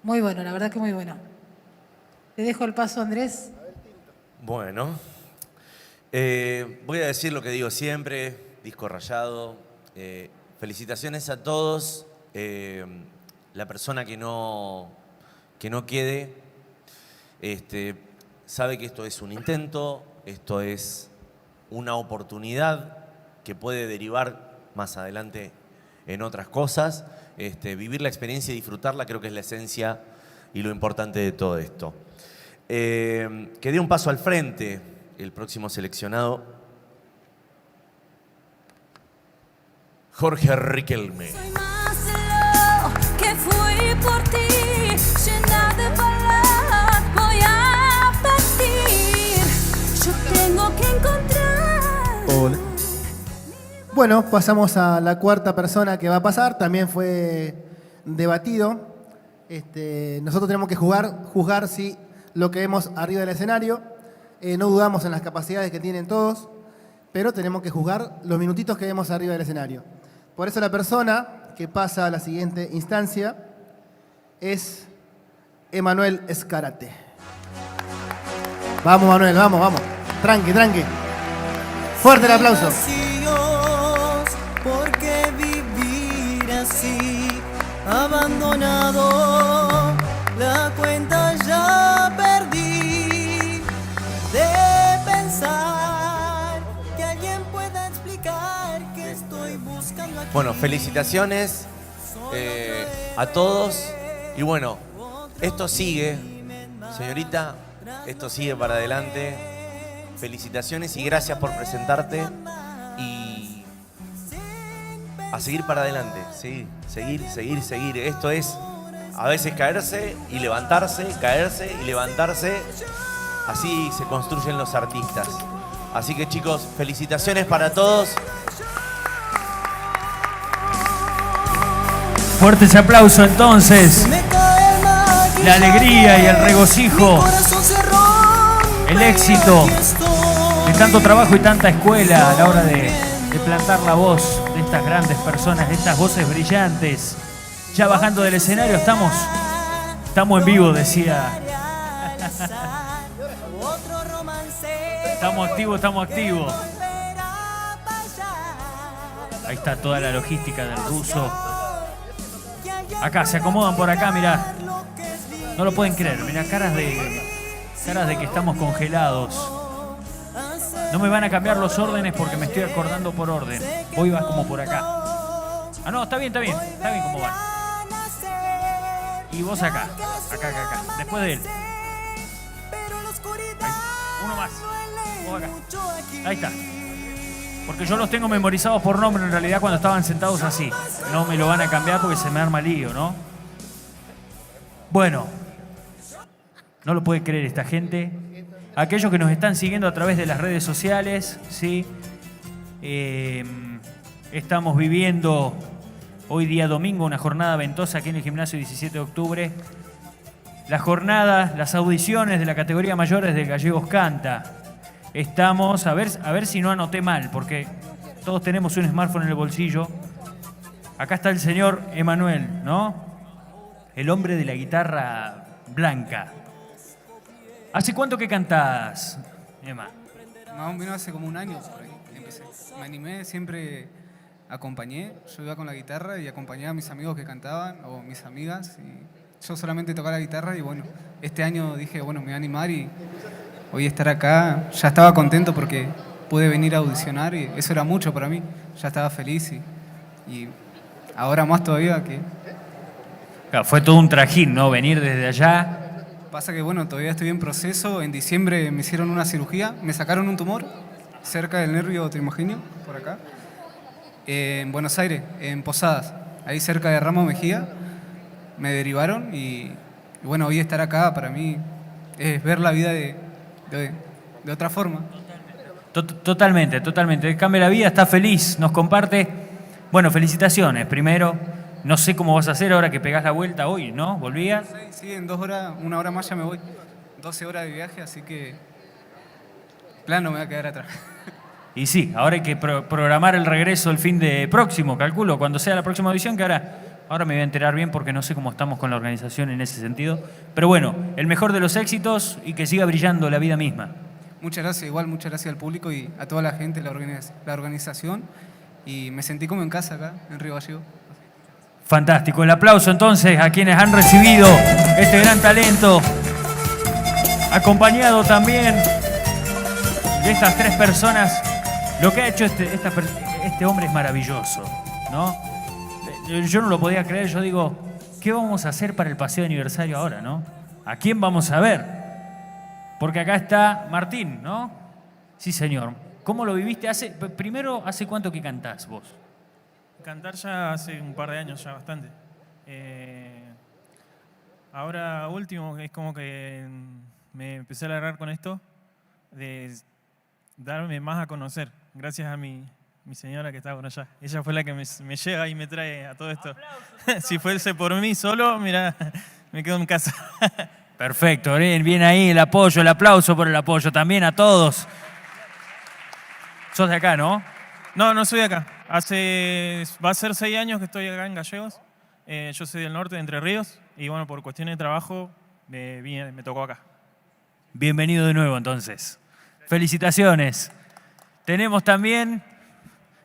muy bueno, la verdad que muy bueno. Te dejo el paso, Andrés.
Bueno, voy a decir lo que digo siempre, disco rayado. Felicitaciones a todos. La persona que no quede sabe que esto es un intento, esto es una oportunidad que puede derivar más adelante en otras cosas. Vivir la experiencia y disfrutarla creo que es la esencia y lo importante de todo esto. Que dé un paso al frente el próximo seleccionado, Jorge Riquelme.
Que fui por ti, llena de balas, voy a partir. Yo tengo que encontrar.
Hola. Bueno, pasamos a la cuarta persona que va a pasar. También fue debatido. Nosotros tenemos que juzgar si lo que vemos arriba del escenario. No dudamos en las capacidades que tienen todos, pero tenemos que juzgar los minutitos que vemos arriba del escenario. Por eso la persona que pasa a la siguiente instancia es Emanuel Escarate. Vamos, Manuel, vamos. Tranqui. Fuerte el aplauso.
Porque viví pasado, la cuenta ya perdí de pensar que alguien pueda explicar que estoy buscando aquí.
Bueno, felicitaciones a todos. Y bueno, esto sigue, señorita, esto sigue para adelante. Felicitaciones y gracias por presentarte. Y a seguir para adelante, sí, seguir. Esto es a veces caerse y levantarse, caerse y levantarse. Así se construyen los artistas. Así que chicos, felicitaciones para todos.
Fuerte ese aplauso entonces. La alegría y el regocijo. El éxito de tanto trabajo y tanta escuela a la hora de plantar la voz de estas grandes personas, de estas voces brillantes. Ya bajando del escenario estamos en vivo, decía. Estamos activos. Ahí está toda la logística del ruso. Acá, se acomodan por acá, mirá. No lo pueden creer, mirá, caras de que estamos congelados. No me van a cambiar los órdenes porque me estoy acordando por orden. Hoy vas como por acá. Ah, no, está bien como van. Y vos acá. Después de él. Ahí. Uno más. Vos acá. Ahí está. Porque yo los tengo memorizados por nombre en realidad cuando estaban sentados así. No me lo van a cambiar porque se me arma lío, ¿no? Bueno. No lo puede creer esta gente. Aquellos que nos están siguiendo a través de las redes sociales, ¿sí? Estamos viviendo hoy día domingo una jornada ventosa aquí en el gimnasio 17 de octubre. La jornada, las audiciones de la categoría mayores de Gallegos Canta. Estamos, a ver si no anoté mal, porque todos tenemos un smartphone en el bolsillo. Acá está el señor Emanuel, ¿no? El hombre de la guitarra blanca. ¿Hace cuánto que cantás, Emma?
Más o menos hace como un año por ahí empecé. Me animé, siempre acompañé. Yo iba con la guitarra y acompañaba a mis amigos que cantaban o mis amigas. Y yo solamente tocaba la guitarra y bueno, este año dije, bueno, me voy a animar y hoy estar acá. Ya estaba contento porque pude venir a audicionar y eso era mucho para mí. Ya estaba feliz y ahora más todavía que...
Claro, fue todo un trajín, ¿no? Venir desde allá.
Pasa que, bueno, todavía estoy en proceso. En diciembre me hicieron una cirugía. Me sacaron un tumor cerca del nervio trimogenio, por acá. En Buenos Aires, en Posadas. Ahí cerca de Ramos Mejía. Me derivaron y bueno, hoy estar acá para mí es ver la vida de otra forma.
Totalmente. Cambia la vida, está feliz, nos comparte. Bueno, felicitaciones. Primero, no sé cómo vas a hacer ahora que pegás la vuelta hoy, ¿no? ¿Volvías?
Sí, en 2 horas, 1 hora más ya me voy. 12 horas de viaje, así que plano me va a quedar atrás.
Y sí, ahora hay que programar el regreso el fin de próximo, calculo, cuando sea la próxima audición, que ahora me voy a enterar bien porque no sé cómo estamos con la organización en ese sentido. Pero bueno, el mejor de los éxitos y que siga brillando la vida misma.
Muchas gracias, igual, muchas gracias al público y a toda la gente, la organización. Y me sentí como en casa acá, en Río Gallegos.
Fantástico. El aplauso entonces a quienes han recibido este gran talento, acompañado también de estas 3 personas. Lo que ha hecho este hombre es maravilloso, ¿no? Yo no lo podía creer. Yo digo, ¿qué vamos a hacer para el paseo de aniversario ahora, no? ¿A quién vamos a ver? Porque acá está Martín, ¿no? Sí, señor. ¿Cómo lo viviste? Primero, ¿hace cuánto que cantás vos?
Cantar ya hace un par de años, ya bastante. Ahora último, es como que me empecé a agarrar con esto, de darme más a conocer, gracias a mi señora que está por allá. Ella fue la que me lleva y me trae a todo esto. Si fuese por mí solo, mira, me quedo en casa.
Perfecto, bien ahí el apoyo, el aplauso por el apoyo también a todos. ¿Sos de acá, no?
No soy de acá. Va a ser 6 años que estoy acá en Gallegos. Yo soy del norte, de Entre Ríos, y bueno, por cuestiones de trabajo me tocó acá.
Bienvenido de nuevo entonces. Felicitaciones. Tenemos también,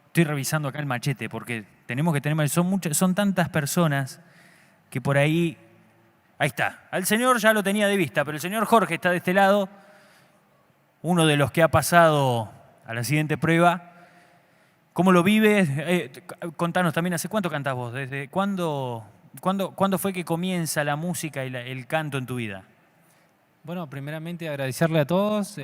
estoy revisando acá el machete porque tenemos que tener, son tantas personas que por ahí está. Al señor ya lo tenía de vista, pero el señor Jorge está de este lado, uno de los que ha pasado a la siguiente prueba. ¿Cómo lo vives? Contanos también, ¿hace cuánto cantás vos? ¿Desde cuándo fue que comienza la música y el canto en tu vida?
Bueno, primeramente agradecerle a todos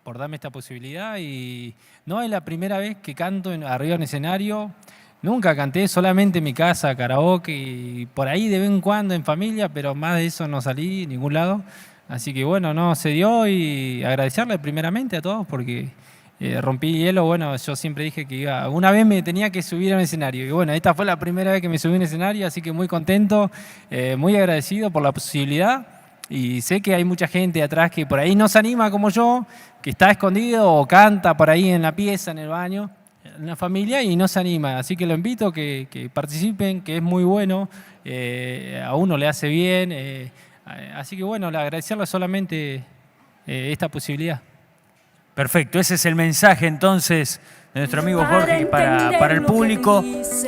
por darme esta posibilidad y no es la primera vez que canto arriba en escenario. Nunca canté, solamente en mi casa, karaoke y por ahí de vez en cuando en familia, pero más de eso no salí en ningún lado. Así que bueno, no se dio y agradecerle primeramente a todos porque rompí hielo. Bueno, yo siempre dije que una vez me tenía que subir a un escenario y bueno, esta fue la primera vez que me subí a un escenario, así que muy contento, muy agradecido por la posibilidad. Y sé que hay mucha gente atrás que por ahí no se anima como yo, que está escondido o canta por ahí en la pieza, en el baño, en la familia y no se anima. Así que lo invito a que participen, que es muy bueno, a uno le hace bien. Así que bueno, agradecerle solamente esta posibilidad.
Perfecto, ese es el mensaje entonces de nuestro amigo Jorge para el público.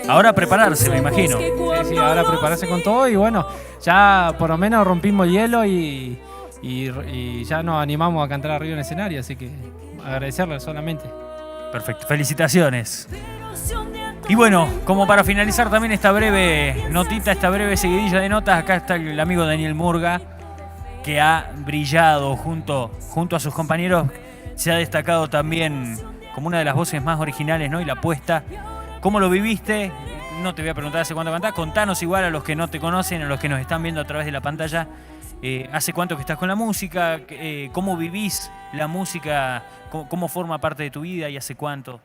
Ahora prepararse, me imagino.
Sí, ahora prepararse con todo y bueno, ya por lo menos rompimos hielo y ya nos animamos a cantar arriba en el escenario, así que agradecerle solamente.
Perfecto, felicitaciones. Y bueno, como para finalizar también esta breve notita, esta breve seguidilla de notas, acá está el amigo Daniel Murga, que ha brillado junto a sus compañeros, se ha destacado también como una de las voces más originales, ¿no? Y la apuesta. ¿Cómo lo viviste? No te voy a preguntar hace cuánto cantás, contanos igual a los que no te conocen, a los que nos están viendo a través de la pantalla, ¿hace cuánto que estás con la música? ¿Cómo vivís la música? ¿Cómo forma parte de tu vida y hace cuánto?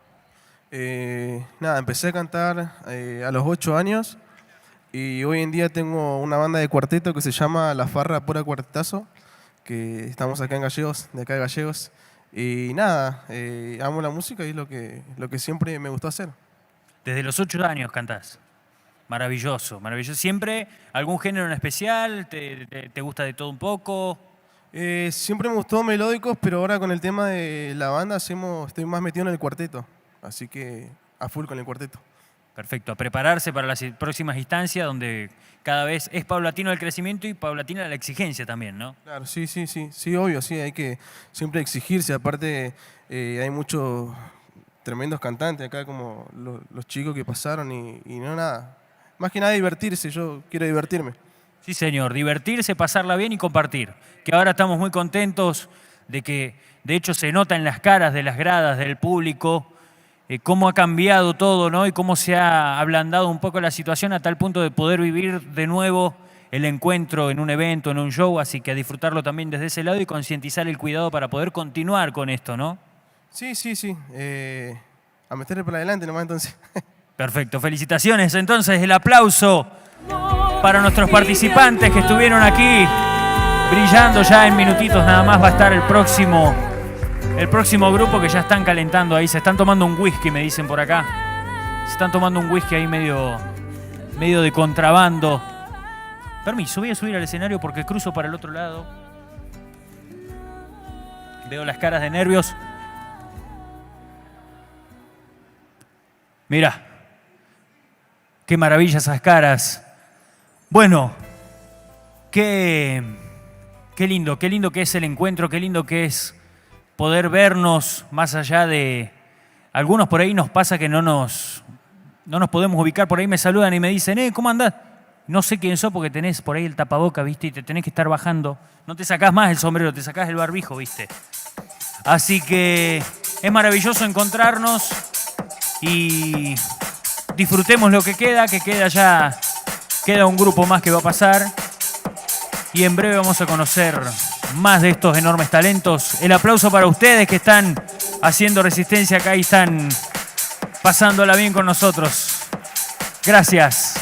Empecé a cantar a los 8 años y hoy en día tengo una banda de cuarteto que se llama La Farra Pura Cuartetazo, que estamos acá en Gallegos, de acá de Gallegos. Y amo la música y es lo que siempre me gustó hacer.
Desde los 8 años cantás. Maravilloso, maravilloso. ¿Siempre algún género en especial? ¿Te gusta de todo un poco?
Siempre me gustó melódicos, pero ahora con el tema de la banda estoy más metido en el cuarteto. Así que a full con el cuarteto.
Perfecto. A prepararse para las próximas instancias donde cada vez es paulatino el crecimiento y paulatina la exigencia también, ¿no?
Claro, sí, obvio, sí, hay que siempre exigirse. Aparte, hay muchos tremendos cantantes acá, como los chicos que pasaron y no nada. Más que nada divertirse, yo quiero divertirme.
Sí, señor, divertirse, pasarla bien y compartir. Que ahora estamos muy contentos de que, de hecho, se nota en las caras de las gradas del público cómo ha cambiado todo, ¿no? Y cómo se ha ablandado un poco la situación a tal punto de poder vivir de nuevo el encuentro en un evento, en un show, así que a disfrutarlo también desde ese lado y concientizar el cuidado para poder continuar con esto, ¿no?
Sí. A meterle para adelante nomás entonces.
Perfecto, felicitaciones. Entonces, el aplauso para nuestros participantes que estuvieron aquí brillando. Ya en minutitos nada más va a estar el próximo grupo que ya están calentando ahí. Se están tomando un whisky, me dicen por acá. Se están tomando un whisky ahí medio de contrabando. Permiso, voy a subir al escenario porque cruzo para el otro lado. Veo las caras de nervios. Mira, qué maravilla esas caras. Bueno, qué lindo que es el encuentro, qué lindo que es poder vernos más allá de... Algunos por ahí nos pasa que no nos podemos ubicar, por ahí me saludan y me dicen, ¿cómo andás? No sé quién sos porque tenés por ahí el tapaboca, ¿viste? Y te tenés que estar bajando. No te sacás más el sombrero, te sacás el barbijo, ¿viste? Así que es maravilloso encontrarnos y disfrutemos lo que queda queda un grupo más que va a pasar y en breve vamos a conocer más de estos enormes talentos. El aplauso para ustedes que están haciendo resistencia acá y están pasándola bien con nosotros. Gracias.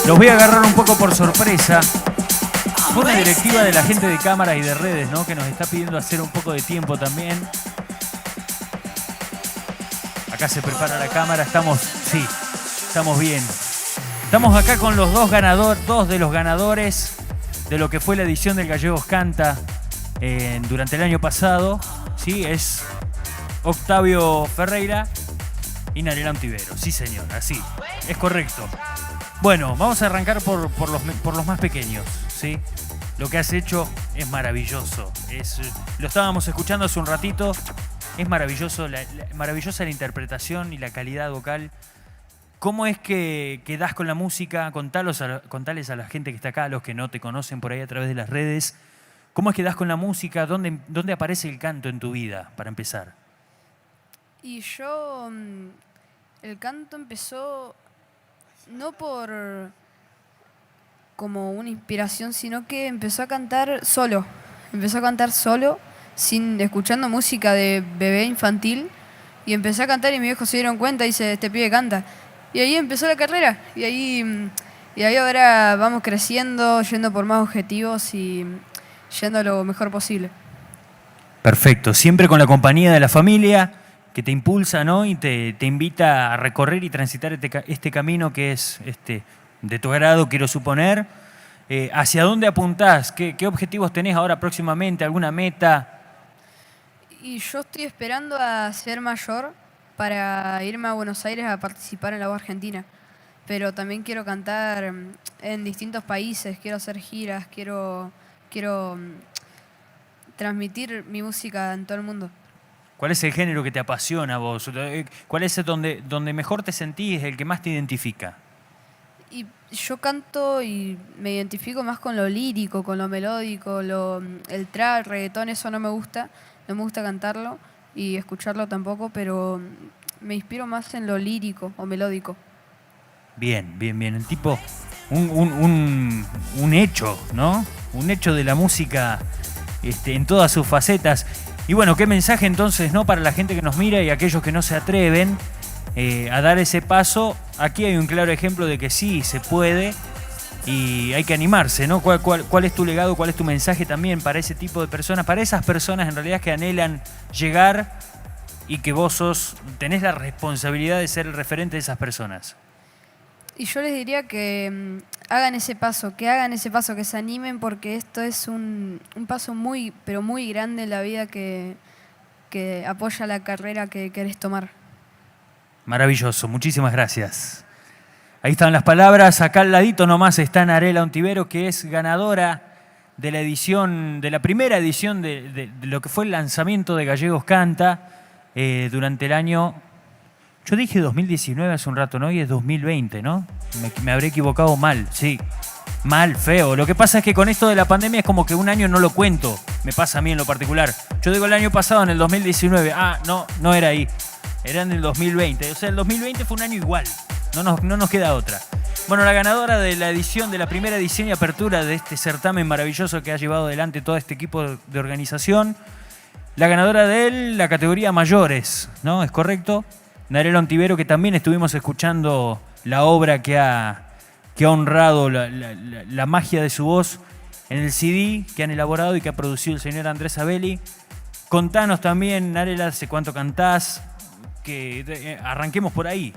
Los voy a agarrar un poco por sorpresa. Fue una directiva de la gente de cámara y de redes, ¿no? Que nos está pidiendo hacer un poco de tiempo también. Acá se prepara la cámara. Estamos bien. Estamos acá con los dos de los ganadores de lo que fue la edición del Gallegos Canta durante el año pasado. Sí, es Octavio Ferreira y Narela Ontivero. Sí, señor, así. Es correcto. Bueno, vamos a arrancar por los más pequeños, ¿sí? Lo que has hecho es maravilloso. Lo estábamos escuchando hace un ratito. Es maravilloso, maravillosa la interpretación y la calidad vocal. ¿Cómo es que das con la música? Contales a la gente que está acá, a los que no te conocen por ahí a través de las redes. ¿Cómo es que das con la música? ¿Dónde aparece el canto en tu vida, para empezar?
Y yo, el canto empezó no por como una inspiración, sino que empezó a cantar solo. Empezó a cantar solo, escuchando música de bebé infantil. Y empecé a cantar y mis viejos se dieron cuenta y dice, este pibe canta. Y ahí empezó la carrera. Y ahí ahora vamos creciendo, yendo por más objetivos y yendo a lo mejor posible.
Perfecto. Siempre con la compañía de la familia que te impulsa, ¿no? Y te invita a recorrer y transitar este camino que es de tu agrado, quiero suponer. ¿Hacia dónde apuntás? ¿Qué objetivos tenés ahora próximamente? ¿Alguna meta?
Y yo estoy esperando a ser mayor para irme a Buenos Aires a participar en la voz argentina. Pero también quiero cantar en distintos países, quiero hacer giras, quiero transmitir mi música en todo el mundo.
¿Cuál es el género que te apasiona a vos? ¿Cuál es donde mejor te sentís, el que más te identifica?
Y yo canto y me identifico más con lo lírico, con lo melódico, el trap, el reggaetón, eso no me gusta. No me gusta cantarlo y escucharlo tampoco, pero me inspiro más en lo lírico o melódico.
Bien. El tipo, un hecho, ¿no? Un hecho de la música en todas sus facetas. Y bueno, qué mensaje entonces, ¿no? Para la gente que nos mira y aquellos que no se atreven a dar ese paso. Aquí hay un claro ejemplo de que sí se puede y hay que animarse, ¿no? ¿Cuál es tu legado, cuál es tu mensaje también para ese tipo de personas, para esas personas en realidad que anhelan llegar y que vos tenés la responsabilidad de ser el referente de esas personas?
Y yo les diría que hagan ese paso, que se animen, porque esto es un paso muy, pero muy grande en la vida que apoya la carrera que querés tomar.
Maravilloso, muchísimas gracias. Ahí están las palabras. Acá al ladito nomás está Narela Ontivero, que es ganadora de la primera edición de lo que fue el lanzamiento de Gallegos Canta durante el año. Yo dije 2019 hace un rato, ¿no? Y es 2020, ¿no? Me habré equivocado mal, sí. Mal, feo. Lo que pasa es que con esto de la pandemia es como que un año no lo cuento. Me pasa a mí en lo particular. Yo digo el año pasado, en el 2019. No era ahí. Era en el 2020. O sea, el 2020 fue un año igual. No nos queda otra. Bueno, la ganadora de la primera edición y apertura de este certamen maravilloso que ha llevado adelante todo este equipo de organización. La ganadora de la categoría mayores, ¿no? ¿Es correcto? Narela Ontivero, que también estuvimos escuchando la obra que ha honrado la magia de su voz en el CD que han elaborado y que ha producido el señor Andrés Abelli. Contanos también, Narela, ¿hace cuánto cantás? Arranquemos por ahí.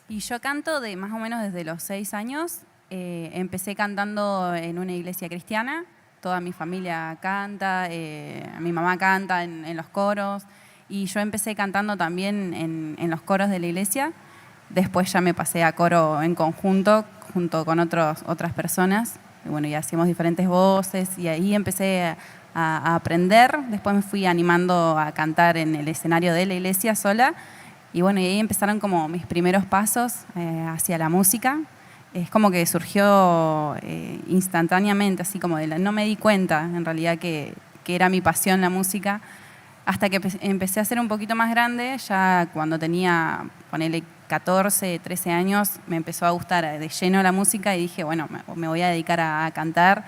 Y yo canto más o menos desde los 6 años. Empecé cantando en una iglesia cristiana. Toda mi familia canta, mi mamá canta en los coros. Y yo empecé cantando también en los coros de la iglesia. Después ya me pasé a coro en conjunto, junto con otras personas. Y bueno, y hacíamos diferentes voces y ahí empecé a aprender. Después me fui animando a cantar en el escenario de la iglesia sola. Y bueno, y ahí empezaron como mis primeros pasos hacia la música. Es como que surgió instantáneamente, así como no me di cuenta en realidad que era mi pasión la música. Hasta que empecé a ser un poquito más grande, ya cuando tenía, ponele 14, 13 años, me empezó a gustar de lleno la música y dije, bueno, me voy a dedicar a cantar.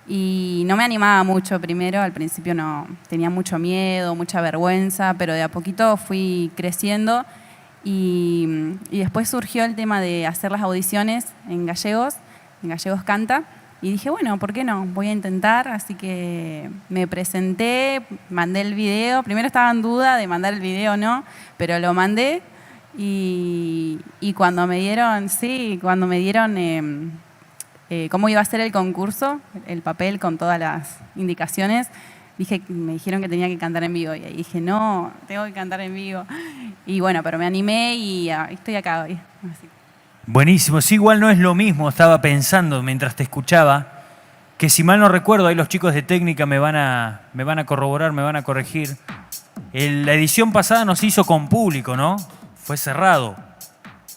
Y no me animaba mucho primero, al principio no, tenía mucho miedo, mucha vergüenza, pero de a poquito fui creciendo Y después surgió el tema de hacer las audiciones en Gallegos Canta. Y dije, bueno, ¿por qué no? Voy a intentar. Así que me presenté, mandé el video. Primero estaba en duda de mandar el video o no, pero lo mandé. Y cuando me dieron, cómo iba a ser el concurso, el papel con todas las indicaciones, me dijeron que tenía que cantar en vivo. Y ahí dije, no, tengo que cantar en vivo. Y bueno, pero me animé y estoy acá hoy. Así.
Buenísimo. Sí, igual no es lo mismo. Estaba pensando mientras te escuchaba que, si mal no recuerdo, ahí los chicos de técnica me van a corroborar, me van a corregir. La edición pasada no se hizo con público, ¿no? Fue cerrado.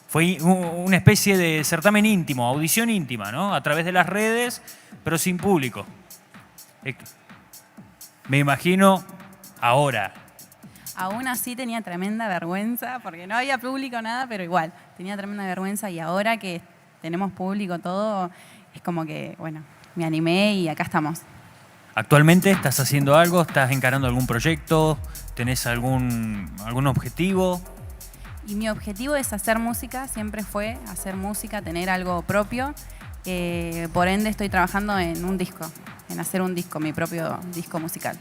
Fue una especie de certamen íntimo, audición íntima, ¿no? A través de las redes, pero sin público. Me imagino ahora.
Aún así tenía tremenda vergüenza, porque no había público, nada, pero igual, tenía tremenda vergüenza. Y ahora que tenemos público todo, es como que, bueno, me animé y acá estamos.
¿Actualmente estás haciendo algo? ¿Estás encarando algún proyecto? ¿Tenés algún objetivo?
Y mi objetivo es hacer música, siempre fue hacer música, tener algo propio. Por ende estoy trabajando en un disco, en hacer un disco, mi propio disco musical.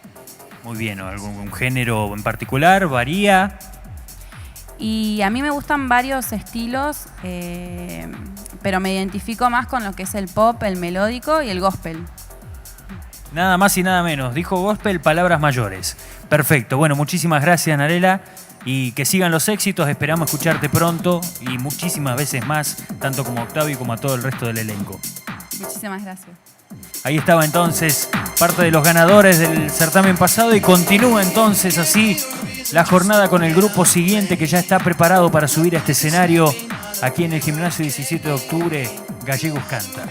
Muy bien, ¿algún género en particular? ¿Varía?
Y a mí me gustan varios estilos, pero me identifico más con lo que es el pop, el melódico y el gospel.
Nada más y nada menos. Dijo gospel, palabras mayores. Perfecto. Bueno, muchísimas gracias, Narela. Y que sigan los éxitos. Esperamos escucharte pronto y muchísimas veces más, tanto como a Octavio como a todo el resto del elenco.
Muchísimas gracias.
Ahí estaba entonces parte de los ganadores del certamen pasado y continúa entonces así la jornada con el grupo siguiente que ya está preparado para subir a este escenario aquí en el gimnasio 17 de octubre, Gallegos Canta.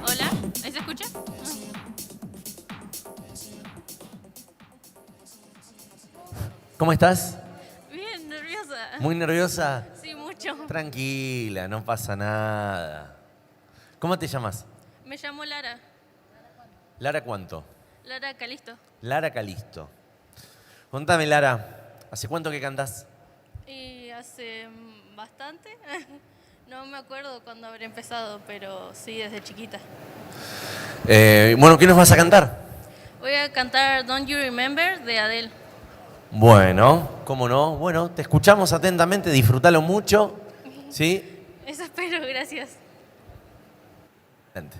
Hola, ¿ahí se escucha?
¿Cómo estás?
Bien, nerviosa.
¿Muy nerviosa?
Sí, mucho.
Tranquila, no pasa nada. ¿Cómo te llamas?
Me llamo Lara.
¿Lara cuánto?
Lara Calisto.
Lara Calisto. Contame, Lara, ¿hace cuánto que cantás?
Y hace bastante. No me acuerdo cuándo habré empezado, pero sí, desde chiquita.
Bueno, ¿qué nos vas a cantar?
Voy a cantar Don't You Remember de Adele.
Bueno, ¿cómo no? Bueno, te escuchamos atentamente, disfrútalo mucho. ¿Sí?
Eso espero, gracias.
Vente.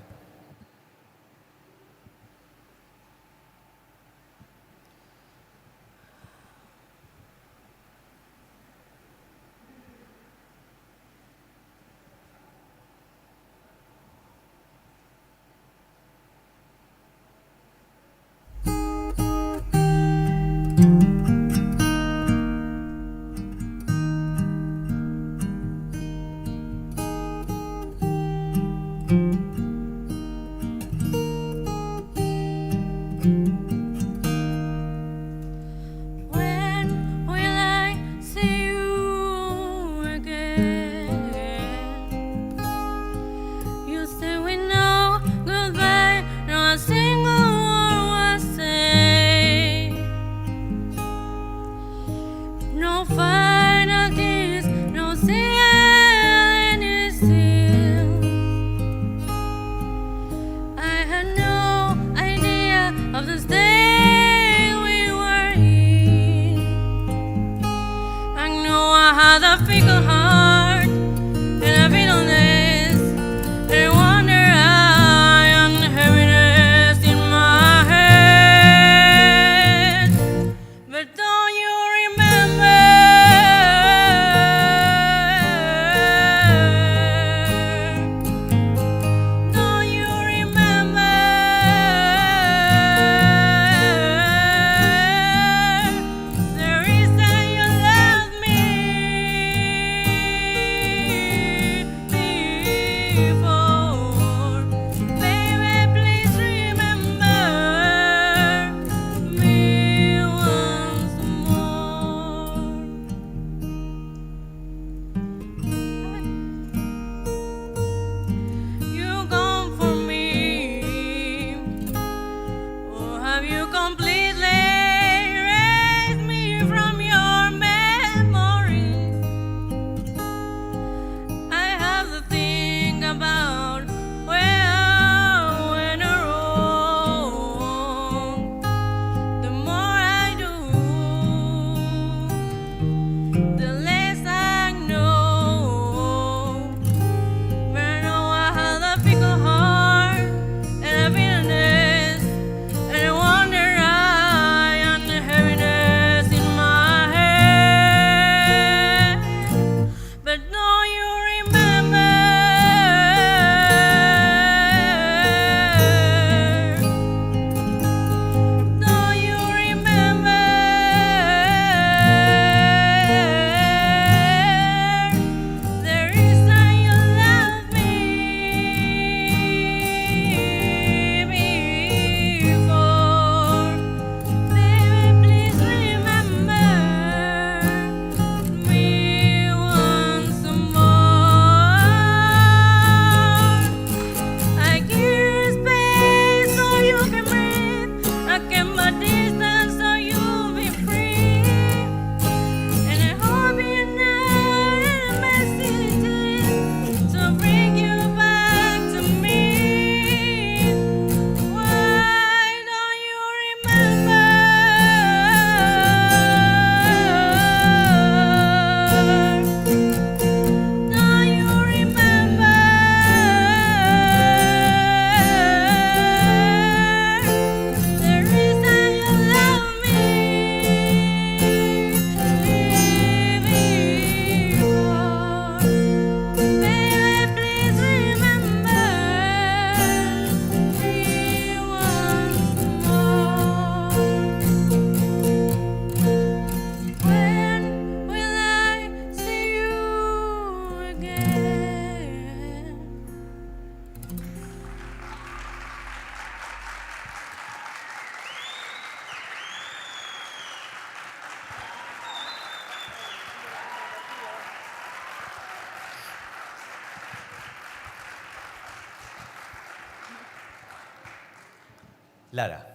Lara.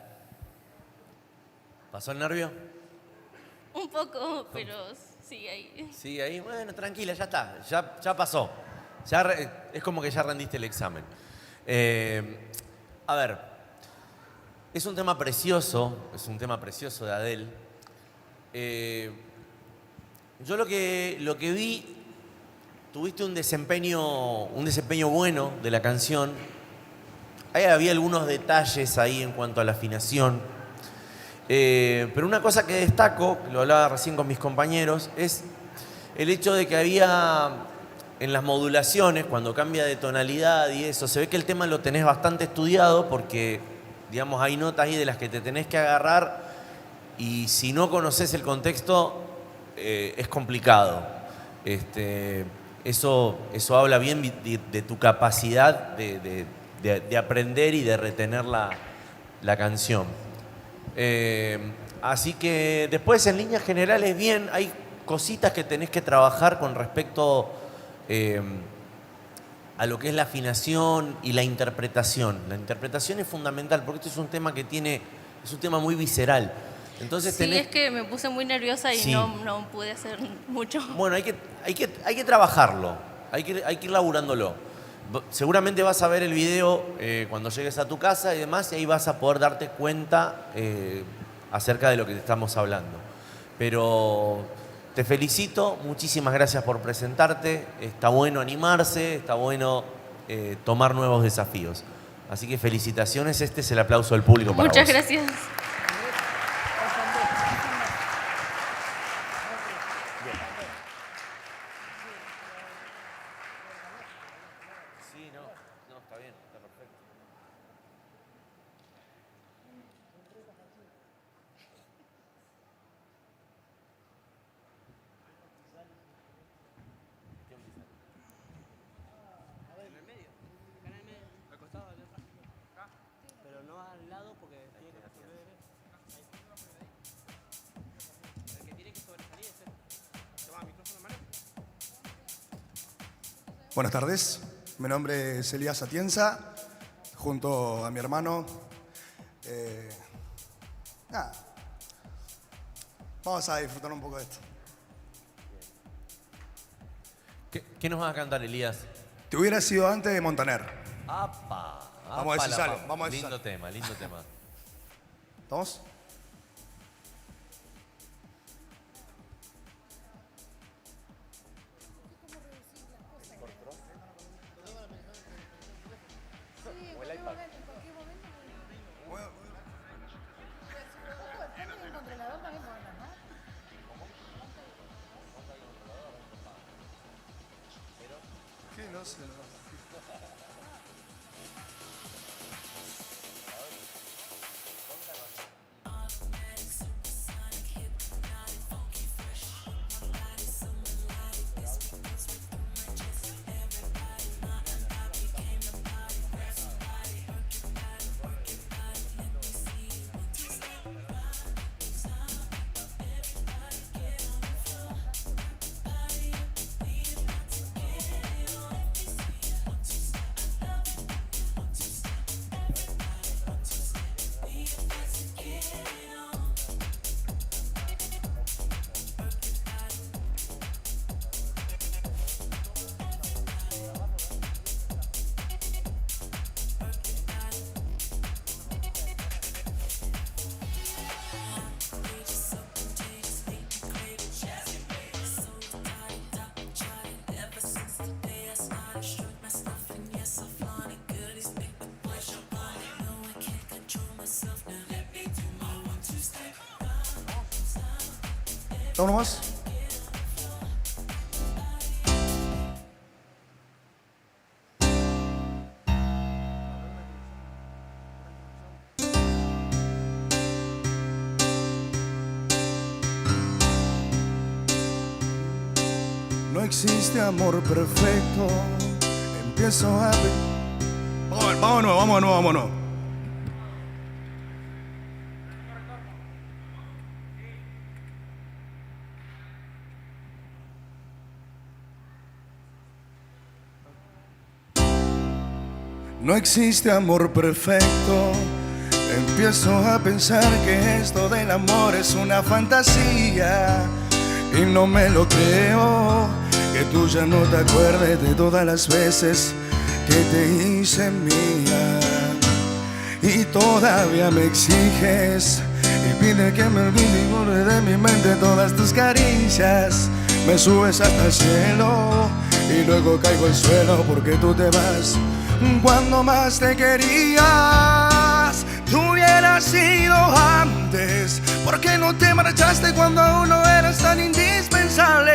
¿Pasó el nervio?
Un poco, pero sigue ahí.
Sí, ahí, bueno, tranquila, ya está, ya pasó. Es como que ya rendiste el examen. A ver, es un tema precioso de Adele. Yo lo que vi, tuviste un desempeño bueno de la canción. Ahí había algunos detalles ahí en cuanto a la afinación. Pero una cosa que destaco, lo hablaba recién con mis compañeros, es el hecho de que había en las modulaciones, cuando cambia de tonalidad y eso, se ve que el tema lo tenés bastante estudiado porque, digamos, hay notas ahí de las que te tenés que agarrar y si no conoces el contexto es complicado. Eso habla bien de tu capacidad de aprender y de retener la canción. Así que después en líneas generales bien, hay cositas que tenés que trabajar con respecto a lo que es la afinación y la interpretación. La interpretación es fundamental porque este es un tema es un tema muy visceral. Entonces
Sí, es que me puse muy nerviosa y
Sí.
no pude hacer mucho.
Bueno, hay que trabajarlo, hay que ir laburándolo. Seguramente vas a ver el video cuando llegues a tu casa y demás, y ahí vas a poder darte cuenta acerca de lo que te estamos hablando. Pero te felicito, muchísimas gracias por presentarte. Está bueno animarse, está bueno tomar nuevos desafíos. Así que felicitaciones, este es el aplauso del público para vos.
Muchas gracias.
Sí, no, está bien, está perfecto.
Pero no al lado porque tiene que resolver. El que tiene que sobresalir es él. Toma, micrófono en mano.
Buenas tardes, mi nombre es Elías Atienza, junto a mi hermano. Vamos a disfrutar un poco de esto.
¿Qué nos vas a cantar, Elías?
Te hubiera sido antes de Montaner.
¡Apa!
Vamos a ver si
la
sale,
papa.
vamos a ver si
Lindo
sale.
tema, lindo tema.
¿Estamos? ¿Qué? No sé. ¿Estamos nomás? No existe amor perfecto. Empiezo a... Vámonos. No existe amor perfecto, Empiezo a pensar que esto del amor es una fantasía y no me lo creo, que tú ya no te acuerdes de todas las veces que te hice mía y todavía me exiges y pides que me olvide y borre de mi mente todas tus caricias. Me subes hasta el cielo y luego caigo al suelo porque tú te vas cuando más te querías. Tú hubieras sido antes, ¿por qué no te marchaste cuando aún no eras tan indispensable?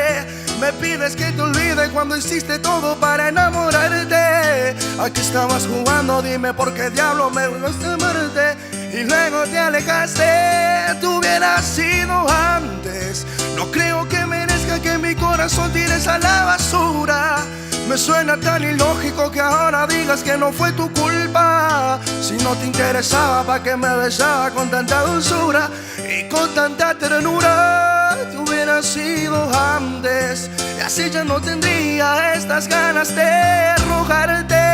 Me pides que te olvide cuando hiciste todo para enamorarte. ¿A qué estabas jugando? Dime por qué diablo me volviste a amarte y luego te alejaste. Tú hubieras sido antes, no creo que merezca que mi corazón tires a la basura. Me suena tan ilógico que ahora digas que no fue tu culpa. Si no te interesaba, ¿para qué me besaba con tanta dulzura y con tanta ternura? Te hubieras sido antes y así ya no tendría estas ganas de rogarte.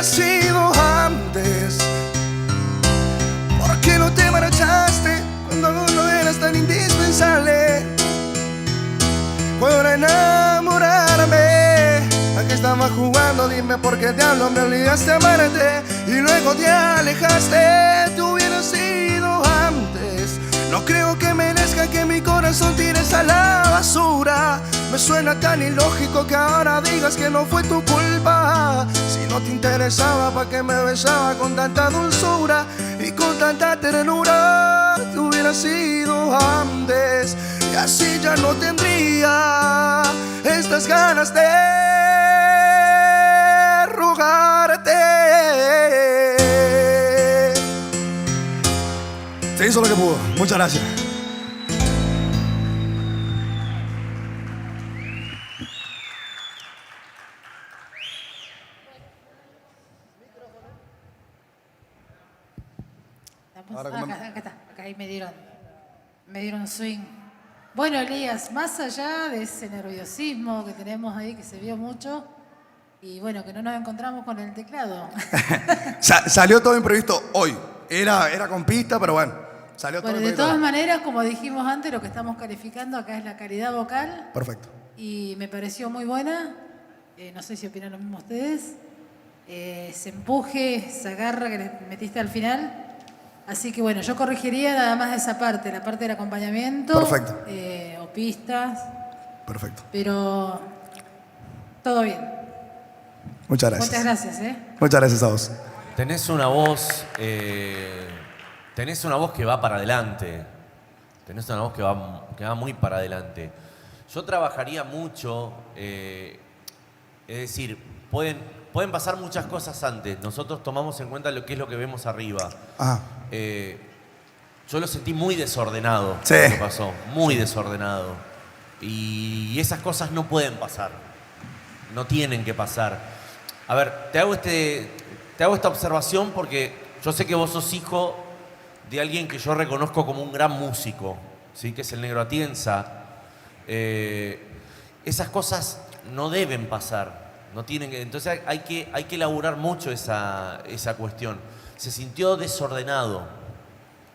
Sido antes, ¿por qué no te marchaste cuando no eras tan indispensable? Por enamorarme, ¿a qué estaba jugando? Dime por qué diablo me olvidaste amarte y luego te alejaste. Tú hubieras sido antes, no creo que merezca que mi corazón tires a la basura. Me suena tan ilógico que ahora digas que no fue tu culpa. Si no te interesaba, ¿para qué me besaba con tanta dulzura y con tanta ternura? Te hubiera sido antes y así ya no tendría estas ganas de rogarte. Se hizo lo que pudo. Muchas gracias.
Acá está, acá ahí me dieron swing. Bueno, Elías, más allá de ese nerviosismo que tenemos ahí, que se vio mucho, y bueno, que no nos encontramos con el teclado.
Salió todo imprevisto hoy. Era con pista, pero bueno, salió todo
Bueno, de
imprevisto.
todas maneras, como dijimos antes, lo que estamos calificando acá es la calidad vocal.
Perfecto.
Y me pareció muy buena. No sé si opinan lo mismo ustedes. Ese empuje, esa garra que le metiste al final. Así que bueno, yo corregiría nada más esa parte, la parte del acompañamiento.
Perfecto.
O pistas.
Perfecto.
Pero todo bien.
Muchas gracias.
Muchas gracias,
Muchas gracias a vos.
Tenés una voz que va para adelante. Tenés una voz que va muy para adelante. Yo trabajaría mucho, es decir, pueden pasar muchas cosas antes. Nosotros tomamos en cuenta lo que es lo que vemos arriba.
Ajá.
Yo lo sentí muy desordenado.
Sí.
Lo que pasó, muy desordenado. Y esas cosas no pueden pasar. No tienen que pasar. A ver, te hago esta observación porque yo sé que vos sos hijo de alguien que yo reconozco como un gran músico, ¿sí? Que es el Negro Atienza. Esas cosas no deben pasar. No tienen que, entonces hay que elaborar mucho esa cuestión. Se sintió desordenado.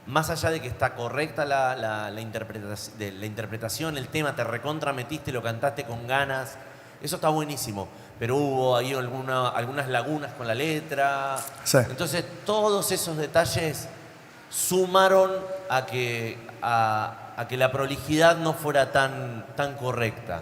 Más allá de que está correcta la interpretación, el tema, te recontrametiste, lo cantaste con ganas. Eso está buenísimo. Pero hubo ahí algunas lagunas con la letra.
Sí.
Entonces todos esos detalles sumaron a que la prolijidad no fuera tan correcta.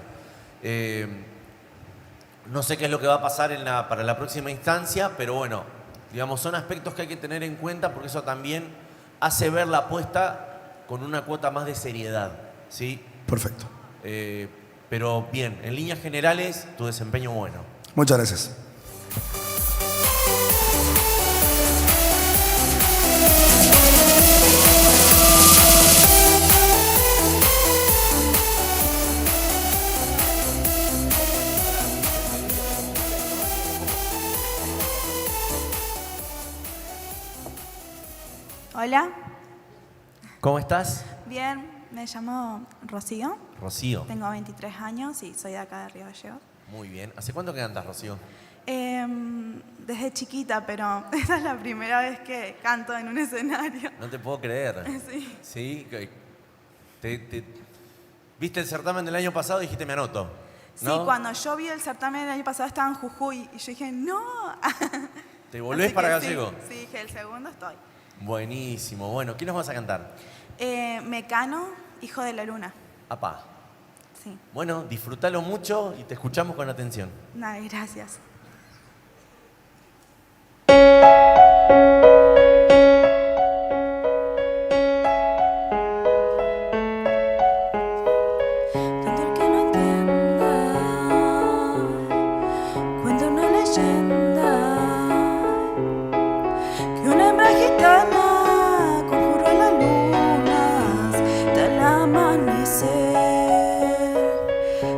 No sé qué es lo que va a pasar para la próxima instancia, pero bueno, digamos, son aspectos que hay que tener en cuenta porque eso también hace ver la apuesta con una cuota más de seriedad, ¿sí?
Perfecto.
Pero bien, en líneas generales, tu desempeño bueno.
Muchas gracias.
Hola,
¿Cómo estás?
bien, me llamo Rocío.
Rocío.
Tengo 23 años y soy de acá de Río Gallegos.
Muy bien. ¿Hace cuánto que cantas, Rocío?
Desde chiquita, pero esta es la primera vez que canto en un escenario.
No te puedo creer.
Sí.
Sí. ¿Viste el certamen del año pasado y dijiste me anoto? ¿No?
Sí, cuando yo vi el certamen el año pasado estaba en Jujuy y yo dije, no.
¿Te volvés
Así
para
que
Gallego?
Sí, dije, el segundo estoy.
Buenísimo. Bueno, ¿qué nos vas a cantar?
Mecano, Hijo de la Luna.
Apá.
Sí.
Bueno, disfrútalo mucho y te escuchamos con atención.
Nada, gracias.
Tanto el que no entienda, cuenta una leyenda que una hembra gitana conjuró las lunas del amanecer.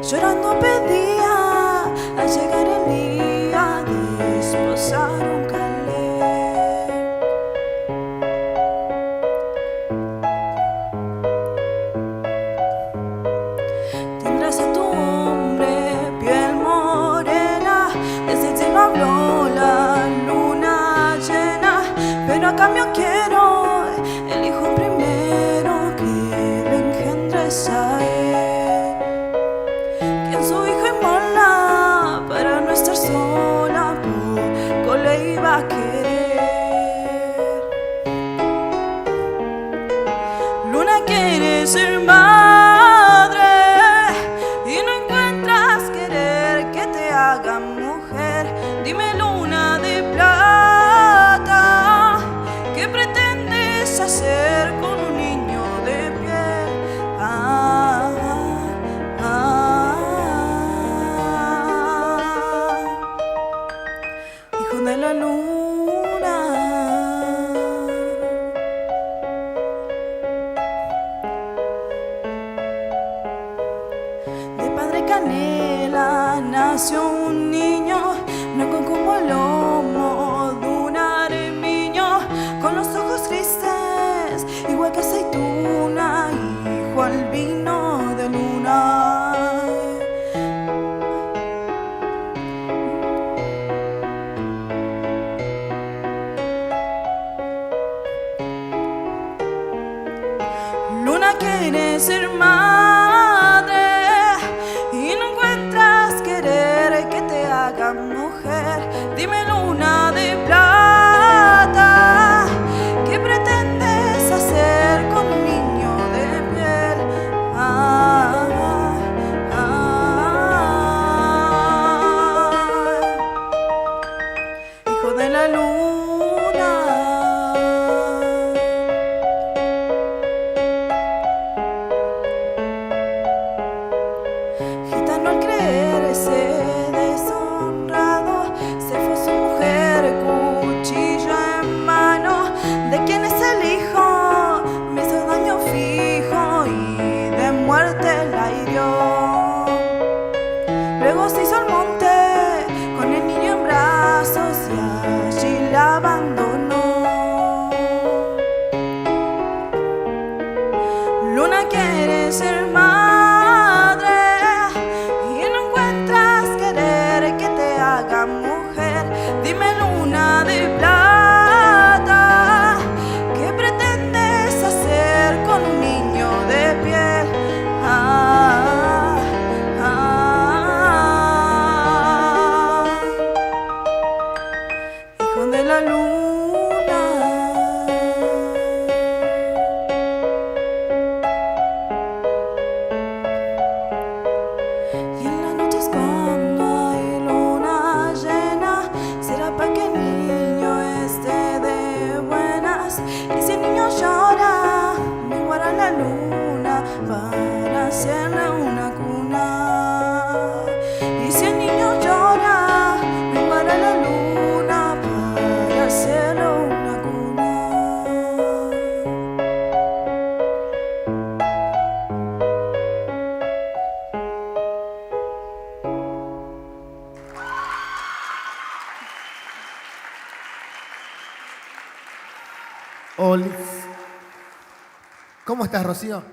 Llorando pedía al llegar el día de esposar un calé. Tendrás a tu hombre piel morena, desde el cielo habló la luna llena, pero a cambio quiero el hijo primero que lo engendres a él, quien su hijo inmola para no estar sola, poco le iba a querer. Luna quiere ser madre y no encuentras querer que te haga mujer. Dime, luna de plata, ¿qué pretendes hacer con un niño de piel? Hijo de la luna. De padre canela nació un niño, blanco como el lomo de un armiño, con los ojos grises, igual que aceituna, hijo albino de luna. Luna quiere ser madre y no encuentras querer que te haga mujer. Dime, luna de plata, ¿qué pretendes hacer con un niño de piel? Hijo de la luna. Gitano al creerse deshonrado, se fue su mujer, cuchillo en mano. ¿De quién es el hijo? Me hizo daño fijo y de muerte la hirió. Luego se hizo al monte con el niño en brazos y allí la abandonó. Luna quiere ser madre y no encuentras querer que te haga mujer. Dime, luna de plata, ¿qué pretendes hacer con un niño de piel? Hijo de la luna.
Olis. ¿Cómo estás, Rocío?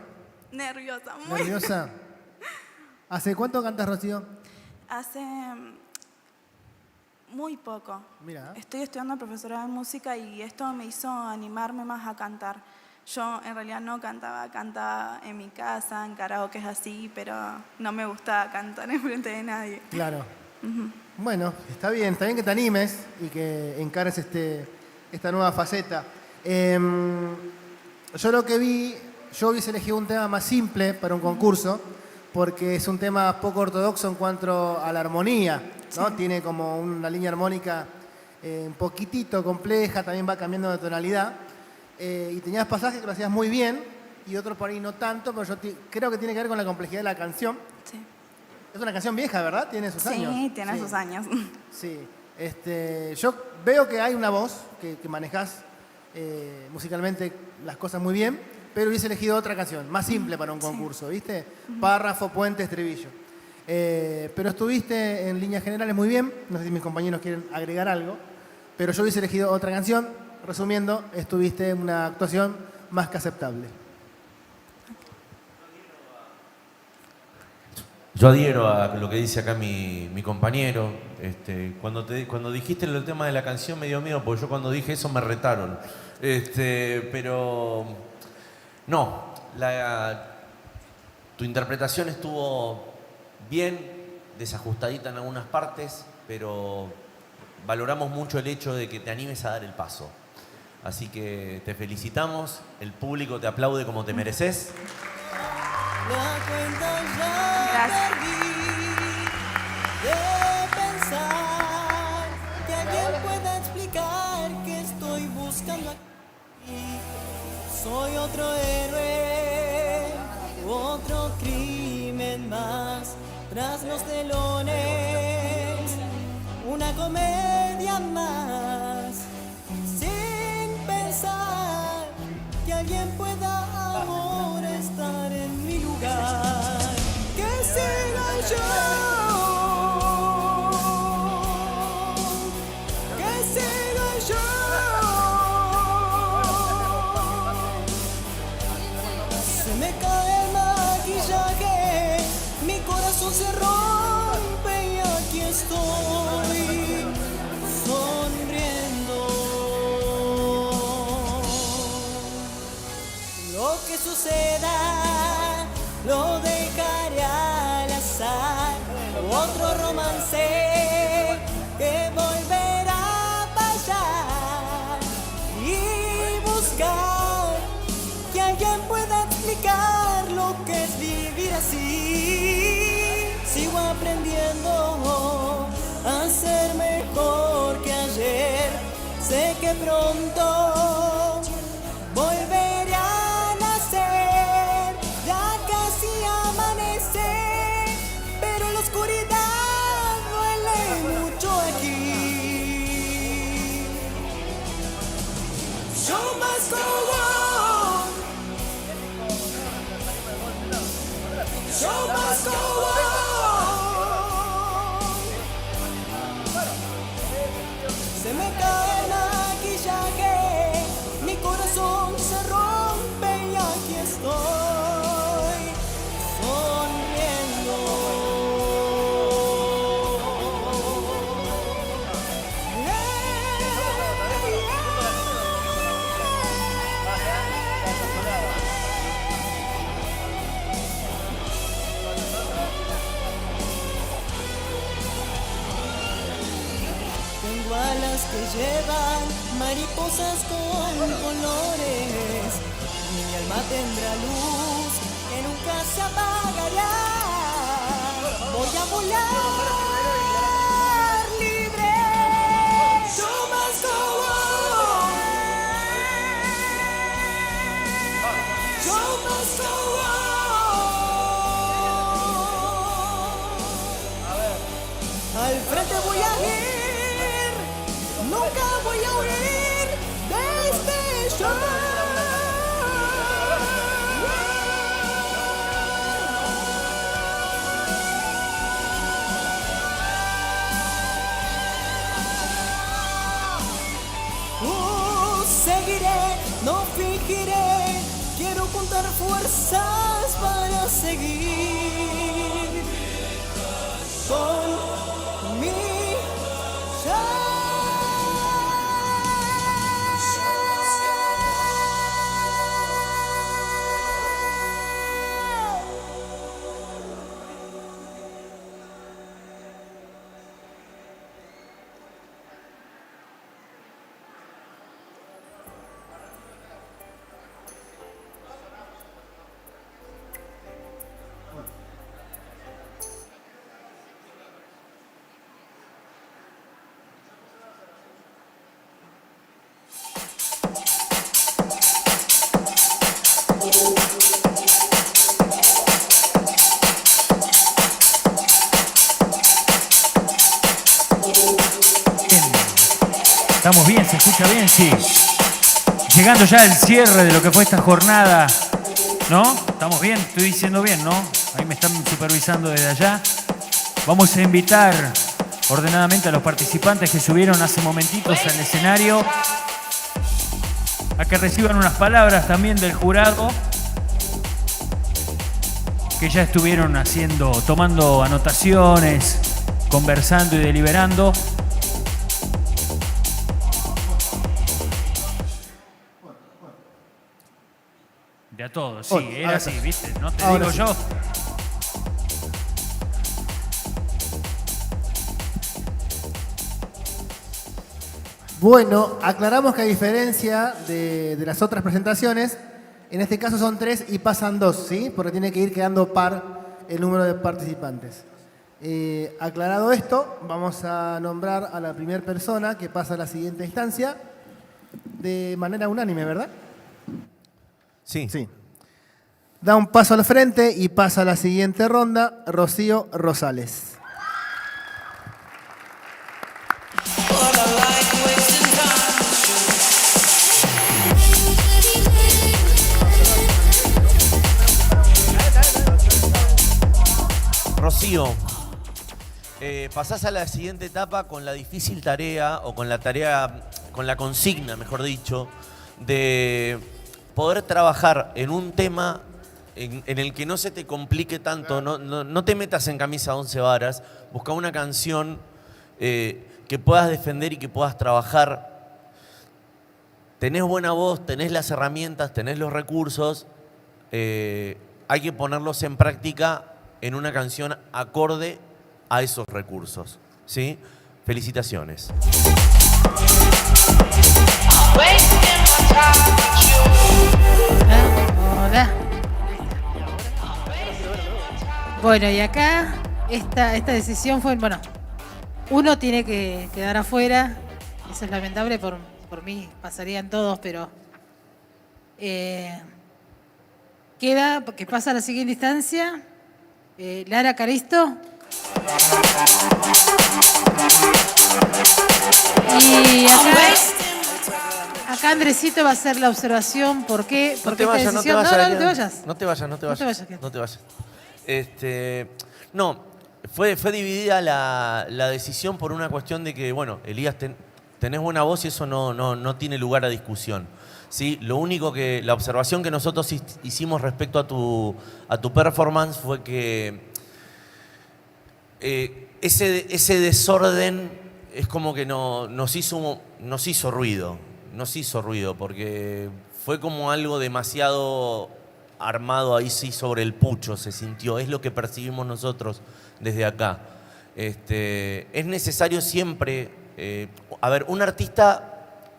Nerviosa, muy.
¿Nerviosa? ¿Hace cuánto cantas, Rocío?
Hace muy poco.
Mira.
Estoy estudiando profesora de música y esto me hizo animarme más a cantar. Yo en realidad no cantaba en mi casa, en karaoke así, pero no me gustaba cantar en frente de nadie.
Claro. Bueno, está bien que te animes y que encares esta nueva faceta. Yo lo que vi, yo hubiese elegido un tema más simple para un concurso, porque es un tema poco ortodoxo en cuanto a la armonía, ¿no? Sí. Tiene como una línea armónica un poquitito compleja, también va cambiando de tonalidad. Y tenías pasajes que lo hacías muy bien y otros por ahí no tanto, pero yo creo que tiene que ver con la complejidad de la canción.
Sí.
Es una canción vieja, ¿verdad? Tiene sus años.
Sí, tiene sus años.
Sí. Yo veo que hay una voz que manejás musicalmente las cosas muy bien, pero hubiese elegido otra canción, más simple para un concurso, ¿viste? Párrafo, puente, estribillo. Pero estuviste en líneas generales muy bien, no sé si mis compañeros quieren agregar algo, pero yo hubiese elegido otra canción. Resumiendo, estuviste en una actuación más que aceptable.
Yo adhiero a lo que dice acá mi compañero. Cuando dijiste el tema de la canción me dio miedo, porque yo cuando dije eso me retaron. Pero no, tu interpretación estuvo bien, desajustadita en algunas partes, pero valoramos mucho el hecho de que te animes a dar el paso. Así que te felicitamos, el público te aplaude como te mereces.
Gracias. De pensar que alguien pueda explicar que estoy buscando aquí. Soy otro héroe, otro crimen más tras los telones, una comedia más. Que alguien pueda ahora estar en mi lugar, que siga yo, que siga yo. Se me cae el maquillaje, mi corazón se rompe y aquí estoy sonriendo. Lo que suceda lo dejaré al azar. Otro romance que volverá a pasar y buscar que alguien pueda explicar lo que es vivir así. Sigo aprendiendo a ser mejor que ayer. Sé que pronto volveré a nacer, ya casi amanece, pero la oscuridad duele mucho aquí. Show must go on. Show must go on. Se me cae el maquillaje, mi corazón se rompe y aquí estoy sonriendo. Tengo alas que llevan mariposas con colores. Mi alma tendrá luz que nunca se apagará. Voy a volar libre. Show must go on. Show must go on. Al frente voy a ir, nunca voy a huir de este show. Seguiré, no juntar fuerzas para seguir con mi
¿Estamos bien? ¿Se escucha bien? Sí. Llegando ya al cierre de lo que fue esta jornada, ¿no? ¿Estamos bien? Estoy diciendo bien, ¿no? Ahí me están supervisando desde allá. Vamos a invitar ordenadamente a los participantes que subieron hace momentitos al escenario a que reciban unas palabras también del jurado que ya estuvieron tomando anotaciones, conversando y deliberando. De a todos, sí, era así, ¿viste? No te digo yo.
Bueno, aclaramos que a diferencia de las otras presentaciones, en este caso son 3 y pasan 2, ¿sí? Porque tiene que ir quedando par el número de participantes. Aclarado esto, vamos a nombrar a la primera persona que pasa a la siguiente instancia de manera unánime, ¿verdad?
Sí.
Sí. Da un paso al frente y pasa a la siguiente ronda, Rocío Rosales.
Rocío, pasás a la siguiente etapa con la difícil tarea, o con la consigna, mejor dicho, de poder trabajar en un tema en el que no se te complique tanto, no te metas en camisa 11 varas, busca una canción que puedas defender y que puedas trabajar. Tenés buena voz, tenés las herramientas, tenés los recursos, hay que ponerlos en práctica en una canción acorde a esos recursos, ¿sí? Felicitaciones.
Hola. Bueno, y acá esta decisión fue, bueno, uno tiene que quedar afuera, eso es lamentable, por mí pasarían todos, pero queda, que pasa a la siguiente instancia, Lara Caristo. Y acá Andresito va a hacer la observación. ¿Por qué?
No te vayas, no te vayas.
No te vayas.
No te vayas, no te vayas.
No te vayas,
No te vayas. No, fue dividida la decisión por una cuestión de que, bueno, Elías, tenés buena voz y eso no tiene lugar a discusión. ¿Sí? Lo único que, la observación que nosotros hicimos respecto a tu performance fue que ese desorden es como que nos hizo ruido. Nos hizo ruido porque fue como algo demasiado armado ahí sí sobre el pucho, se sintió. Es lo que percibimos nosotros desde acá. Es necesario siempre... a ver, un artista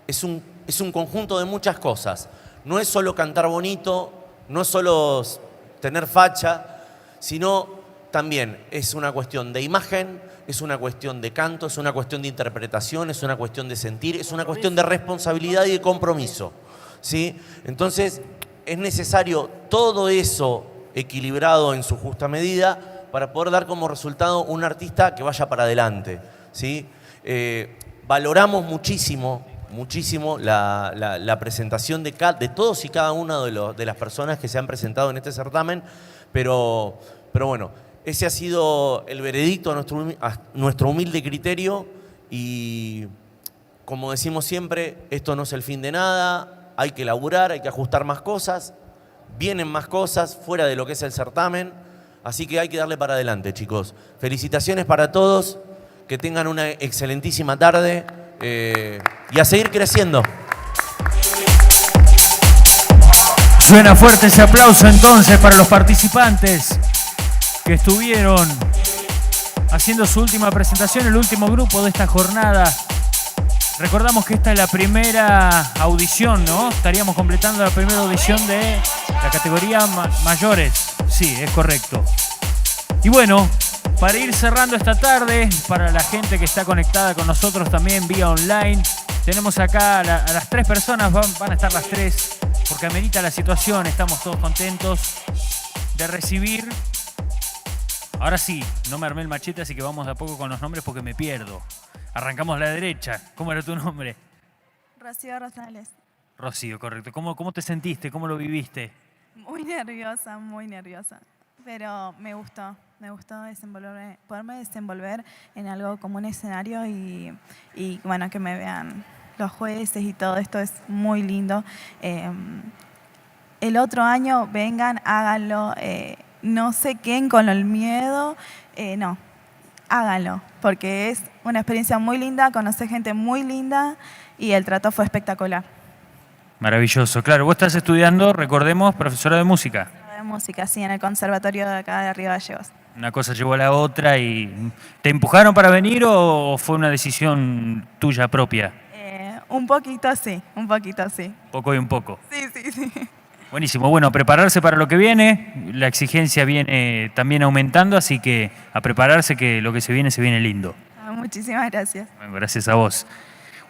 es un conjunto de muchas cosas. No es solo cantar bonito, no es solo tener facha, sino también es una cuestión de imagen, es una cuestión de canto, es una cuestión de interpretación, es una cuestión de sentir, es una cuestión de responsabilidad y de compromiso, ¿sí? Entonces, es necesario todo eso equilibrado en su justa medida para poder dar como resultado un artista que vaya para adelante, ¿sí? Valoramos muchísimo la presentación de presentación de cada una de las personas que se han presentado en este certamen, pero bueno, ese ha sido el veredicto a nuestro humilde criterio y, como decimos siempre, esto no es el fin de nada, hay que laburar, hay que ajustar más cosas, vienen más cosas fuera de lo que es el certamen, así que hay que darle para adelante, chicos. Felicitaciones para todos, que tengan una excelentísima tarde y a seguir creciendo.
Suena fuerte ese aplauso entonces para los participantes que estuvieron haciendo su última presentación, el último grupo de esta jornada. Recordamos que esta es la primera audición, ¿no? Estaríamos completando la primera audición de la categoría mayores. Sí, es correcto. Y bueno, para ir cerrando esta tarde, para la gente que está conectada con nosotros también vía online, tenemos acá a las 3 personas, van a estar las 3, porque amerita la situación, estamos todos contentos de recibir. Ahora sí, no me armé el machete, así que vamos de a poco con los nombres porque me pierdo. Arrancamos a la derecha. ¿Cómo era tu nombre?
Rocío Rosales.
Rocío, correcto. ¿Cómo te sentiste? ¿Cómo lo viviste?
Muy nerviosa. Pero me gustó poderme desenvolver en algo como un escenario y bueno, que me vean los jueces y todo esto es muy lindo. El otro año vengan, háganlo, no se queden con el miedo, no, háganlo, porque es una experiencia muy linda, conocí gente muy linda y el trato fue espectacular.
Maravilloso. Claro, vos estás estudiando, recordemos, profesora de música.
De música, sí, en el conservatorio de acá de Río Gallegos.
Una cosa llevó a la otra y... ¿Te empujaron para venir o fue una decisión tuya propia?
Un poquito sí.
Poco y un poco.
Sí.
Buenísimo. Bueno, a prepararse para lo que viene. La exigencia viene también aumentando, así que a prepararse que lo que se viene lindo.
Muchísimas gracias.
Bueno, gracias a vos.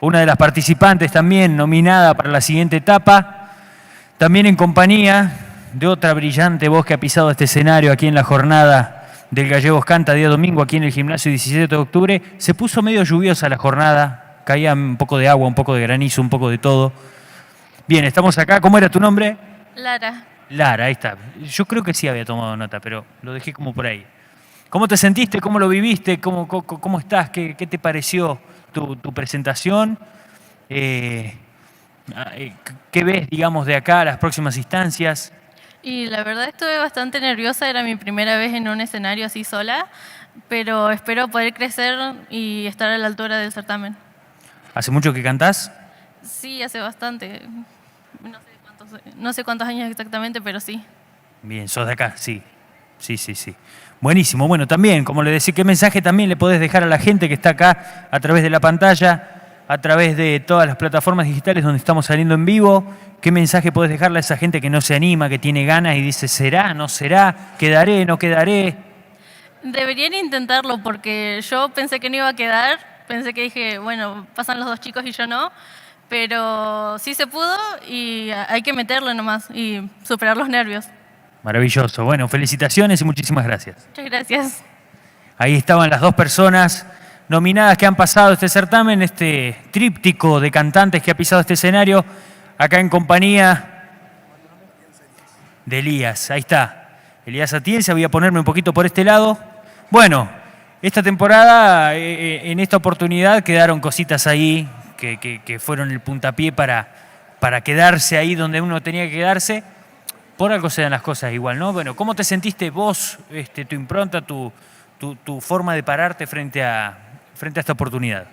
Una de las participantes también nominada para la siguiente etapa, también en compañía de otra brillante voz que ha pisado este escenario aquí en la jornada del Gallegos Canta, día domingo, aquí en el gimnasio 17 de octubre. Se puso medio lluviosa la jornada, caía un poco de agua, un poco de granizo, un poco de todo. Bien, estamos acá. ¿Cómo era tu nombre?
Lara.
Lara, ahí está. Yo creo que sí había tomado nota, pero lo dejé como por ahí. ¿Cómo te sentiste? ¿Cómo lo viviste? ¿Cómo estás? ¿Qué te pareció tu presentación? ¿Qué ves, digamos, de acá a las próximas instancias?
Y la verdad estuve bastante nerviosa, era mi primera vez en un escenario así sola, pero espero poder crecer y estar a la altura del certamen.
¿Hace mucho que cantás?
Sí, hace bastante. No sé cuántos años exactamente, pero sí.
Bien, sos de acá, sí. Sí. Buenísimo. Bueno, también, como le decía, ¿qué mensaje también le podés dejar a la gente que está acá a través de la pantalla, a través de todas las plataformas digitales donde estamos saliendo en vivo? ¿Qué mensaje podés dejarle a esa gente que no se anima, que tiene ganas y dice, ¿será, no será? ¿Quedaré, no quedaré?
Deberían intentarlo porque yo pensé que no iba a quedar. Pensé que dije, bueno, pasan los 2 chicos y yo no. Pero sí se pudo y hay que meterlo nomás y superar los nervios.
Maravilloso. Bueno, felicitaciones y muchísimas gracias.
Muchas gracias.
Ahí estaban las 2 personas nominadas que han pasado este certamen, este tríptico de cantantes que ha pisado este escenario, acá en compañía de Elías. Ahí está, Elías Atienza. Voy a ponerme un poquito por este lado. Bueno, esta temporada, en esta oportunidad, quedaron cositas ahí que fueron el puntapié para quedarse ahí donde uno tenía que quedarse. Por algo se dan las cosas igual, ¿no? Bueno, ¿cómo te sentiste vos, tu impronta, tu forma de pararte frente a esta oportunidad?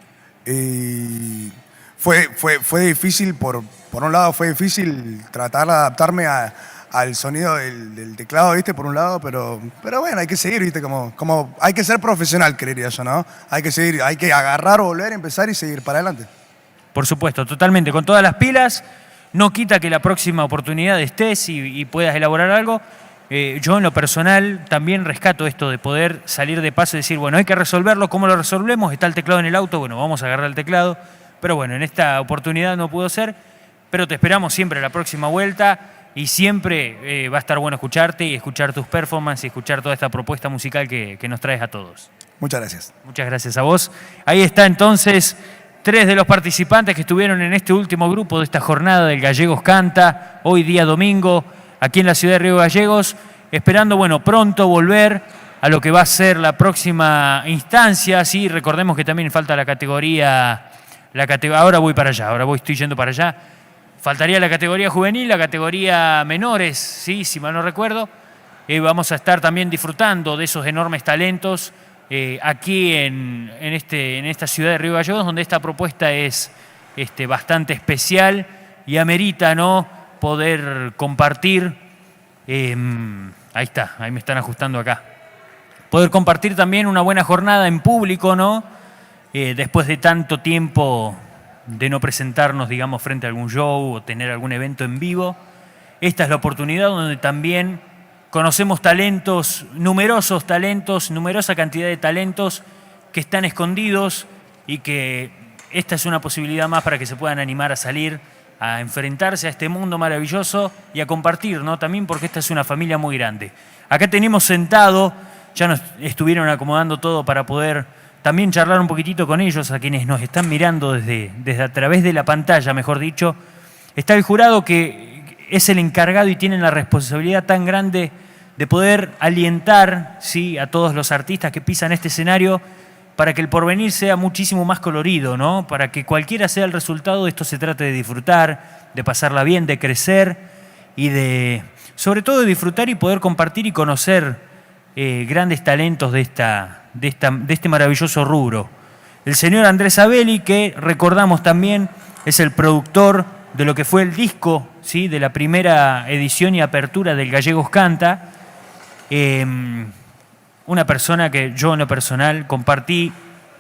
Fue difícil, por un lado fue difícil tratar de adaptarme al sonido del teclado, ¿viste? Por un lado, pero bueno, hay que seguir, ¿viste? Como hay que ser profesional, creería yo, ¿no? Hay que seguir, hay que agarrar, volver, empezar y seguir para adelante.
Por supuesto, totalmente, con todas las pilas. No quita que la próxima oportunidad estés y puedas elaborar algo. Yo en lo personal también rescato esto de poder salir de paso y decir, bueno, hay que resolverlo. ¿Cómo lo resolvemos? Está el teclado en el auto, bueno, vamos a agarrar el teclado. Pero bueno, en esta oportunidad no pudo ser, pero te esperamos siempre a la próxima vuelta y siempre va a estar bueno escucharte y escuchar tus performances y escuchar toda esta propuesta musical que nos traes a todos.
Muchas gracias.
Muchas gracias a vos. Ahí está entonces 3 de los participantes que estuvieron en este último grupo de esta jornada del Gallegos Canta, hoy día domingo, aquí en la ciudad de Río Gallegos, esperando, bueno, pronto volver a lo que va a ser la próxima instancia. Sí, recordemos que también falta la categoría, ahora voy para allá, estoy yendo para allá. faltaría la categoría juvenil, la categoría menores, ¿sí? Si mal no recuerdo. Vamos a estar también disfrutando de esos enormes talentos aquí en esta ciudad de Río Gallegos, donde esta propuesta es bastante especial y amerita, ¿no?, poder compartir. Ahí está, ahí me están ajustando acá. Poder compartir también una buena jornada en público, ¿no? Después de tanto tiempo de no presentarnos, digamos, frente a algún show o tener algún evento en vivo. Esta es la oportunidad donde también conocemos talentos, numerosa cantidad de talentos que están escondidos y que esta es una posibilidad más para que se puedan animar a salir, a enfrentarse a este mundo maravilloso y a compartir, ¿no? También porque esta es una familia muy grande. Acá tenemos sentado, ya nos estuvieron acomodando todo para poder también charlar un poquitito con ellos, a quienes nos están mirando desde a través de la pantalla, mejor dicho. Está el jurado que es el encargado y tiene la responsabilidad tan grande de poder alientar, ¿sí?, a todos los artistas que pisan este escenario para que el porvenir sea muchísimo más colorido, ¿no? Para que cualquiera sea el resultado de esto se trate de disfrutar, de pasarla bien, de crecer y sobre todo de disfrutar y poder compartir y conocer grandes talentos de este maravilloso rubro. El señor Andrés Abeli, que recordamos también es el productor de lo que fue el disco, ¿sí?, de la primera edición y apertura del Gallegos Canta. Una persona que yo en lo personal compartí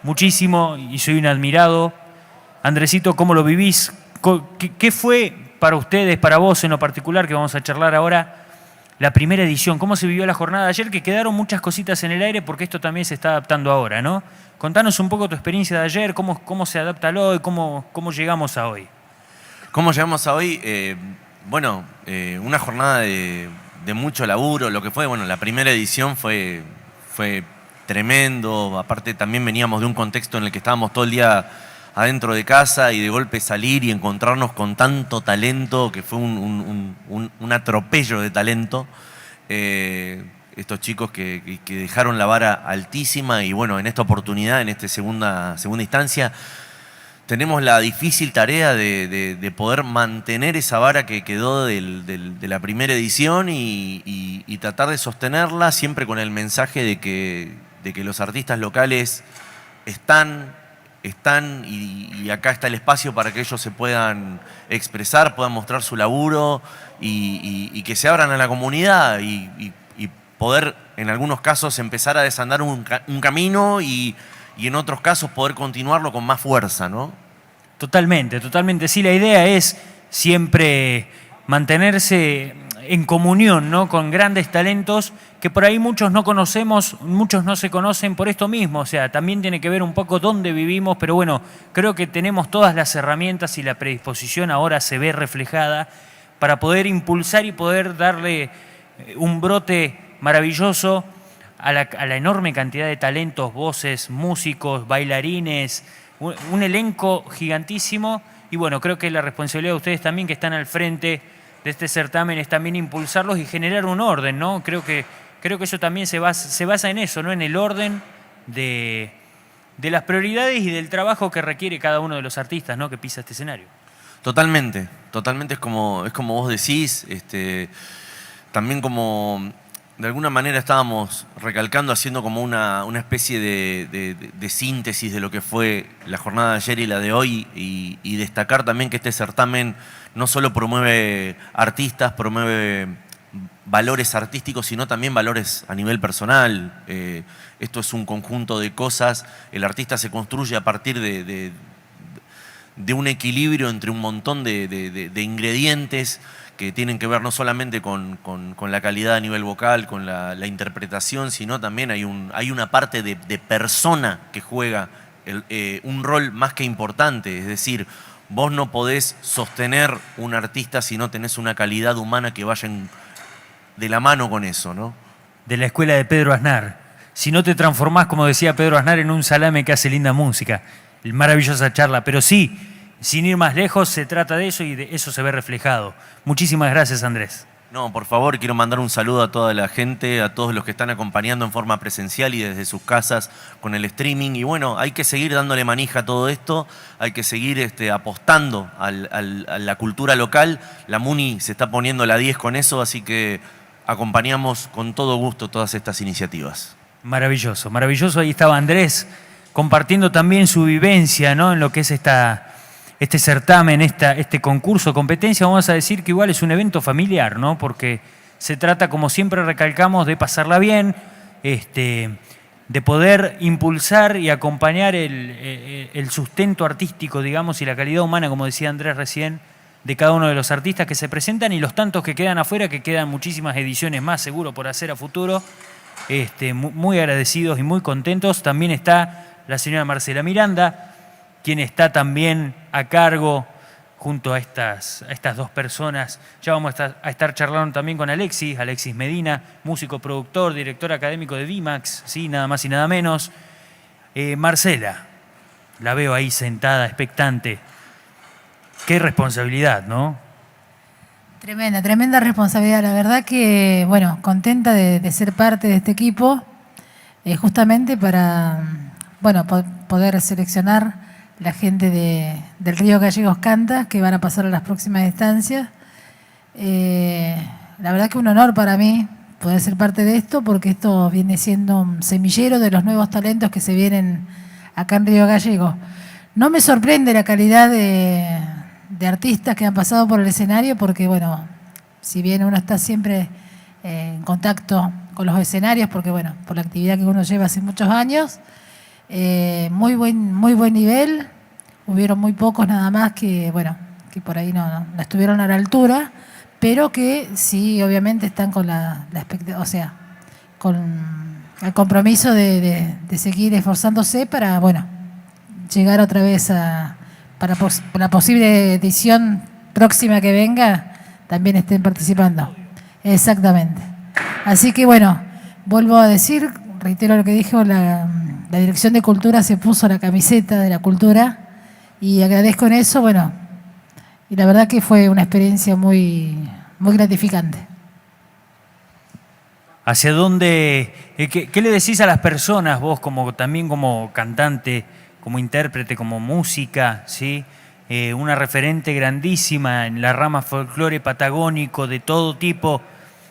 muchísimo y soy un admirado. Andresito, ¿cómo lo vivís? ¿Qué fue para ustedes, para vos en lo particular, que vamos a charlar ahora, la primera edición? ¿Cómo se vivió la jornada de ayer? Que quedaron muchas cositas en el aire porque esto también se está adaptando ahora, ¿no? Contanos un poco tu experiencia de ayer, cómo se adapta al hoy, cómo llegamos a hoy.
¿Cómo llegamos a hoy? Una jornada de mucho laburo, lo que fue, bueno, la primera edición fue tremendo, aparte también veníamos de un contexto en el que estábamos todo el día adentro de casa y de golpe salir y encontrarnos con tanto talento, que fue un atropello de talento. Estos chicos que dejaron la vara altísima y bueno, en esta oportunidad, en esta segunda instancia, tenemos la difícil tarea de poder mantener esa vara que quedó de la primera edición y tratar de sostenerla siempre con el mensaje de que los artistas locales están y acá está el espacio para que ellos se puedan expresar, puedan mostrar su laburo y que se abran a la comunidad y poder en algunos casos empezar a desandar un camino y en otros casos poder continuarlo con más fuerza, ¿no?
Totalmente. Sí, la idea es siempre mantenerse en comunión, ¿no?, con grandes talentos que por ahí muchos no conocemos, muchos no se conocen por esto mismo. O sea, también tiene que ver un poco dónde vivimos, pero bueno, creo que tenemos todas las herramientas y la predisposición ahora se ve reflejada para poder impulsar y poder darle un brote maravilloso a la enorme cantidad de talentos, voces, músicos, bailarines, un elenco gigantísimo. Y bueno, creo que la responsabilidad de ustedes también que están al frente de este certamen es también impulsarlos y generar un orden, ¿no? Creo que eso también se basa en eso, ¿no?, en el orden de las prioridades y del trabajo que requiere cada uno de los artistas, ¿no?, que pisa este escenario.
Totalmente es como vos decís, también como de alguna manera estábamos recalcando, haciendo como una especie de síntesis de lo que fue la jornada de ayer y la de hoy y destacar también que este certamen no solo promueve artistas, promueve valores artísticos, sino también valores a nivel personal. Esto es un conjunto de cosas, el artista se construye a partir de un equilibrio entre un montón de ingredientes que tienen que ver no solamente con la calidad a nivel vocal, con la interpretación, sino también hay una parte de persona que juega un rol más que importante. Es decir, vos no podés sostener un artista si no tenés una calidad humana que vaya de la mano con eso, ¿no?
De la escuela de Pedro Aznar. Si no te transformás, como decía Pedro Aznar, en un salame que hace linda música. Maravillosa charla, pero sí, sin ir más lejos, se trata de eso y de eso se ve reflejado. Muchísimas gracias, Andrés.
No, por favor, quiero mandar un saludo a toda la gente, a todos los que están acompañando en forma presencial y desde sus casas con el streaming. Y bueno, hay que seguir dándole manija a todo esto, hay que seguir apostando a la cultura local. La Muni se está poniendo la 10 con eso, así que acompañamos con todo gusto todas estas iniciativas.
Maravilloso, maravilloso. Ahí estaba Andrés compartiendo también su vivencia, ¿no?, en lo que es este certamen, este concurso, competencia. Vamos a decir que igual es un evento familiar, ¿no?, porque se trata, como siempre recalcamos, de pasarla bien, de poder impulsar y acompañar el sustento artístico, digamos, y la calidad humana, como decía Andrés recién, de cada uno de los artistas que se presentan y los tantos que quedan afuera, que quedan muchísimas ediciones más, seguro, por hacer a futuro. Muy agradecidos y muy contentos. También está la señora Marcela Miranda, quien está también a cargo junto a estas dos personas. Ya vamos a estar charlando también con Alexis Medina, músico, productor, director académico de VIMAX, ¿sí?, nada más y nada menos. Marcela, la veo ahí sentada, expectante. Qué responsabilidad, ¿no?
Tremenda, tremenda responsabilidad. La verdad que, bueno, contenta de ser parte de este equipo, justamente para, bueno, poder seleccionar la gente del Río Gallegos Canta, que van a pasar a las próximas instancias. La verdad que un honor para mí poder ser parte de esto, porque esto viene siendo un semillero de los nuevos talentos que se vienen acá en Río Gallegos. No me sorprende la calidad de artistas que han pasado por el escenario, porque, bueno, si bien uno está siempre en contacto con los escenarios, porque, bueno, por la actividad que uno lleva hace muchos años, muy buen nivel. Hubieron muy pocos nada más que, bueno, que por ahí no estuvieron a la altura, pero que sí, obviamente están con o sea, con el compromiso de seguir esforzándose para, bueno, llegar otra vez para la posible edición próxima que venga, también estén participando. Exactamente. Así que, bueno, vuelvo a decir, reitero lo que dijo, la Dirección de Cultura se puso la camiseta de la cultura y agradezco en eso, bueno, y la verdad que fue una experiencia muy gratificante.
¿Hacia dónde, qué le decís a las personas, vos también como cantante, como intérprete, como música, ¿sí? Una referente grandísima en la rama folclore patagónico de todo tipo?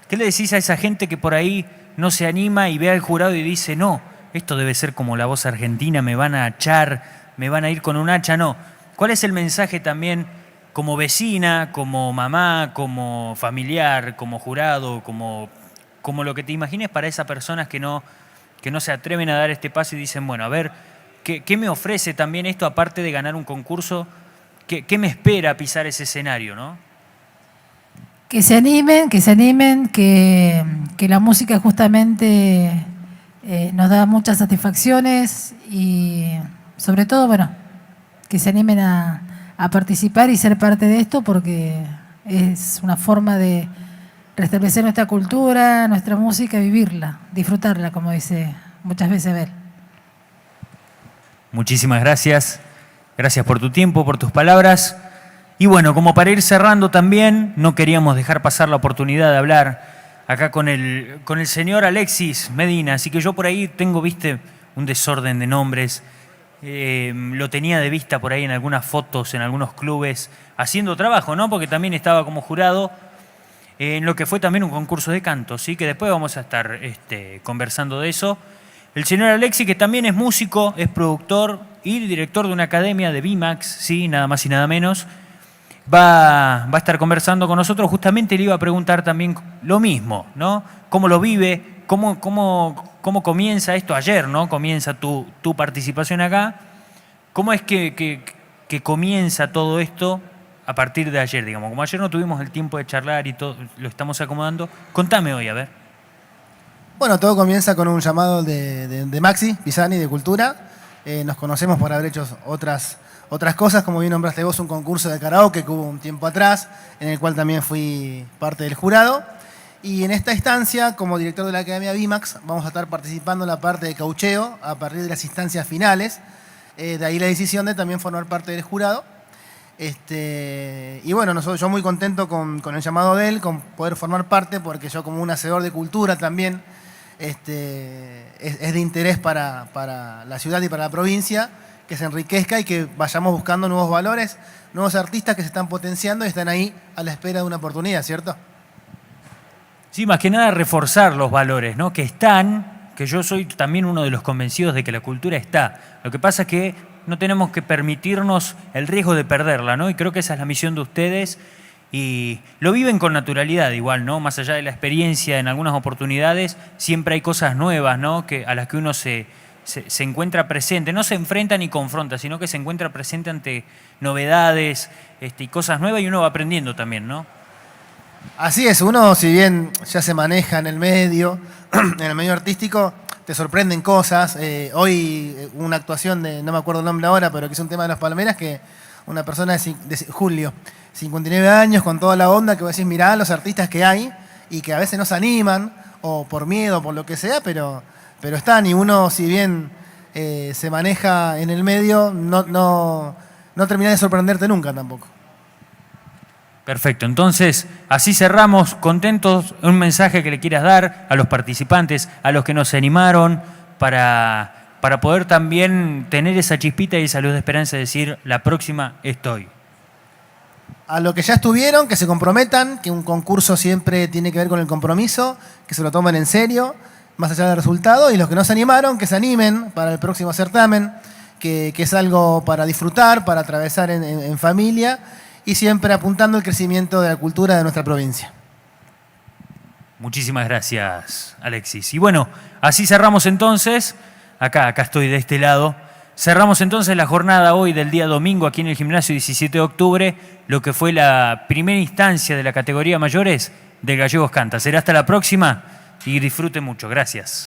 ¿Qué le decís a esa gente que por ahí no se anima y ve al jurado y dice, no, esto debe ser como La Voz Argentina, me van a echar, me van a ir con un hacha? No. ¿Cuál es el mensaje también como vecina, como mamá, como familiar, como jurado, como lo que te imagines para esas personas que no se atreven a dar este paso y dicen, bueno, a ver, ¿qué me ofrece también esto aparte de ganar un concurso? ¿Qué me espera pisar ese escenario, no?
Que se animen, que la música justamente nos da muchas satisfacciones y sobre todo, bueno, que se animen a participar y ser parte de esto, porque es una forma de restablecer nuestra cultura, nuestra música, vivirla, disfrutarla, como dice muchas veces Abel.
Muchísimas gracias. Gracias por tu tiempo, por tus palabras. Y bueno, como para ir cerrando también, no queríamos dejar pasar la oportunidad de hablar acá con el señor Alexis Medina. Así que yo por ahí tengo, viste, un desorden de nombres. Lo tenía de vista por ahí en algunas fotos, en algunos clubes, haciendo trabajo, ¿no? Porque también estaba como jurado en lo que fue también un concurso de canto, ¿sí? Que después vamos a estar conversando de eso. El señor Alexis, que también es músico, es productor y director de una academia de VIMAX, ¿sí? Nada más y nada menos. Va a estar conversando con nosotros. Justamente le iba a preguntar también lo mismo, ¿no? ¿Cómo lo vive? ¿Cómo comienza esto ayer, ¿no? Comienza tu participación acá. ¿Cómo es que comienza todo esto a partir de ayer, digamos? Como ayer no tuvimos el tiempo de charlar y todo, lo estamos acomodando. Contame hoy, a ver.
Bueno, todo comienza con un llamado de Maxi Pisani, de Cultura. Nos conocemos por haber hecho otras cosas, como bien nombraste vos, un concurso de karaoke que hubo un tiempo atrás, en el cual también fui parte del jurado. Y en esta instancia, como director de la Academia VIMAX, vamos a estar participando en la parte de caucheo a partir de las instancias finales. De ahí la decisión de también formar parte del jurado. Y bueno, yo muy contento con el llamado de él, con poder formar parte, porque yo como un hacedor de cultura también, es de interés para la ciudad y para la provincia, que se enriquezca y que vayamos buscando nuevos valores, nuevos artistas que se están potenciando y están ahí a la espera de una oportunidad, ¿cierto?
Sí, más que nada reforzar los valores, ¿no? Que están, que yo soy también uno de los convencidos de que la cultura está. Lo que pasa es que no tenemos que permitirnos el riesgo de perderla, ¿no? Y creo que esa es la misión de ustedes y lo viven con naturalidad igual, ¿no? Más allá de la experiencia en algunas oportunidades, siempre hay cosas nuevas, ¿no? A las que uno se encuentra presente, no se enfrenta ni confronta, sino que se encuentra presente ante novedades y cosas nuevas y uno va aprendiendo también, ¿no?
Así es, uno si bien ya se maneja en el medio artístico, te sorprenden cosas. Hoy una actuación de, no me acuerdo el nombre ahora, pero que es un tema de Los Palmeras, que una persona de Julio, 59 años, con toda la onda, que vos decís, mirá los artistas que hay y que a veces no se animan, o por miedo, por lo que sea, pero están, y uno si bien se maneja en el medio, no termina de sorprenderte nunca tampoco.
Perfecto, entonces así cerramos, contentos. Un mensaje que le quieras dar a los participantes, a los que nos animaron, para poder también tener esa chispita y esa luz de esperanza de decir, la próxima estoy.
A los que ya estuvieron, que se comprometan, que un concurso siempre tiene que ver con el compromiso, que se lo tomen en serio, más allá del resultado, y los que no se animaron, que se animen para el próximo certamen, que es algo para disfrutar, para atravesar en familia, y siempre apuntando al crecimiento de la cultura de nuestra provincia.
Muchísimas gracias, Alexis. Y bueno, así cerramos entonces, acá estoy de este lado, cerramos entonces la jornada hoy del día domingo aquí en el gimnasio 17 de octubre, lo que fue la primera instancia de la categoría mayores de Gallegos Canta. Será hasta la próxima y disfruten mucho. Gracias.